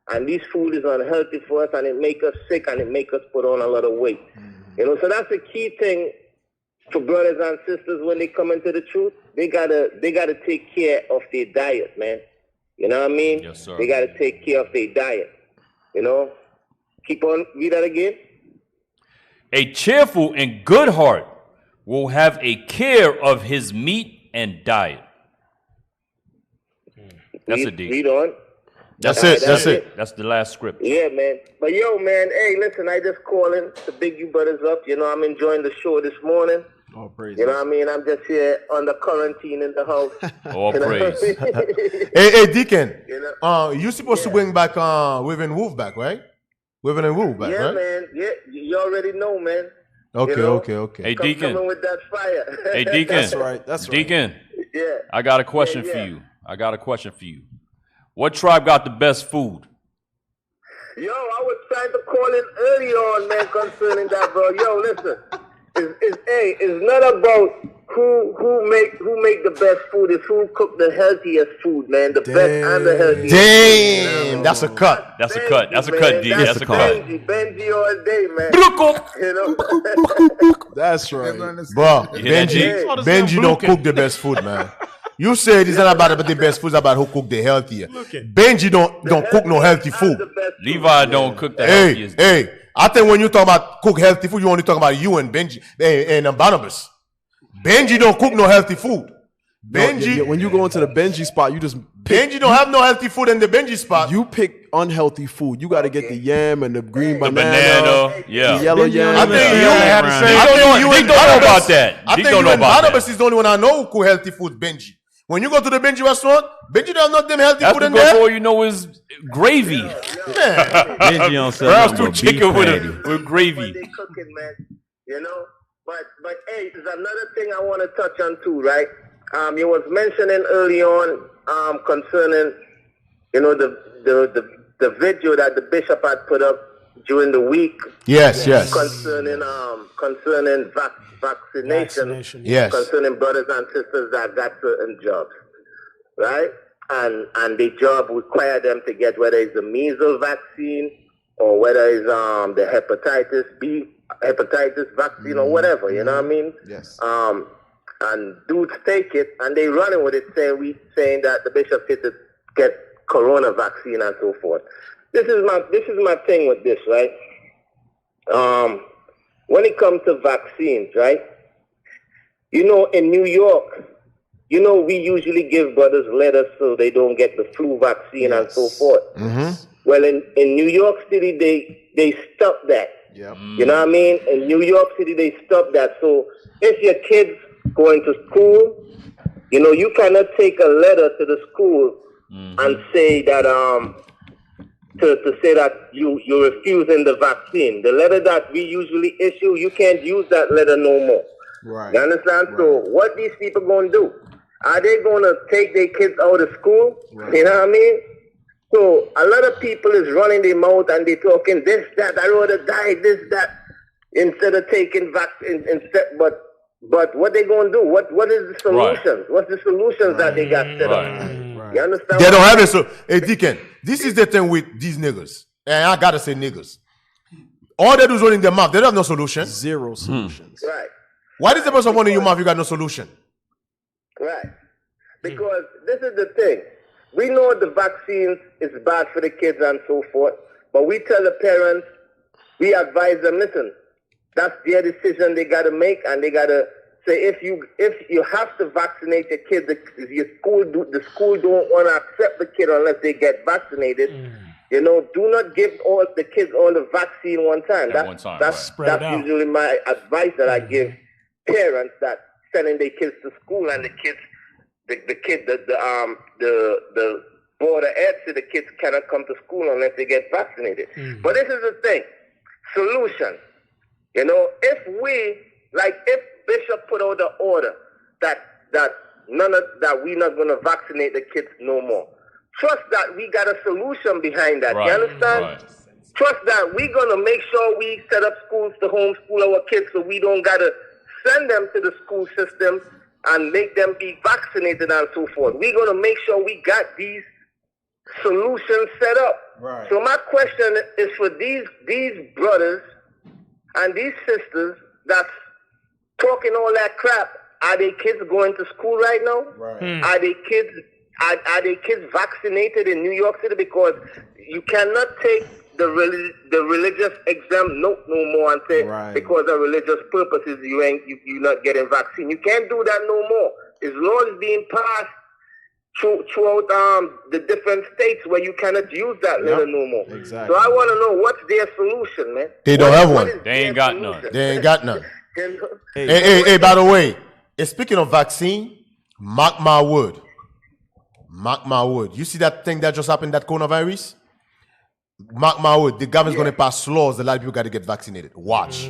And this food is unhealthy for us, and it makes us sick, and it makes us put on a lot of weight. You know, so that's the key thing for brothers and sisters when they come into the truth. They gotta take care of their diet, man. You know what I mean? Yes, sir. They gotta take care of their diet. You know? Keep on, read that again. A cheerful and good heart will have a care of his meat and diet. That's a deal. Read on. That's it. That's the last script. Yeah, man. But yo, man, hey, listen, I just calling to big you brothers up. You know, I'm enjoying the show this morning. All praise. You know what I mean? I'm just here under quarantine in the house. All praise. Hey, Deacon. You know? You supposed to bring back Wyvern Wolf back, right? Wyvern and Wolf back, yeah, right? Man. Yeah, you already know, man. Okay, you know? okay. Hey, Deacon. Coming with that fire. Hey, Deacon. That's right. Deacon. Yeah. I got a question for you. What tribe got the best food? Yo, I was trying to call in early on, man, concerning that, bro. Yo, listen. It's not about who make the best food. It's who cook the healthiest food, man. The best and the healthiest. Damn, that's a cut. That's a cut, D. That's a cut. Benji all day, man. You know? That's right. Bro, Benji don't cook the best food, man. You said it's not about the best food, it's about who cook the healthier. Benji don't cook no healthy food. Levi don't cook the healthiest. Hey, I think when you talk about cook healthy food, you only talk about you and Benji and Barnabas. Benji don't cook no healthy food. Benji, when you go into the Benji spot, you just pick, Benji don't have no healthy food in the Benji spot. You pick unhealthy food. You got to get the yam and the green The banana, yeah. the yellow yam. I think you don't know about that. I think you and Barnabas is the only one I know who cook healthy food. Benji. When you go to the Benji restaurant, Benji don't have not them healthy food in there. That's all you know is gravy. Benji don't sell Brown nothing stew but chicken beef with gravy. They cooking, man. You know? But hey, there's another thing I want to touch on too, right? You was mentioning early on concerning, you know, the video that the bishop had put up during the week. Yes. Concerning vaccination. Yes. Concerning brothers and sisters that got certain jobs, right? And the job require them to get whether it's the measles vaccine or whether it's the hepatitis vaccine or whatever, you know what I mean? Yes. And dudes take it and they running with it, saying that the bishop said to get corona vaccine and so forth. This is my thing with this, right? When it comes to vaccines, right? You know, in New York, you know, we usually give brothers letters so they don't get the flu vaccine and so forth. Mm-hmm. Well, in New York City, they stopped that. Yep. You know what I mean? In New York City, they stopped that. So if your kid's going to school, you know, you cannot take a letter to the school and say that to say that you're refusing the vaccine. The letter that we usually issue, you can't use that letter no more. Right. You understand? Right. So what these people going to do? Are they going to take their kids out of school? Right. You know what I mean? So a lot of people is running their mouth and they talking this, that, I rather die, this, that, instead of taking vaccine. But what they going to do? What is the solutions? Right. What's the solutions that they got set up? You understand? They don't have it. So, hey, Deacon, this is the thing with these niggas. And I got to say niggas. All they do is running their mouth. They don't have no solution. Zero solutions. Right. Why does the person running your mouth, you got no solution? Right. Because this is the thing. We know the vaccines is bad for the kids and so forth. But we tell the parents, we advise them, listen, that's their decision they got to make. And they got to say, if you have to vaccinate your kid, the school don't want to accept the kid unless they get vaccinated. You know, do not give all the kids all the vaccine one time. That's usually my advice that I give parents that sending their kids to school, and the board of ed said the kids cannot come to school unless they get vaccinated. But this is the thing, solution. You know, if Bishop put out the order that that we're not gonna vaccinate the kids no more. Trust that we got a solution behind that. Right, You understand? right. Trust that we're gonna make sure we set up schools to homeschool our kids, so we don't gotta send them to the school system and make them be vaccinated and so forth. We're gonna make sure we got these solutions set up. Right. So my question is for these brothers and these sisters that's talking all that crap. Are they kids going to school right now? Right. Are they kids? Are they kids vaccinated in New York City? Because you cannot take the religious exempt note no more and say because of religious purposes you're not getting vaccine. You can't do that no more. This law is being passed throughout the different states where you cannot use that letter no more. Exactly. So I want to know what's their solution, man. They don't have one. They ain't got none. They ain't got none. You know? Hey, by the way, speaking of vaccine, mark my word. Mark my word. You see that thing that just happened, that coronavirus? Mark my word. The government's going to pass laws that a lot of people got to get vaccinated. Watch.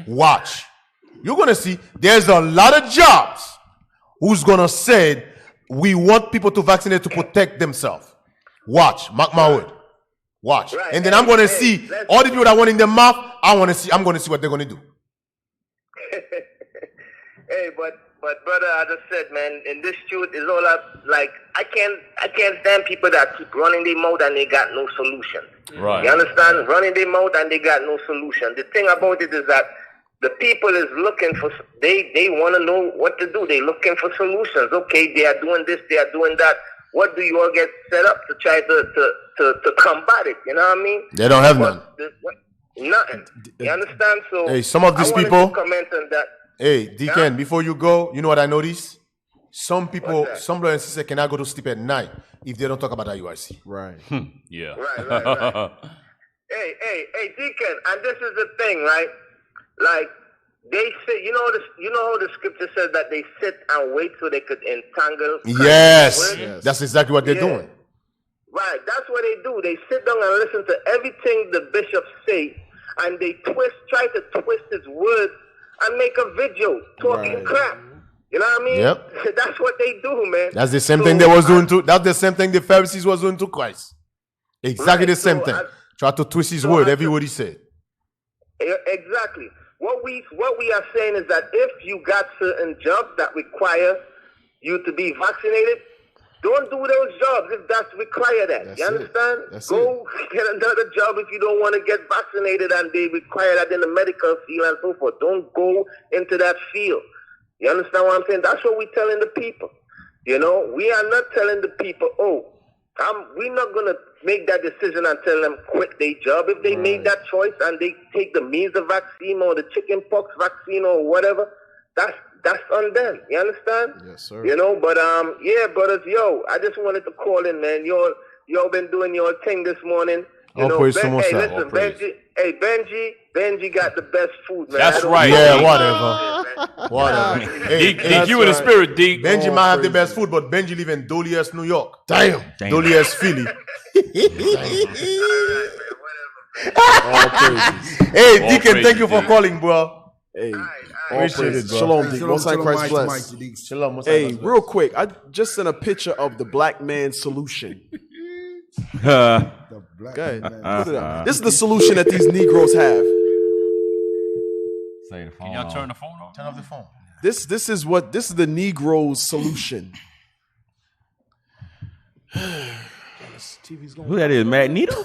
Watch. You're going to see there's a lot of jobs who's going to say we want people to vaccinate to protect themselves. Watch. Mark my word. Watch. Right. And then I'm going to see all the people that want in their mouth. I'm going to see what they're going to do. Hey, but brother, I just said, man, in this truth is all up. Like I can't stand people that keep running their mouth and they got no solution. Right. You understand? Running their mouth and they got no solution. The thing about it is that the people is looking for. They want to know what to do. They looking for solutions. Okay, they are doing this. They are doing that. What do you all get set up to try to combat it? You know what I mean? They don't have none. Nothing. You understand? So hey, some of these I wanted people to comment on that. Hey, Deacon, before you go, you know what I noticed? Some people, some brothers and sisters cannot go to sleep at night if they don't talk about IUIC. Right. Yeah. Right. Hey, Deacon, and this is the thing, right? Like they say, you know how the scripture says that they sit and wait so they could entangle. Yes, that's exactly what they're doing. Right, that's what they do. They sit down and listen to everything the bishop say, and they try to twist his words and make a video talking crap. You know what I mean? Yep. That's what they do, man. That's the same thing they was doing to. That's the same thing the Pharisees was doing to Christ. Exactly the same thing. Try to twist his word, every word he said. Exactly. What we are saying is that if you got certain jobs that require you to be vaccinated, don't do those jobs if that's require that. You understand? Go get another job if you don't want to get vaccinated and they require that in the medical field and so forth. Don't go into that field. You understand what I'm saying? That's what we're telling the people. You know, we are not telling the people, we're not going to make that decision and tell them quit their job. If they made that choice and they take the measles vaccine or the chicken pox vaccine or whatever, that's on them. You understand? Yes, sir. You know, but yeah, brothers, I just wanted to call in, man. Y'all been doing your thing this morning. You know, listen, Benji got the best food, man. That's right. Yeah, whatever. Hey, you in the spirit, Deke. Benji might have the best food, but Benji live in Dolias, New York. Damn. Dolias, Philly. Hey, Deacon, thank you for calling, bro. Hey, appreciate it, bro. Shalom, Deacon. Most High Christ bless. Shalom. Hey, real quick, I just sent a picture of the black man's solution. Okay. This is the solution that these Negroes have. Can y'all turn the phone on? Turn off the phone. This is the Negroes' solution. Who that is? Magneto?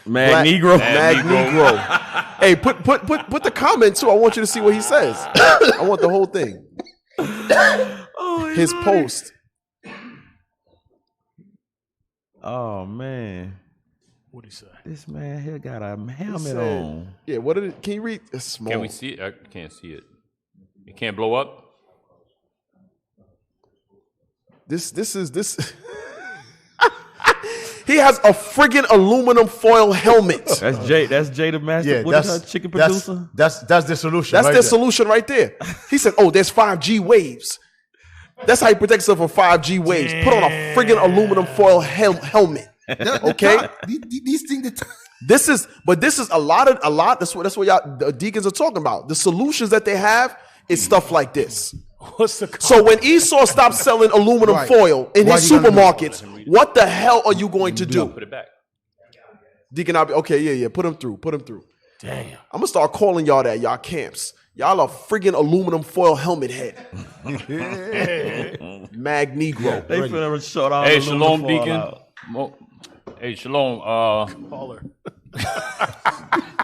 Negro. Hey, put the comment too. I want you to see what he says. I want the whole thing. His post. Oh man. What'd he say? This man here got a helmet on. Yeah, what did it? Can you read? It's small. Can we see it? I can't see it. It can't blow up? This. He has a friggin' aluminum foil helmet. That's Jay the master. Yeah, what is that chicken producer? That's the solution. That's their solution right there. He said, there's 5G waves. That's how you protect yourself from 5G waves. Put on a friggin' aluminum foil helmet. Okay? These things. This is a lot. That's what y'all the deacons are talking about. The solutions that they have is stuff like this. So when Esau stops selling aluminum foil in his supermarkets, what the hell are you going to do? Put it back. Deacon, okay, put him through. Damn. I'm gonna start calling y'all that, y'all camps. Y'all a friggin' aluminum foil helmet head. Mag Negro. They finna shut off. Hey, shalom, Deacon. Hey, shalom. Caller.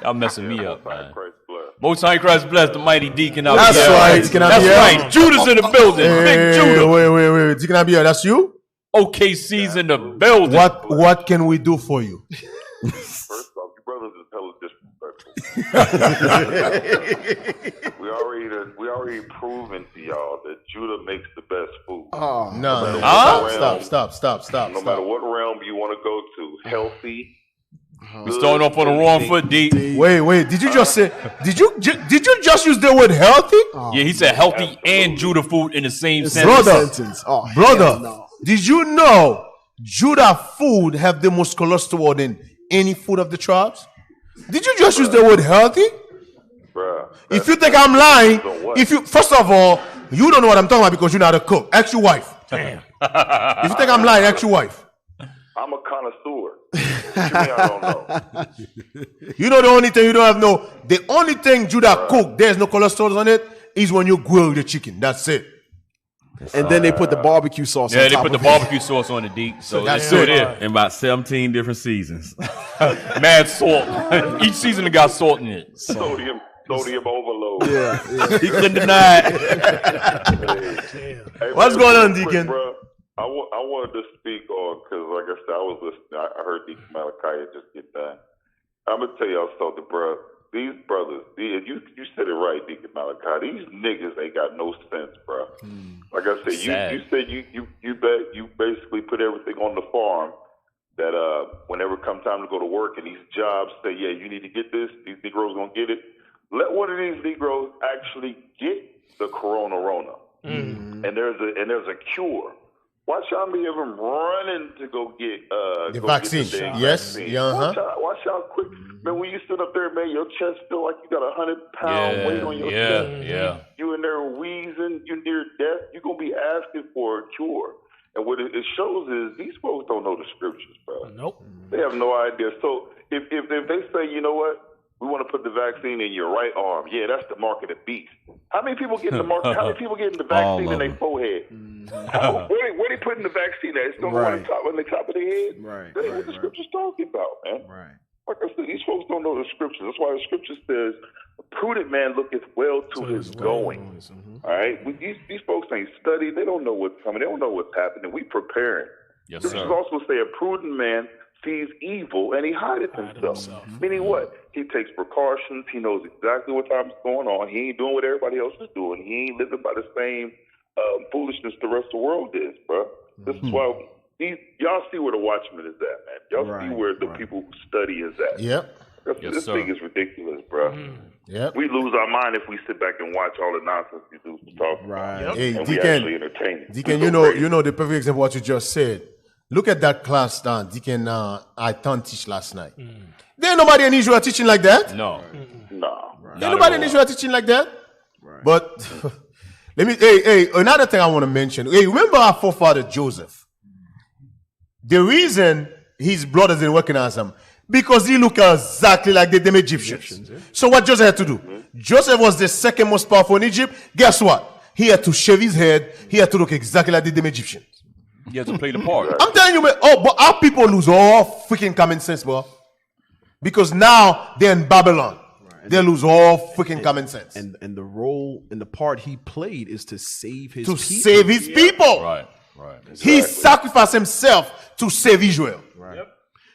Y'all messing me up, man. Most High Christ bless the mighty Deacon out That's here. right, Deacon That's Abia. right. Judah's in the building. Big Judah. Wait. Deacon Abia, that's you? OKC's in the building. What can we do for you? First off, your brothers is hella disrespectful. we already proven to y'all that Judah makes the best food. No. Stop. No matter what realm you want to go to, healthy. We're starting off on the wrong foot, D. Wait. Did you just say? Did you just use the word healthy? Yeah, he said healthy and Judah food in the same sentence. Brother, did you know Judah food have the most cholesterol than any food of the tribes? Did you just use the word healthy? Bruh, if you think I'm lying, first of all, you don't know what I'm talking about because you're not a cook. Ask your wife. Damn. If you think I'm lying, ask your wife. I'm a connoisseur. I don't know. You know the only thing you don't have the only thing Judah cook, there's no cholesterol on it, is when you grill the chicken. That's it. And then they put the barbecue sauce on Yeah, they top put the of barbecue sauce on the deep. So that's still it. there. In about 17 different seasons. Mad salt. Each season it got salt in it. Sodium overload. Yeah. He couldn't deny it. Hey, What's going on, Deacon? Bro, I wanted to speak on, because like I said, I was listening. I heard Deacon Malachi just get done. I'm going to tell y'all something, bro. These brothers, you said it right, Deacon Malachi. These niggas ain't got no sense, bro. Like I said, you said you basically put everything on the farm that whenever come time to go to work and these jobs say, yeah, you need to get this, these Negroes gonna get it. Let one of these Negroes actually get the corona. And there's a cure. Watch how many of them running to go get the vaccine. Yes. Vaccine. Yeah. Watch how quick. Man, when you sit up there, man, your chest feel like you got 100-pound weight on your chest. Yeah. You in there wheezing, you near death. You're gonna be asking for a cure. And what it shows is these folks don't know the scriptures, bro. Nope. They have no idea. So if they say, you know what, we want to put the vaccine in your right arm, yeah, that's the mark of the beast. How many people getting the mark? How many people getting the vaccine in their forehead? Where they putting the vaccine at? It's going on the top of their head. Right. That ain't what the scripture's talking about, man. Right. Like I said, these folks don't know the scriptures. That's why the scripture says, "A prudent man looketh well to his going." All right, these folks ain't studied. They don't know what's coming. They don't know what's happening. We preparing. Yes, The sir. scriptures also say, "A prudent man sees evil and he hideth himself." Meaning what? He takes precautions. He knows exactly what time's going on. He ain't doing what everybody else is doing. He ain't living by the same foolishness the rest of the world is, bro. This is why y'all see where the watchman is at, man. Y'all see where the people who study is at. Yep. This thing is ridiculous, bro. Yep. We lose our mind if we sit back and watch all the nonsense these dudes talk about. Hey, And we actually entertain it. Deacon, you know the perfect example of what you just said. Look at that class that Deacon I teach last night. There ain't nobody in Israel teaching like that. No. Ain't nobody in Israel teaching like that. But another thing I want to mention. Hey, remember our forefather Joseph? The reason his brothers didn't recognize him because he looked exactly like them Egyptians. So what Joseph had to do? Joseph was the second most powerful in Egypt. Guess what? He had to shave his head. He had to look exactly like them Egyptians. He had to play the part. I'm telling you, man. But our people lose all freaking common sense, bro. Because now they're in Babylon. They lose all freaking common sense. And the role and the part he played is to save his people. Save his people. Right. He sacrificed himself to save Israel. Right.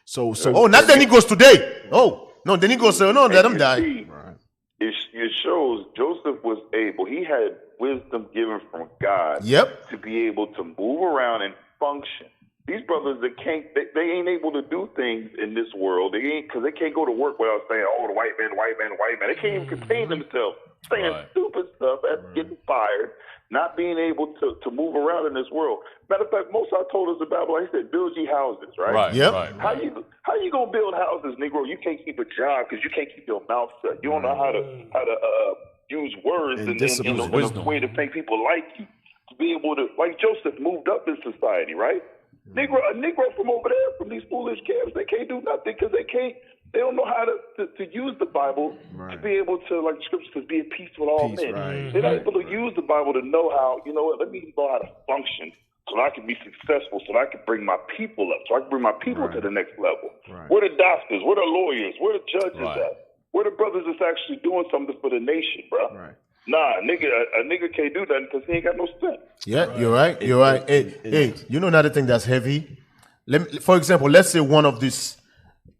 So not then he goes today. Oh, no, then he goes, no, let him die. It shows Joseph was able, he had wisdom given from God to be able to move around and function. These brothers that they ain't able to do things in this world. Because they can't go to work without saying, "Oh, the white man." They can't even contain themselves, saying stupid stuff, getting fired, not being able to move around in this world. Matter of fact, Moses told us in Babylon, he said, "Build ye houses." Right. How you gonna build houses, Negro? You can't keep a job because you can't keep your mouth shut. You don't know how to use words And in discipline. a way to make people like you. To be able to, like Joseph moved up in society, right? A Negro from over there, from these foolish camps, they can't do nothing because they don't know how to use the Bible to be able to, like the scripture says, be at peace with all men. Right. They're not able to use the Bible to know how, you know what, let me know how to function so that I can be successful, so that I can bring my people up, so I can bring my people to the next level. Right. Where the doctors, where the lawyers, where the judges at? Where the brothers that's actually doing something for the nation, bro? Right. Nah, a nigga can't do that because he ain't got no strength. Yeah, you're right. You're right. Hey, you know another thing that's heavy? For example, let's say one of these,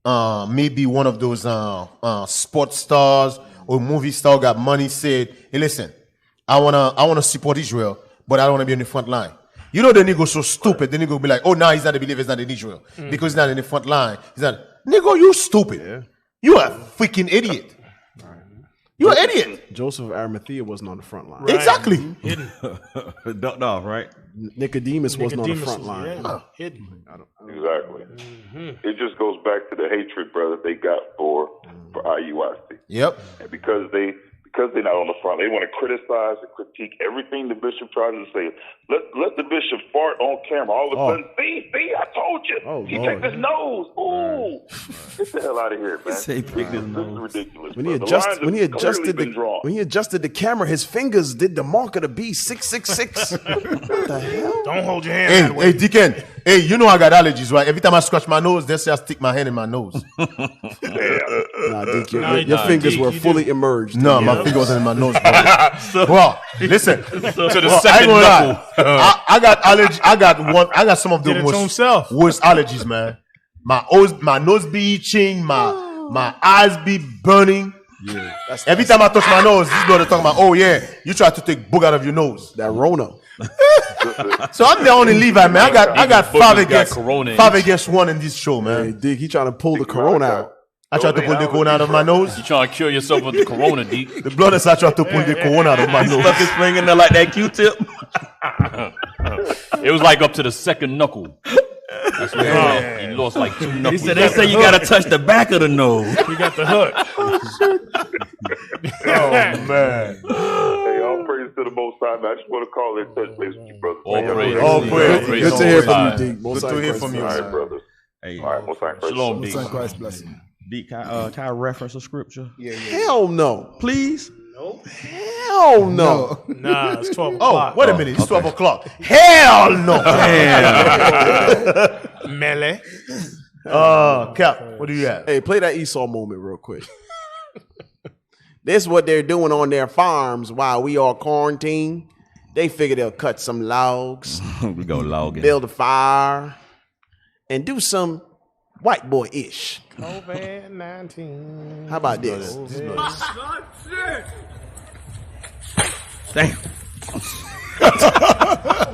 maybe one of those sports stars or movie star got money, said, hey, listen, I wanna support Israel, but I don't want to be in the front line. You know the nigga so stupid. The nigga will be like, oh, nah, he's not a believer, he's not in Israel. Because he's not in the front line. He's not. Nigga, you stupid. Yeah. You are a freaking idiot. You're an idiot. Joseph of Arimathea wasn't on the front line. Right. Exactly. Hidden. Ducked off, right? Nicodemus wasn't on the front line. Hidden. Exactly. It just goes back to the hatred, brother, they got for IUIC. Yep. And because they're not on the front, they want to criticize and critique everything the bishop tries to say. Let the bishop fart on camera. All of a sudden, see, I told you. He checked his nose. Ooh. Get the hell out of here, man. This is ridiculous. When he adjusted the camera, his fingers did the mark of the beast, 666. What the hell? Don't hold your hand that way. Hey, Deacon. Hey, you know I got allergies, right? Every time I scratch my nose, they say I stick my hand in my nose. Nah, Dick, your fingers were fully emerged. No, my finger wasn't in my nose. Well, listen. To the second knuckle. I got allergy. I got some of the worst allergies, man. My nose be itching. My eyes be burning. Yeah. Every time I touch my nose, this brother talking about, oh yeah, you try to take boog out of your nose. That Rona. So I'm the only Levi, man. I got 5 against 1 in this show, man. Hey, Dick, he trying to pull the corona out. I tried to pull the corona out of my nose. You trying to cure yourself with the corona, Deke? The blood is I tried to pull the corona out of my nose. Stuck his finger in there like that Q-tip. It was like up to the second knuckle. That's what he lost like 2 knuckles. He said they say you gotta touch the back of the nose. You got the hook. Oh man. Hey, all praise to the Most High. Man. I just want to call in touch base with you, brother. All praise. Good to hear from you, Deke. Good to hear from you, all right, brother. Hey, all right, Most High Christ. Shalom, Deke. Christ bless you. Deke, can I reference a scripture? Hell no. Please? Nope. Hell no. Nah, it's 12 o'clock. Oh, wait a minute. It's 12 o'clock. Hell no. Melee. Cap, what do you have? Hey, play that Esau moment real quick. This is what they're doing on their farms while we are quarantined. They figure they'll cut some logs. We go logging. Build a fire. And do some white boy-ish. COVID-19. How about this? Damn.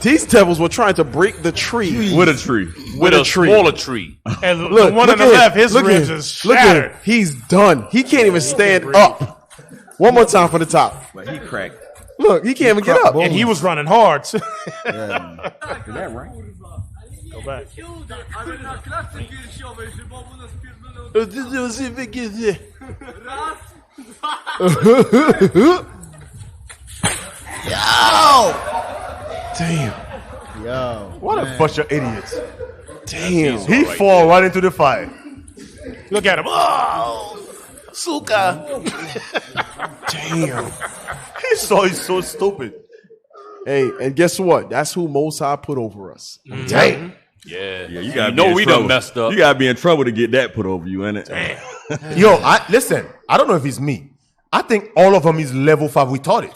These devils were trying to break the tree. With a tree. With a smaller tree. And the one on the left, his ribs is Look at shattered. him. He's done. He can't even stand up. One more time from the top. But he cracked. Look, he can't even get up. And he was running hard. Is that right? Go back. Damn. Yo. What a bunch of idiots. Damn. He fall right into the fire. Look at him. Oh, Suka. Damn. He's so stupid. Hey, and guess what? That's who Most High put over us. Damn. Yeah. You gotta know be in we trouble. done messed up. You gotta be in trouble to get that put over you, ain't it? Yo, listen, I don't know if it's me. I think all of them is level 5 retarded.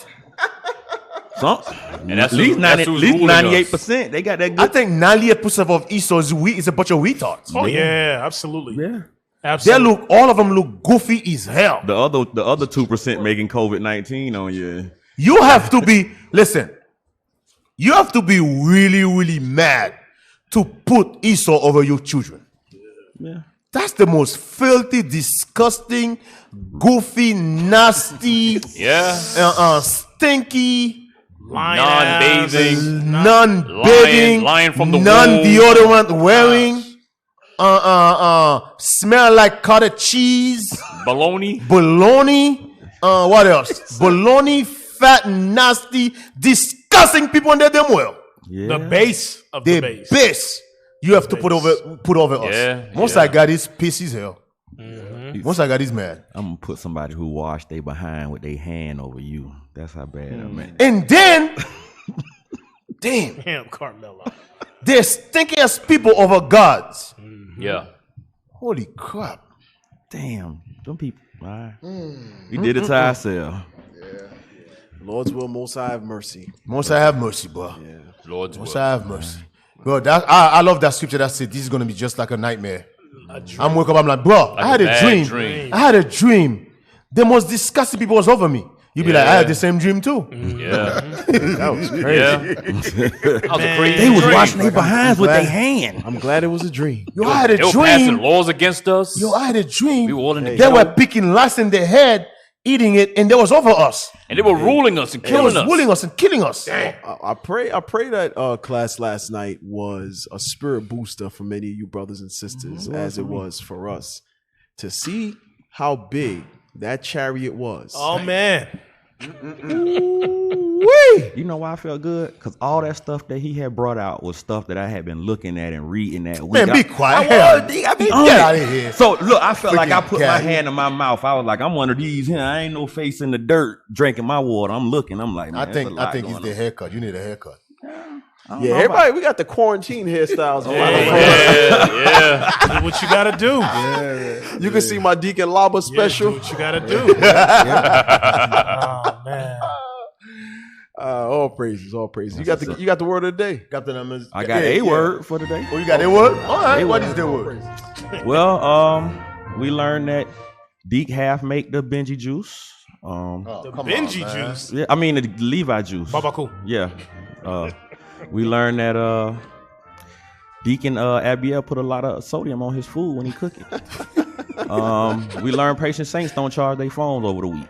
And that's at least 98%. They got that good. I think 98% of Esau is a bunch of retards. Oh yeah, absolutely. Yeah. Absolutely. All of them look goofy as hell. The other 2% making COVID-19 on you. You have to be, listen, you have to be really, really mad to put Esau over your children. Yeah. That's the most filthy, disgusting, goofy, nasty, stinky, non-bathing, lying from the non-deodorant wearing, smell like cottage cheese, bologna, What else? Baloney, fat, nasty, disgusting people in their damn well. The base of the base. Base. You have to put over us. Yeah, Once I got his piss is hell. Once I got his mad. I'm gonna put somebody who washed they behind with their hand over you. That's how bad I'm at. And then, damn, Carmelo. they're stinking as people over gods. Yeah. Holy crap. Damn, them people. All right. We did it to ourselves. Lord's will, Most High have mercy. Most High have mercy, bro. Yeah. Lord's Most will. High have mercy. Bro, I love that scripture that said this is going to be just like a nightmare. I'm wake up, I'm like, bro, I had a dream. I had a dream. The most disgusting people was over me. You'd be like, I had the same dream too. Yeah. That was crazy. Yeah. That was a crazy They was dream. washing their behinds with their hand. I'm glad it was a dream. Yo, I had a They were passing dream. laws against us. Yo, I had a dream. We were all in the They ghetto. were picking lice in their head, eating it, and they was over us. And they were ruling us and They killing was us. ruling us and killing us. I pray that class last night was a spirit booster for many of you brothers and sisters, as it was for us, to see how big that chariot was. Oh, man. You know why I felt good? Because all that stuff that he had brought out was stuff that I had been looking at and reading that week. Man, be quiet. I be Get on it. out of here. So look, I felt like I put my guy. hand in my mouth. I was like, I'm one of these here. I ain't no face in the dirt drinking my water. I'm looking. I'm like, man, I think it's it's the haircut. You need a haircut. Yeah, everybody, we got the quarantine hairstyles. Yeah. Do what you got to do. You can see my Deacon Laba special. Do what you got to do. Oh, man. All praises, all praises. You got the word of the day. Got the numbers. I got a word for today. Oh, you got a word? All right. What is the word? Well, we learned that Deke half make the Benji juice. The Benji juice. Yeah, I mean the Levi juice. Babaku. Yeah. We learned that Deacon Abiel put a lot of sodium on his food when he cooked it. We learned patient saints don't charge their phones over the week.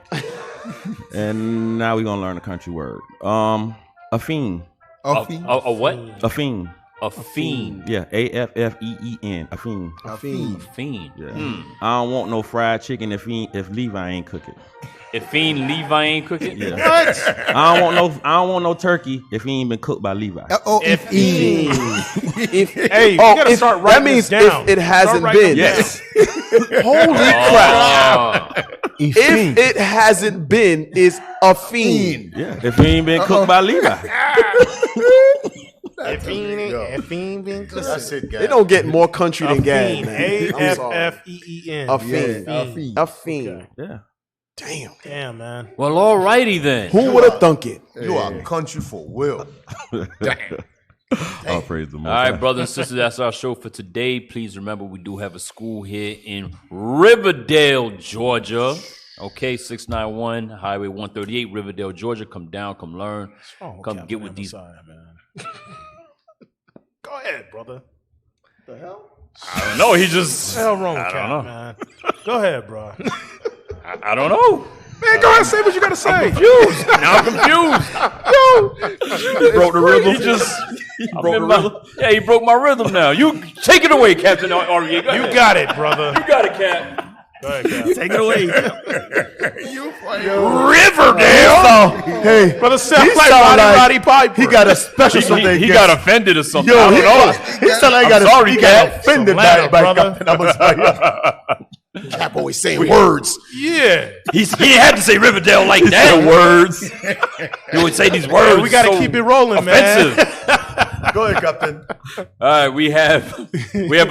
And now we're gonna learn a country word. A fiend. A what? A fiend. A fiend. Yeah, AFFEEN. A fiend. A fiend. Fiend. Yeah. I don't want no fried chicken if Levi ain't cook it. If Fiend Levi ain't cooking? Yeah. What? I don't want no turkey if he ain't been cooked by Levi. Hey, you gotta start that writing means this down. if it hasn't Start writing been. Yes. Holy crap. If it hasn't been, is a fiend. Yeah. If he ain't been cooked by Levi. If he ain't been cooked. That's it, guys. They don't get more country than Gad, man. AFFEEN. A fiend. A fiend. Yeah. Damn, man. Well, alrighty then. Who would have thunk it? You are country for will. All praise the Most All right, High. brothers and sisters, that's our show for today. Please remember we do have a school here in Riverdale, Georgia. Okay, 691 Highway 138, Riverdale, Georgia. Come down, come learn, come get with these. Man. Go ahead, brother. The hell? I don't know. He just. What the hell wrong with I don't Cap, know. man? Go ahead, bro. I don't know. Man, go ahead, say what you gotta say. I'm confused. Now I'm confused. He broke the rhythm. He just. He broke the rhythm. Yeah, he broke my rhythm now. You take it away, Captain Aurier. Go You ahead. got it, brother. You got it, Cap. Go ahead, Cap. Take it away. Riverdale. Hey, Brother sound he like sound Roddy Piper. He got a special something. He got offended or something. Yo, I don't know. he sound like he got offended Ladder, by brother. Captain Abazaya. Cap always saying words. Yeah. He had to say Riverdale like that. The words. He would say these words. We gotta so keep it rolling, offensive. man. Go ahead, Captain. All right, we have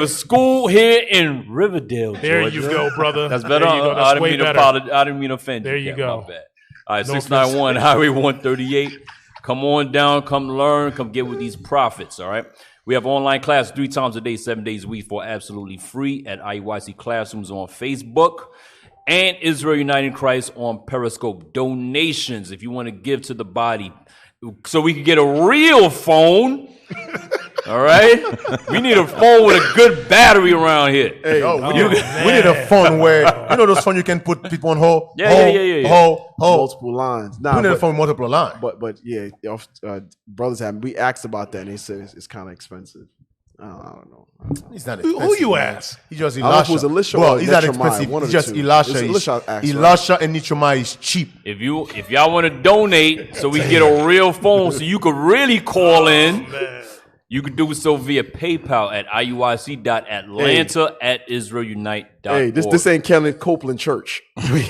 a school here in Riverdale, There Georgia. you go, brother. That's better. There you go. I That's didn't way mean to better. I didn't mean to offend you. There you Cap. go. My bad. All right, No 691 Highway 138. Come on down, come learn, come get with these prophets, all right? We have online class 3 times a day, 7 days a week for absolutely free at IUIC Classrooms on Facebook and Israel United Christ on Periscope. Donations, if you want to give to the body so we can get a real phone, all right? We need a phone with a good battery around here. Hey, we need a phone where those phone you can put people on hold. Yeah. Hold. Multiple lines. Nah, We need a phone with multiple lines. But yeah, brothers have. We asked about that, and they said it's kind of expensive. I don't know. He's not Who expensive. you man. ask? He's just I don't know if Elisha. it was Elisha Bro, or he's not Nechemiah, expensive. one of He's the just two. Elisha. It's Elisha asked, Elisha and Nechemiah is cheap. If y'all want to donate so we get a real phone so you could really call in, you can do so via PayPal at iuic.atlanta@israelunite.org. Hey, this ain't Kenneth Copeland Church.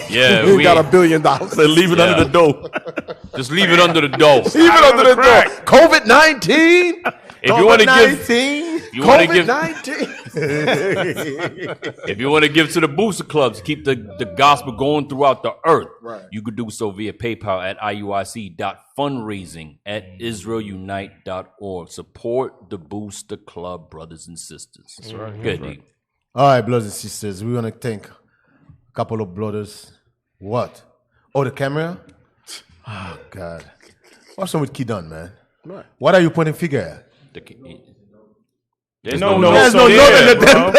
Yeah, we got $1 billion. They leave it under the door. Just leave it under the door. Leave it under the door. COVID-19. If you want to give, if you want to give to the booster clubs, keep the gospel going throughout the earth. Right. You could do so via PayPal at iuic.fundraising@israelunite.org. Support the booster club, brothers and sisters. That's right. Good. That's right. All right, brothers and sisters, we want to thank a couple of brothers. What? Oh, the camera? Oh, God. What's wrong with Kidon, man? Right. What are you pointing figure at? There's no no note there, in the bro.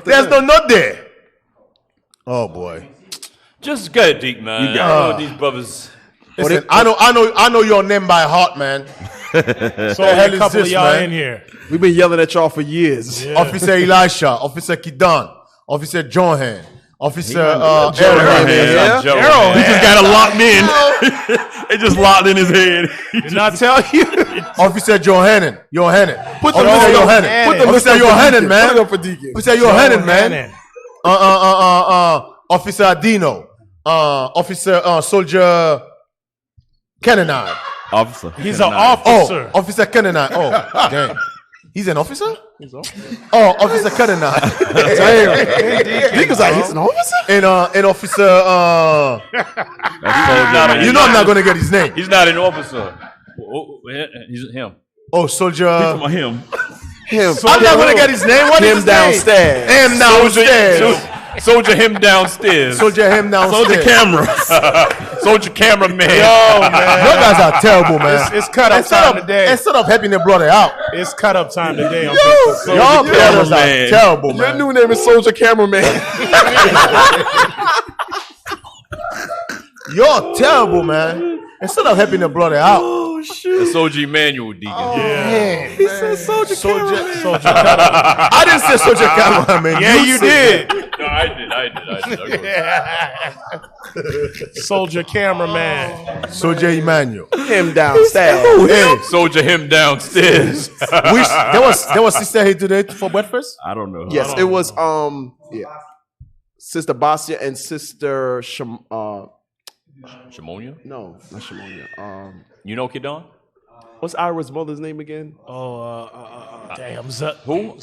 There's no note there. Oh, boy. Just get deep, man. You I got- know these brothers. Listen, I know your name by heart, man. So a couple of y'all in here. We've been yelling at y'all for years. Yeah. Officer Elisha, Officer Kidon, Officer Johan, Officer Arrowhead. Arrowhead. He just got it locked in. It just locked in his head. Did not tell you. Officer Johanan. Put the Officer list up. Johanan. Put the list Officer up for Johanan, Deacon. man. Put it up for Deacon. Officer Johanan, man. Officer Adino. Officer Soldier Kenanai. Officer. He's an officer. Oh, Officer Kenanai. Oh, damn. He's an officer? Oh, Officer Kenanai. Damn. Deacon's like, he's an officer? And Officer you know I'm not gonna get his name. He's not an officer. He's him. Oh, Soldier. Him. I'm not gonna get his name. What is his downstairs. name? Him downstairs. Soldier him downstairs. Soldier him downstairs. Soldier camera. Soldier cameraman. Yo, man. You guys are terrible, man. It's cut up time today. Instead of helping the brother out. It's cut up time today. On Y'all brothers are terrible, Your man. new name is Soldier Cameraman. You're terrible, man. Instead of helping the brother out. The Soldier Emmanuel Deacon. Man, He said Soldier cameraman. I didn't say Soldier Cameraman. Yeah, you did. No, I did. Soldier cameraman. Soldier Emmanuel. Him downstairs. Hey, Soldier him downstairs. there was sister here today for breakfast? I don't know. Yes, it was Sister Basia and Sister Shimonia? No, not Shimonia. You know Kidon? What's Ira's mother's name again? Damn. Who?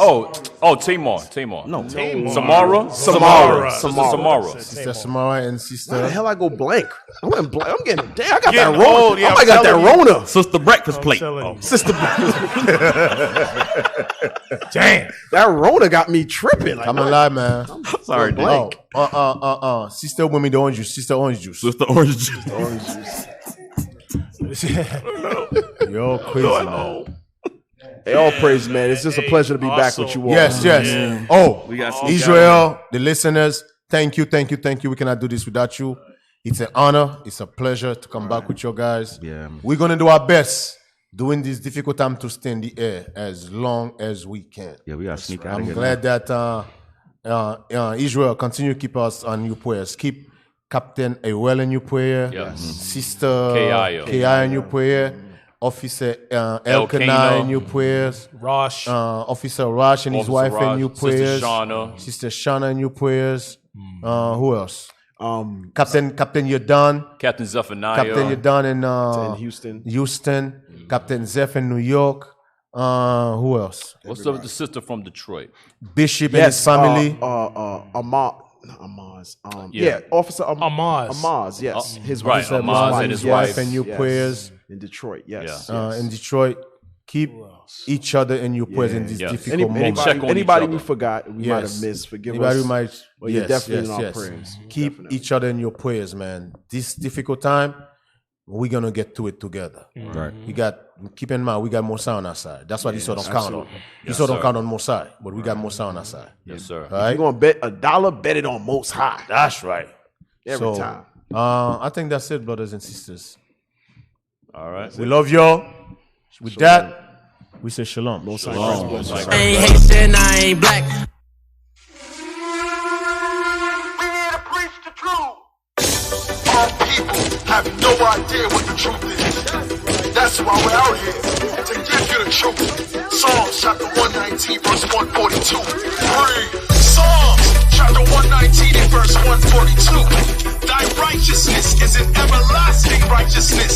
Tamar. No. Samara. Sister Samara and Sister. Why the hell I go blank? I went blank. I'm getting damn. I got Getting that Rona. old, yeah, I I'm might got that telling Rona. Sister breakfast plate. Sister. Damn. That Rona got me tripping. Like, I'm alive, man. Sorry, dude. blank. Sister women the orange juice. Sister orange juice. Sister orange juice. Orange juice. You're crazy, man. Hey, all praise, man. It's just a pleasure to be back with you all. Yes. Yeah. Oh, We got some Israel, the listeners, thank you. We cannot do this without you. It's an honor. It's a pleasure to come back with you guys. Yeah. We're going to do our best during this difficult time to stay in the air as long as we can. Yeah, we got to sneak out of I'm here. glad that Israel continue to keep us on your prayers. Keep Captain Ewell in your prayer. Yes. Sister K.I. in your prayer. Officer Elkanah in your prayers. Rosh. Officer Rosh and his Officer wife Rosh, in your prayers. Sister Shauna in your prayers. Who else? Captain Yadon. Captain Zephaniah. Captain Yadon in Houston. Captain Zeph in New York. Who else? What's up with the sister from Detroit? Bishop and his family. Amaz. Officer Amaz. Yes, his wife. Right, Amaz and his wife. And your prayers. In Detroit, yes. In Detroit, keep each other in your prayers in this difficult moment. Anybody we forgot, we might have missed, forgive anybody us. Might, you're definitely in our prayers. Keep each other in your prayers, man. This difficult time, we're gonna get through it together. Right. Keep in mind, we got Mosai on our side. That's what Esau don't count on. Esau don't count on Mosai, but we got Mosai on our side. Yes, sir. All right? If you're gonna bet $1, bet it on Most High. That's right. Every time. I think that's it, brothers and sisters. All right. We love y'all. With that, We say shalom. I ain't Haitian, I ain't black. Our people have no idea what the truth is. That's why we're out here, to give you the truth. Psalms chapter 119, verse 142. Read. Psalms chapter 119 and verse 142. Thy righteousness is an everlasting righteousness,